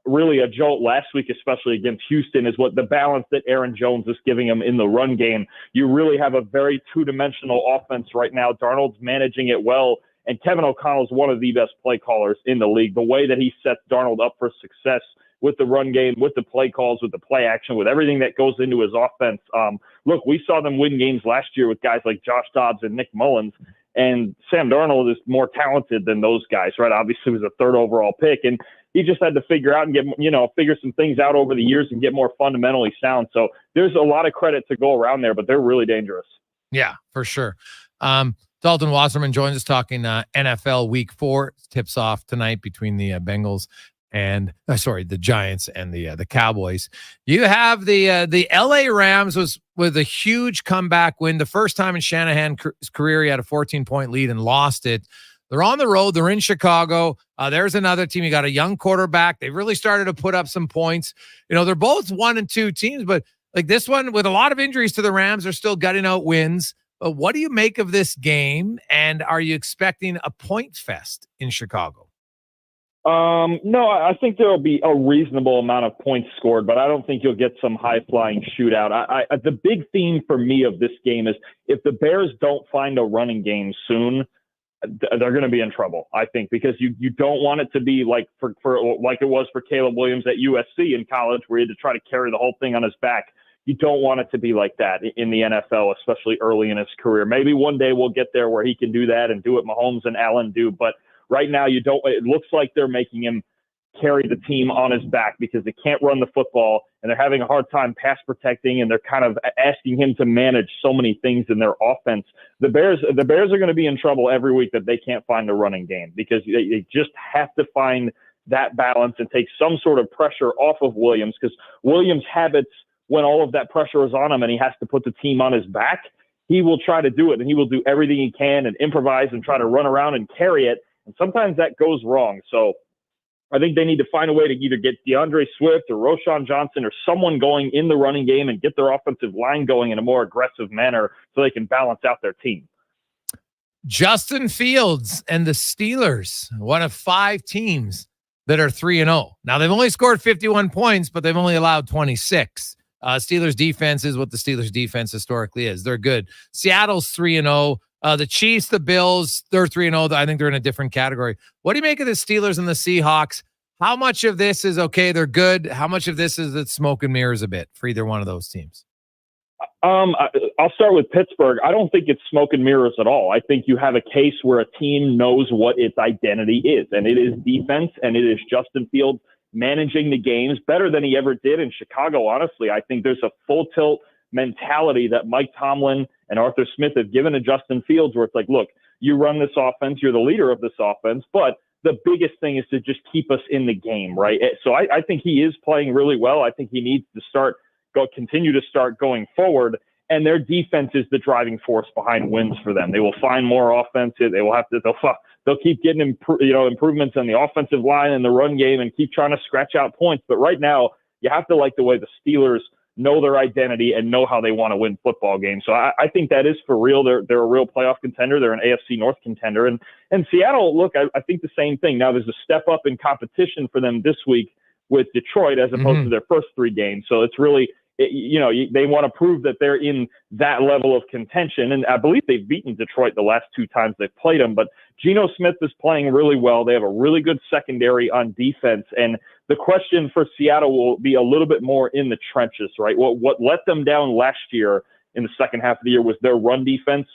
really a jolt last week, especially against Houston, is what the balance that Aaron Jones is giving them in the run game. You really have a very two-dimensional offense right now. Darnold's managing it well. And Kevin O'Connell is one of the best play callers in the league. The way that he sets Darnold up for success with the run game, with the play calls, with the play action, with everything that goes into his offense. Look, we saw them win games last year with guys like Josh Dobbs and Nick Mullins. And Sam Darnold is more talented than those guys, right? Obviously, he was a third overall pick. And he just had to figure out and figure some things out over the years and get more fundamentally sound. So there's a lot of credit to go around there, but they're really dangerous. Yeah, for sure. Dalton Wasserman joins us talking NFL Week 4. Tips off tonight between the Bengals and the Giants and the Cowboys. You have the LA Rams was with a huge comeback win. The first time in Shanahan's career he had a 14-point lead and lost it. They're on the road. They're in Chicago. There's another team. You got a young quarterback. They really started to put up some points. They're both 1-2 teams, but like this one with a lot of injuries to the Rams, they're still gutting out wins. But what do you make of this game? And are you expecting a point fest in Chicago? No, I think there will be a reasonable amount of points scored, but I don't think you'll get some high-flying shootout. The big theme for me of this game is if the Bears don't find a running game soon, they're going to be in trouble, I think, because you don't want it to be like for like it was for Caleb Williams at USC in college, where he had to try to carry the whole thing on his back. You don't want it to be like that in the NFL, especially early in his career. Maybe one day we'll get there where he can do that and do what Mahomes and Allen do. But right now, you don't. It looks like they're making him carry the team on his back because they can't run the football and they're having a hard time pass protecting, and they're kind of asking him to manage so many things in their offense. The Bears are going to be in trouble every week that they can't find a running game because they just have to find that balance and take some sort of pressure off of Williams, because Williams' habits, when all of that pressure is on him and he has to put the team on his back, he will try to do it, and he will do everything he can and improvise and try to run around and carry it. And sometimes that goes wrong. So I think they need to find a way to either get DeAndre Swift or Roschon Johnson or someone going in the running game and get their offensive line going in a more aggressive manner so they can balance out their team. Justin Fields and the Steelers, one of 5 teams that are 3-0. Now, they've only scored 51 points, but they've only allowed 26. Steelers defense is what the Steelers defense historically is. They're good. Seattle's 3-0. The Chiefs, the Bills, they're 3-0. I think they're in a different category. What do you make of the Steelers and the Seahawks? How much of this is okay, they're good? How much of this is it's smoke and mirrors a bit for either one of those teams? I'll start with Pittsburgh. I don't think it's smoke and mirrors at all. I think you have a case where a team knows what its identity is, and it is defense, and it is Justin Fields managing the games better than he ever did in Chicago. Honestly, I think there's a full tilt mentality that Mike Tomlin and Arthur Smith have given to Justin Fields, where it's like, look, you run this offense, you're the leader of this offense, but the biggest thing is to just keep us in the game, right? So I think he is playing really well. I think he needs to continue to start going forward, and their defense is the driving force behind wins for them. They will find more offense. They'll keep getting improvements on the offensive line and the run game and keep trying to scratch out points. But right now, you have to like the way the Steelers know their identity and know how they want to win football games. So I think that is for real. They're a real playoff contender. They're an AFC North contender. And Seattle, look, I think the same thing. Now there's a step up in competition for them this week with Detroit as opposed to their first 3 games. So it's really, they want to prove that they're in that level of contention. And I believe they've beaten Detroit the last 2 times they've played them. But Geno Smith is playing really well. They have a really good secondary on defense. And the question for Seattle will be a little bit more in the trenches, right? What let them down last year in the second half of the year was their run defense.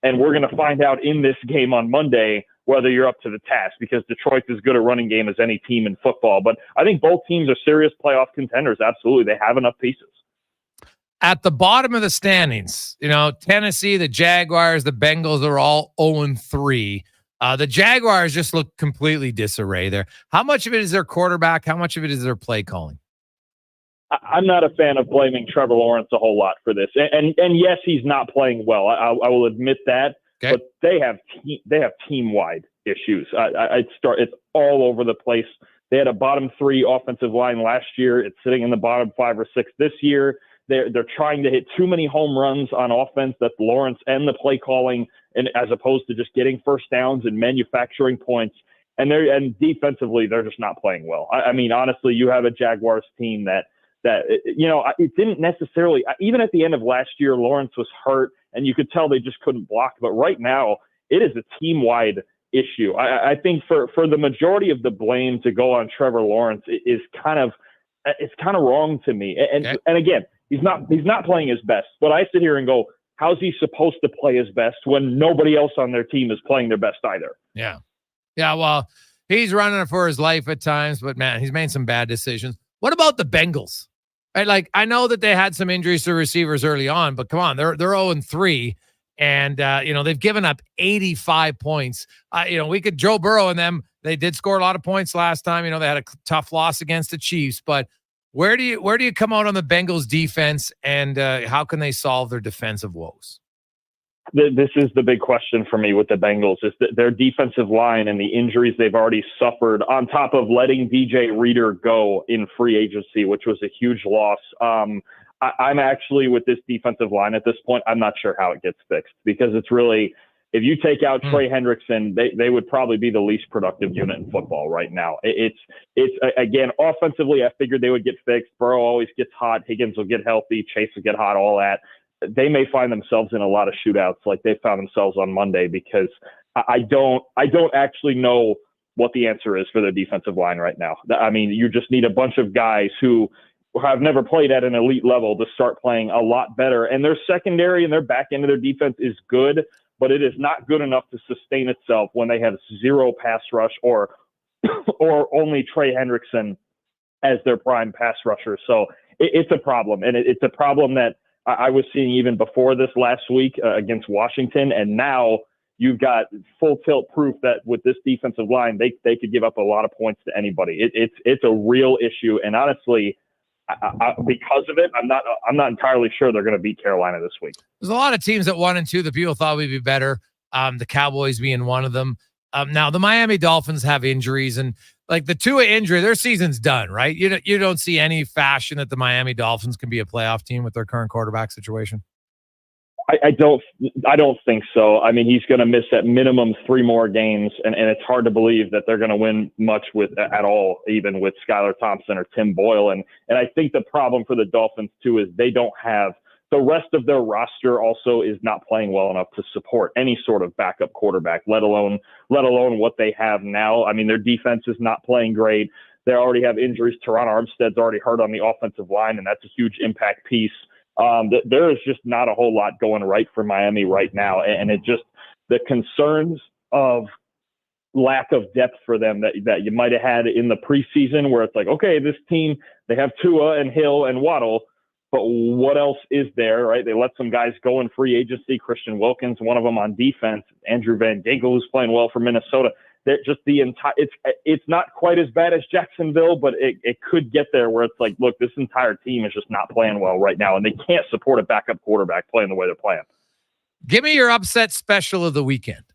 And we're going to find out in this game on Monday whether you're up to the task, because Detroit's as good a running game as any team in football. But I think both teams are serious playoff contenders. Absolutely. They have enough pieces. At the bottom of the standings, Tennessee, the Jaguars, the Bengals are all 0-3. The Jaguars just look completely disarray there. How much of it is their quarterback? How much of it is their play calling? I'm not a fan of blaming Trevor Lawrence a whole lot for this. And yes, he's not playing well. I will admit that. Okay. But they have team-wide issues. It's all over the place. They had a bottom 3 offensive line last year. It's sitting in the bottom 5 or 6 this year. They're trying to hit too many home runs on offense. That's Lawrence and the play calling, and as opposed to just getting first downs and manufacturing points. And defensively, they're just not playing well. I mean, honestly, you have a Jaguars team that it didn't necessarily, even at the end of last year, Lawrence was hurt and you could tell they just couldn't block. But right now, it is a team-wide issue. I think for the majority of the blame to go on Trevor Lawrence is kind of wrong to me. And again, he's not playing his best. But I sit here and go, how's he supposed to play his best when nobody else on their team is playing their best either? Yeah. Yeah, well, he's running for his life at times, but man, he's made some bad decisions. What about the Bengals? Right, like, I know that they had some injuries to receivers early on, but come on, they're 0-3. And, they've given up 85 points. We could Joe Burrow and them. They did score a lot of points last time. They had a tough loss against the Chiefs. But where do you come out on the Bengals defense, and how can they solve their defensive woes? This is the big question for me with the Bengals, is that their defensive line and the injuries they've already suffered, on top of letting DJ Reader go in free agency, which was a huge loss. I'm actually, with this defensive line at this point, I'm not sure how it gets fixed, because it's really, if you take out Trey Hendrickson, they would probably be the least productive unit in football right now. It's again, offensively, I figured they would get fixed. Burrow always gets hot. Higgins will get healthy. Chase will get hot, all that. They may find themselves in a lot of shootouts like they found themselves on Monday, because I don't actually know what the answer is for their defensive line right now. I mean, you just need a bunch of guys who have never played at an elite level to start playing a lot better. And their secondary and their back end of their defense is good, but it is not good enough to sustain itself when they have zero pass rush or only Trey Hendrickson as their prime pass rusher. So it's a problem. And it's a problem that I was seeing even before this last week against Washington. And now you've got full tilt proof that with this defensive line, they could give up a lot of points to anybody. It's a real issue. And honestly, because of it, I'm not entirely sure they're going to beat Carolina this week. There's a lot of teams at 1-2 that people thought would be better. The Cowboys being one of them. Now the Miami Dolphins have injuries, and like the Tua injury, their season's done, right? You don't see any fashion that the Miami Dolphins can be a playoff team with their current quarterback situation. I don't think so. I mean, he's going to miss at minimum 3 more games, and it's hard to believe that they're going to win much at all, even with Skylar Thompson or Tim Boyle. And I think the problem for the Dolphins too is they don't have the rest of their roster also is not playing well enough to support any sort of backup quarterback, let alone what they have now. I mean, their defense is not playing great. They already have injuries. Teron Armstead's already hurt on the offensive line, and that's a huge impact piece. There is just not a whole lot going right for Miami right now. And it just, the concerns of lack of depth for them that you might have had in the preseason, where it's like, okay, this team, they have Tua and Hill and Waddle, but what else is there, right? They let some guys go in free agency. Christian Wilkins, one of them on defense. Andrew Van Ginkel, who's playing well for Minnesota. They're just the entire, it's not quite as bad as Jacksonville, but it could get there where it's like, look, this entire team is just not playing well right now, and they can't support a backup quarterback playing the way they're playing. Give me your upset special of the weekend.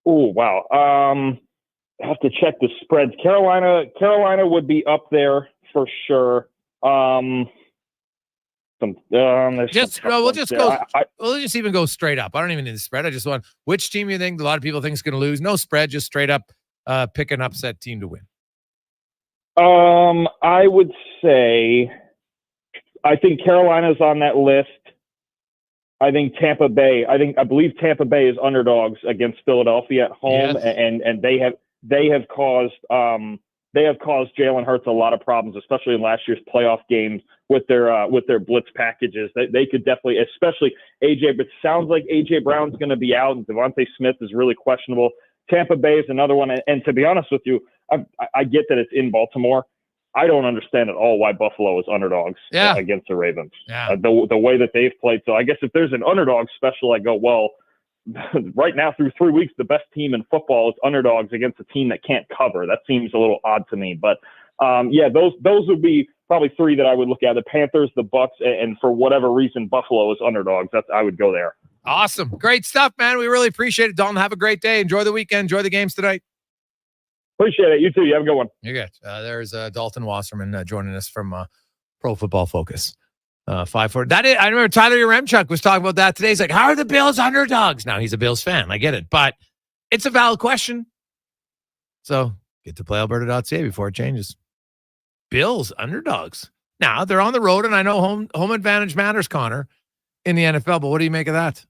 Oh, wow. I have to check the spreads. Carolina would be up there for sure. We'll just even go straight up. I don't even need the spread. I just want, which team you think a lot of people think is going to lose? No spread, just straight up pick an upset team to win. I would say, I think Carolina's on that list. I think Tampa Bay. I believe Tampa Bay is underdogs against Philadelphia at home, yes. and they have caused Jalen Hurts a lot of problems, especially in last year's playoff games with their blitz packages. They could definitely, especially AJ. But it sounds like AJ Brown's going to be out, and Devontae Smith is really questionable. Tampa Bay is another one, and to be honest with you, I get that it's in Baltimore. I don't understand at all why Buffalo is underdogs against the Ravens. Yeah. The way that they've played. So I guess if there's an underdog special, I go, well, right now through 3 weeks, the best team in football is underdogs against a team that can't cover. That seems a little odd to me. But those would be probably 3 that I would look at: the Panthers, the Bucks, and for whatever reason, Buffalo is underdogs. I would go there. Awesome. Great stuff, man. We really appreciate it. Dalton, have a great day. Enjoy the weekend. Enjoy the games tonight. Appreciate it. You too. You have a good one. You're good. There's Dalton Wasserman joining us from Pro Football Focus. 5-4. I remember Tyler Yaremchuk was talking about that today. He's like, how are the Bills underdogs? Now, he's a Bills fan. I get it. But it's a valid question. So get to playalberta.ca before it changes. Bills underdogs. Now, they're on the road, and I know home advantage matters, Connor, in the NFL. But what do you make of that?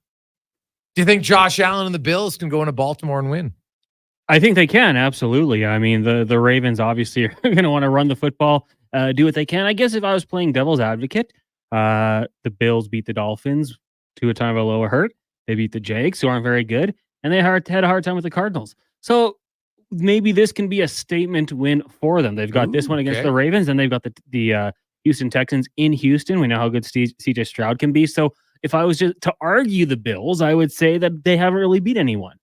Do you think Josh Allen and the Bills can go into Baltimore and win? I think they can, absolutely. I mean, the Ravens obviously are going to want to run the football, do what they can. I guess if I was playing devil's advocate, the Bills beat the Dolphins to a time of a lower hurt. They beat the Jags, who aren't very good, and they had a hard time with the Cardinals. So maybe this can be a statement win for them. They've got this one against the Ravens, and they've got the Houston Texans in Houston. We know how good CJ Stroud can be. So if I was just to argue the Bills, I would say that they haven't really beat anyone.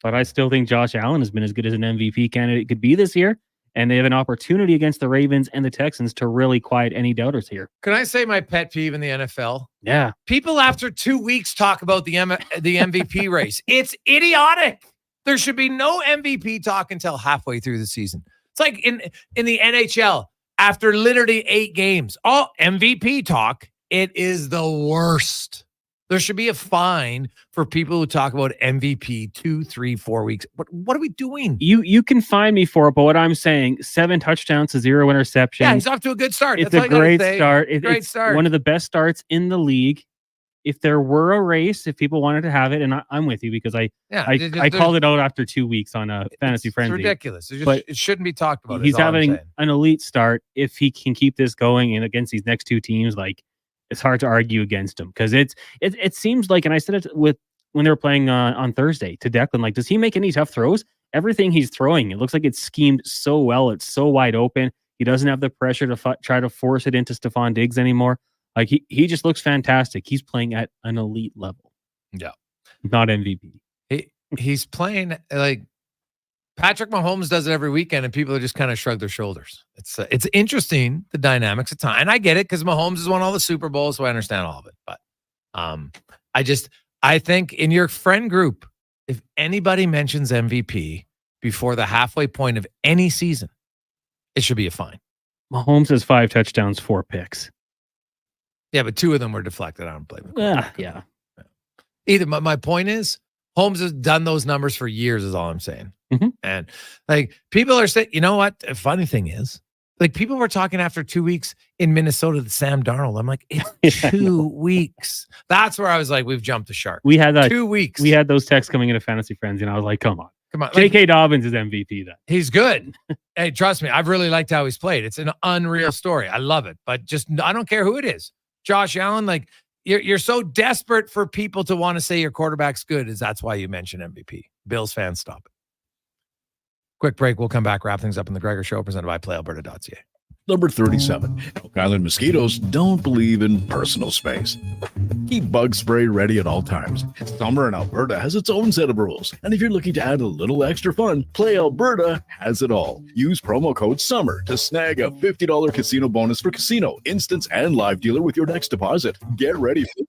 But I still think Josh Allen has been as good as an MVP candidate could be this year. And they have an opportunity against the Ravens and the Texans to really quiet any doubters here. Can I say my pet peeve in the NFL? Yeah. People after 2 weeks talk about the MVP race. It's idiotic. There should be no MVP talk until halfway through the season. It's like in the NHL, after literally 8 games, all MVP talk, it is the worst. There should be a fine for people who talk about MVP 2, 3, 4 weeks. What are we doing? You can fine me for it, but what I'm saying, 7 touchdowns to 0 interceptions. Yeah, he's off to a good start. It's That's a all I great gotta say. start. Great It's start. one of the best starts in the league. If there were a race, if people wanted to have it, and I'm with you because I called it out after 2 weeks on a Fantasy Frenzy. It's ridiculous. But it shouldn't be talked about. He's having an elite start. If he can keep this going and against these next 2 teams, like, it's hard to argue against him because it seems like, and I said it when they were playing on Thursday to Declan, like, does he make any tough throws? Everything he's throwing, it looks like it's schemed so well. It's so wide open. He doesn't have the pressure to try to force it into Stephon Diggs anymore. Like, he just looks fantastic. He's playing at an elite level. Yeah. Not MVP. He's playing like Patrick Mahomes does it every weekend, and people are just kind of shrug their shoulders. It's interesting, the dynamics of time. And I get it because Mahomes has won all the Super Bowls, so I understand all of it. But I think in your friend group, if anybody mentions MVP before the halfway point of any season, it should be a fine. Mahomes has 5 touchdowns, 4 picks. Yeah, but 2 of them were deflected. I don't blame him. Yeah. Either my point is, Holmes has done those numbers for years, is all I'm saying. Mm-hmm. And like, people are saying, you know what? The funny thing is, like, people were talking after 2 weeks in Minnesota to Sam Darnold. I'm like, it's 2 weeks. That's where I was like, we've jumped the shark. We had that 2 weeks. We had those texts coming into Fantasy Frenzy, and I was like, come on. Like, J.K. Dobbins is MVP then. He's good. Hey, trust me, I've really liked how he's played. It's an unreal story. I love it. But just, I don't care who it is. Josh Allen, like, you're so desperate for people to want to say your quarterback's good, that's why you mention MVP. Bills fans, stop it. Quick break. We'll come back, wrap things up in the Gregor Show, presented by PlayAlberta.ca. Number 37. Elk Island mosquitoes don't believe in personal space. Keep bug spray ready at all times. Summer in Alberta has its own set of rules. And if you're looking to add a little extra fun, Play Alberta has it all. Use promo code SUMMER to snag a $50 casino bonus for casino, instance, and live dealer with your next deposit. Get ready to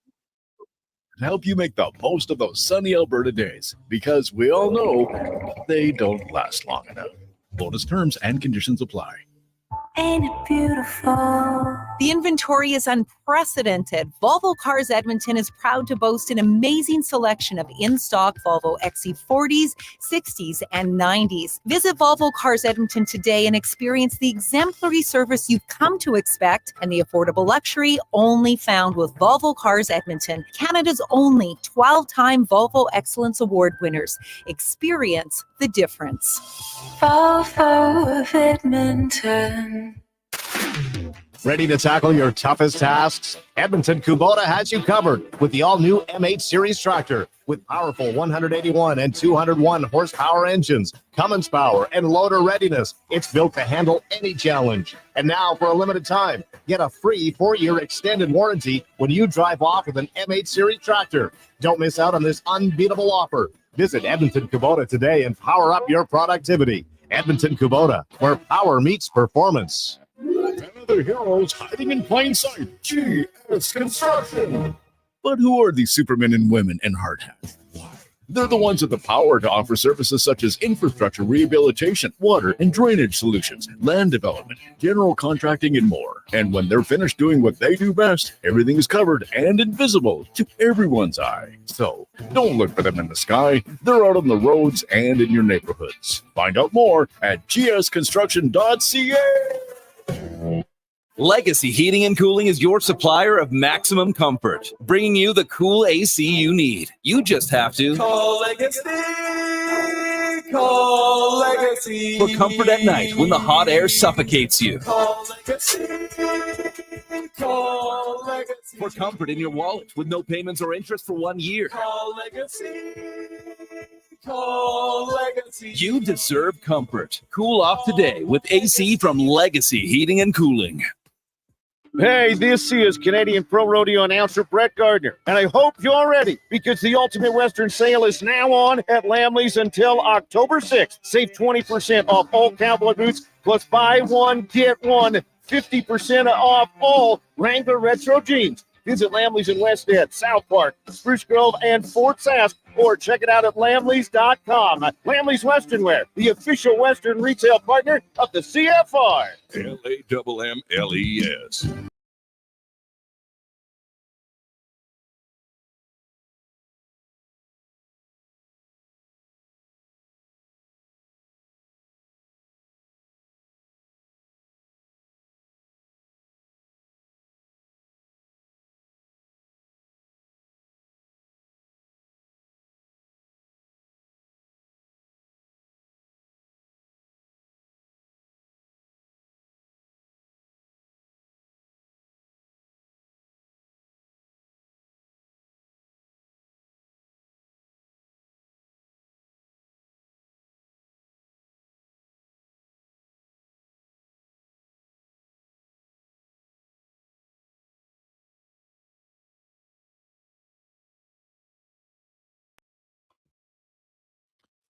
help you make the most of those sunny Alberta days, because we all know they don't last long enough. Bonus terms and conditions apply. Ain't it beautiful? The inventory is unprecedented. Volvo Cars Edmonton is proud to boast an amazing selection of in-stock Volvo XC40s, 60s, and 90s. Visit Volvo Cars Edmonton today and experience the exemplary service you've come to expect and the affordable luxury only found with Volvo Cars Edmonton, Canada's only 12-time Volvo Excellence Award winners. Experience the difference. Volvo of Edmonton. Ready to tackle your toughest tasks? Edmonton Kubota has you covered with the all-new M8 Series tractor with powerful 181 and 201 horsepower engines, Cummins power, and loader readiness. It's built to handle any challenge. And now, for a limited time, get a free 4-year extended warranty when you drive off with an M8 Series tractor. Don't miss out on this unbeatable offer. Visit Edmonton Kubota today and power up your productivity. Edmonton Kubota, where power meets performance. Another heroes hiding in plain sight. GS Construction. But who are these supermen and women in hard hats? Why? They're the ones with the power to offer services such as infrastructure rehabilitation, water and drainage solutions, land development, general contracting, and more. And when they're finished doing what they do best, everything is covered and invisible to everyone's eye. So don't look for them in the sky. They're out on the roads and in your neighborhoods. Find out more at gsconstruction.ca. Legacy Heating and Cooling is your supplier of maximum comfort, bringing you the cool AC you need. You just have to call Legacy. Call Legacy. For comfort at night when the hot air suffocates you. Call Legacy. Call Legacy. For comfort in your wallet with no payments or interest for 1 year. Call Legacy. Call Legacy. You deserve comfort. Cool off today with AC from Legacy Heating and Cooling. Hey, this is Canadian Pro Rodeo announcer Brett Gardner, and I hope you're ready because the Ultimate Western Sale is now on at Lamley's until October 6th. Save 20% off all cowboy boots, plus buy one, get one, 50% off all Wrangler Retro jeans. Visit Lamley's in West End, South Park, Spruce Grove, and Fort Sask, or check it out at lamleys.com. Lamley's Western Wear, the official Western retail partner of the CFR. LAMMLES.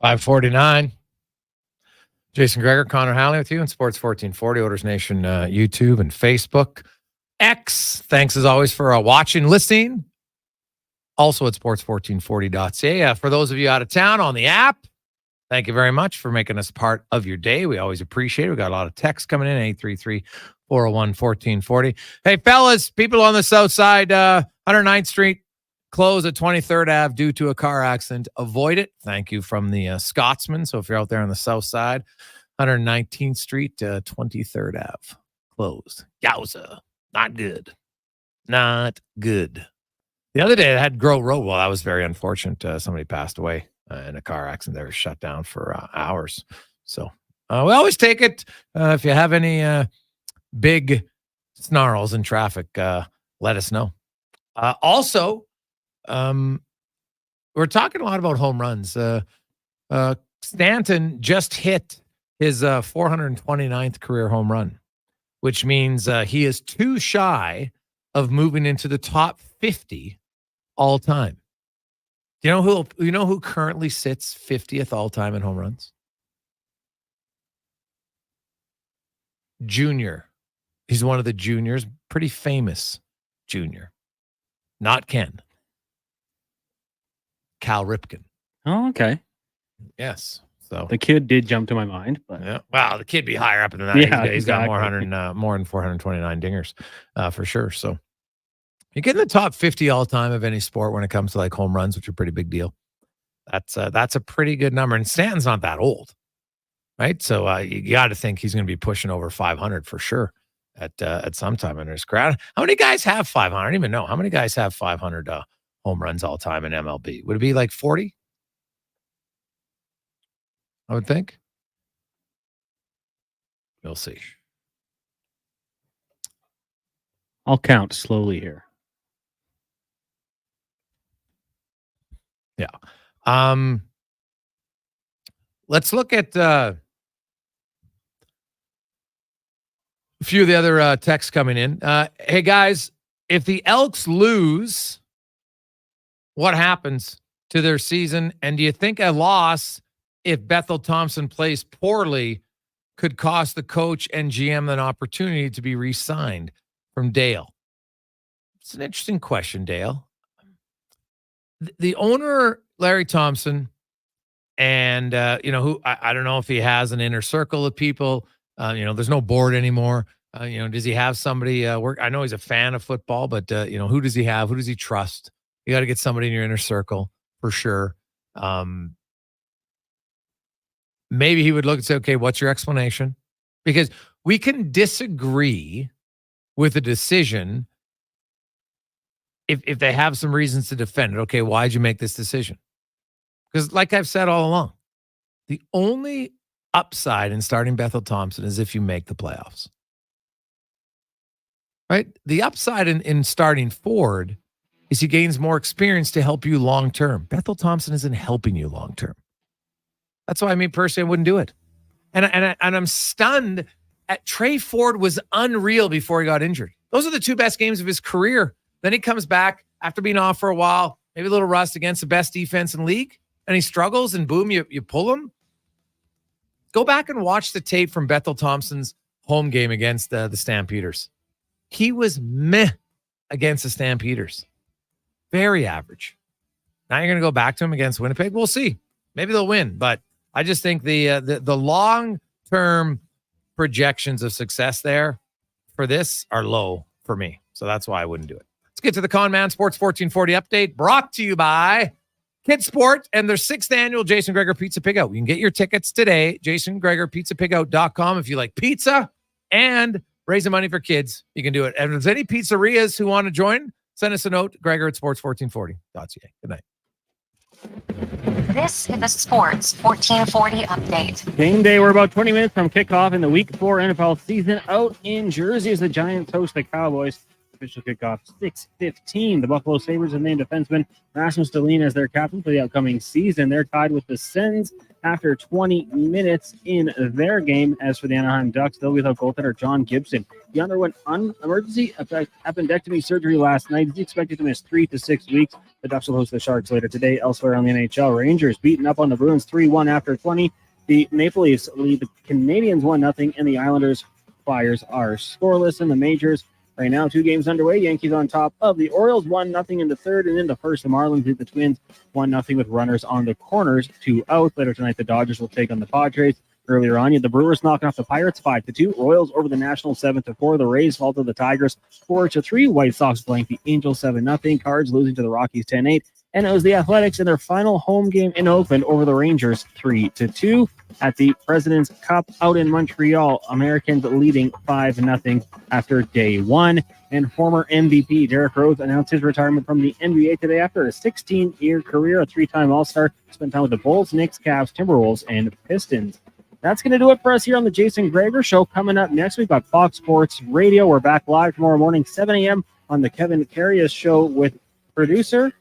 $5.49. Jason Gregor, Connor Halley with you on Sports 1440, Oilers Nation, YouTube and Facebook. X, thanks as always for watching, listening. Also at sports1440.ca. For those of you out of town on the app, thank you very much for making us part of your day. We always appreciate it. We got a lot of texts coming in, 833-401-1440. Hey, fellas, people on the south side, 109th Street, closed at 23rd Ave due to a car accident. Avoid it. Thank you from the Scotsman. So if you're out there on the south side, 119th Street, 23rd Ave, closed. Yowza. Not good. Not good. The other day I had Grove Road. Well, that was very unfortunate. Somebody passed away in a car accident. They were shut down for hours. So we always take it. If you have any big snarls in traffic, let us know. Also, we're talking a lot about home runs. Stanton just hit his 429th career home run, which means he is too shy of moving into the top 50 all time. Do you know who currently sits 50th all time in home runs? Junior. He's one of the juniors, pretty famous junior. Not Ken. Cal Ripken. Oh, okay. Yes. So the kid did jump to my mind, but yeah. Wow, the kid be higher up than that. Yeah, he's got exactly. more than 429 dingers, for sure. So you get in the top 50 all time of any sport when it comes to like home runs, which are a pretty big deal. That's a pretty good number. And Stanton's not that old, right? So you got to think he's going to be pushing over 500 for sure at some time in his career. How many guys have 500? I don't even know. How many guys have 500 home runs all time in MLB? Would it be like 40? I would think. We'll see. I'll count slowly here. Yeah. Let's look at a few of the other texts coming in. Hey, guys, if the Elks lose, what happens to their season? And do you think a loss, if Bethel Thompson plays poorly, could cost the coach and GM an opportunity to be re-signed? From Dale. It's an interesting question, Dale. The owner, Larry Thompson, and who I don't know if he has an inner circle of people. There's no board anymore. Does he have somebody work? I know he's a fan of football, but who does he have? Who does he trust? You got to get somebody in your inner circle for sure. Maybe he would look and say, okay, what's your explanation? Because we can disagree with a decision if they have some reasons to defend it. Okay, why'd you make this decision? Because like I've said all along, the only upside in starting Bethel Thompson is if you make the playoffs. Right? The upside in starting Ford is he gains more experience to help you long-term. Bethel Thompson isn't helping you long-term. That's why personally, I wouldn't do it. And I'm stunned at Trey Ford was unreal before he got injured. Those are the two best games of his career. Then he comes back after being off for a while, maybe a little rust against the best defense in the league, and he struggles, and boom, you pull him. Go back and watch the tape from Bethel Thompson's home game against the Stampeders. He was meh against the Stampeders. Very average. Now you're going to go back to him against Winnipeg. We'll see. Maybe they'll win, but I just think the long-term projections of success there for this are low for me. So that's why I wouldn't do it. Let's get to the Con Man Sports 1440 update, brought to you by Kids Sport and their 6th annual Jason Gregor Pizza Pigout. You can get your tickets today, jasongregorpizzapigout.com. If you like pizza and raising money for kids, you can do it. And if there's any pizzerias who want to join, send us a note, gregor@sports1440.ca. Good night. This is the Sports 1440 update. Game day, we're about 20 minutes from kickoff in the Week 4 NFL season out in Jersey as the Giants host the Cowboys. Official kickoff 6:15. The Buffalo Sabres have named defenseman Rasmus Dahlin as their captain for the upcoming season. They're tied with the Sens after 20 minutes in their game. As for the Anaheim Ducks, they'll be without goaltender John Gibson. He underwent emergency appendectomy surgery last night. He's expected to miss 3 to 6 weeks. The Ducks will host the Sharks later today. Elsewhere on the NHL, Rangers beaten up on the Bruins 3-1 after 20. The Maple Leafs lead the Canadiens 1-0, and the Islanders Flyers are scoreless in the majors. Right now, 2 games underway. Yankees on top of the Orioles, 1-0 in the third, and in the first, the Marlins beat the Twins 1-0 with runners on the corners, 2 out. Later tonight, the Dodgers will take on the Padres. Earlier on, you had the Brewers knocking off the Pirates 5-2. Royals over the Nationals 7-4. The Rays fall to the Tigers 4-3. White Sox blank the Angels 7-0. Cards losing to the Rockies 10-8. And it was the Athletics in their final home game in Oakland over the Rangers 3-2. At the President's Cup out in Montreal, Americans leading 5-0 after day 1. And former MVP Derrick Rose announced his retirement from the NBA today after a 16-year career, a 3-time All-Star, spent time with the Bulls, Knicks, Cavs, Timberwolves, and Pistons. That's going to do it for us here on the Jason Gregor Show. Coming up next, we've got Fox Sports Radio. We're back live tomorrow morning, 7 a.m. on the Kevin Carius Show with producer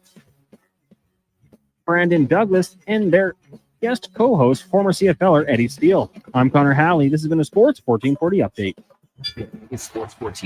Brandon Douglas and their guest co-host, former CFLer Eddie Steele. I'm Connor Halley. This has been a Sports 1440 update. It's Sports 14.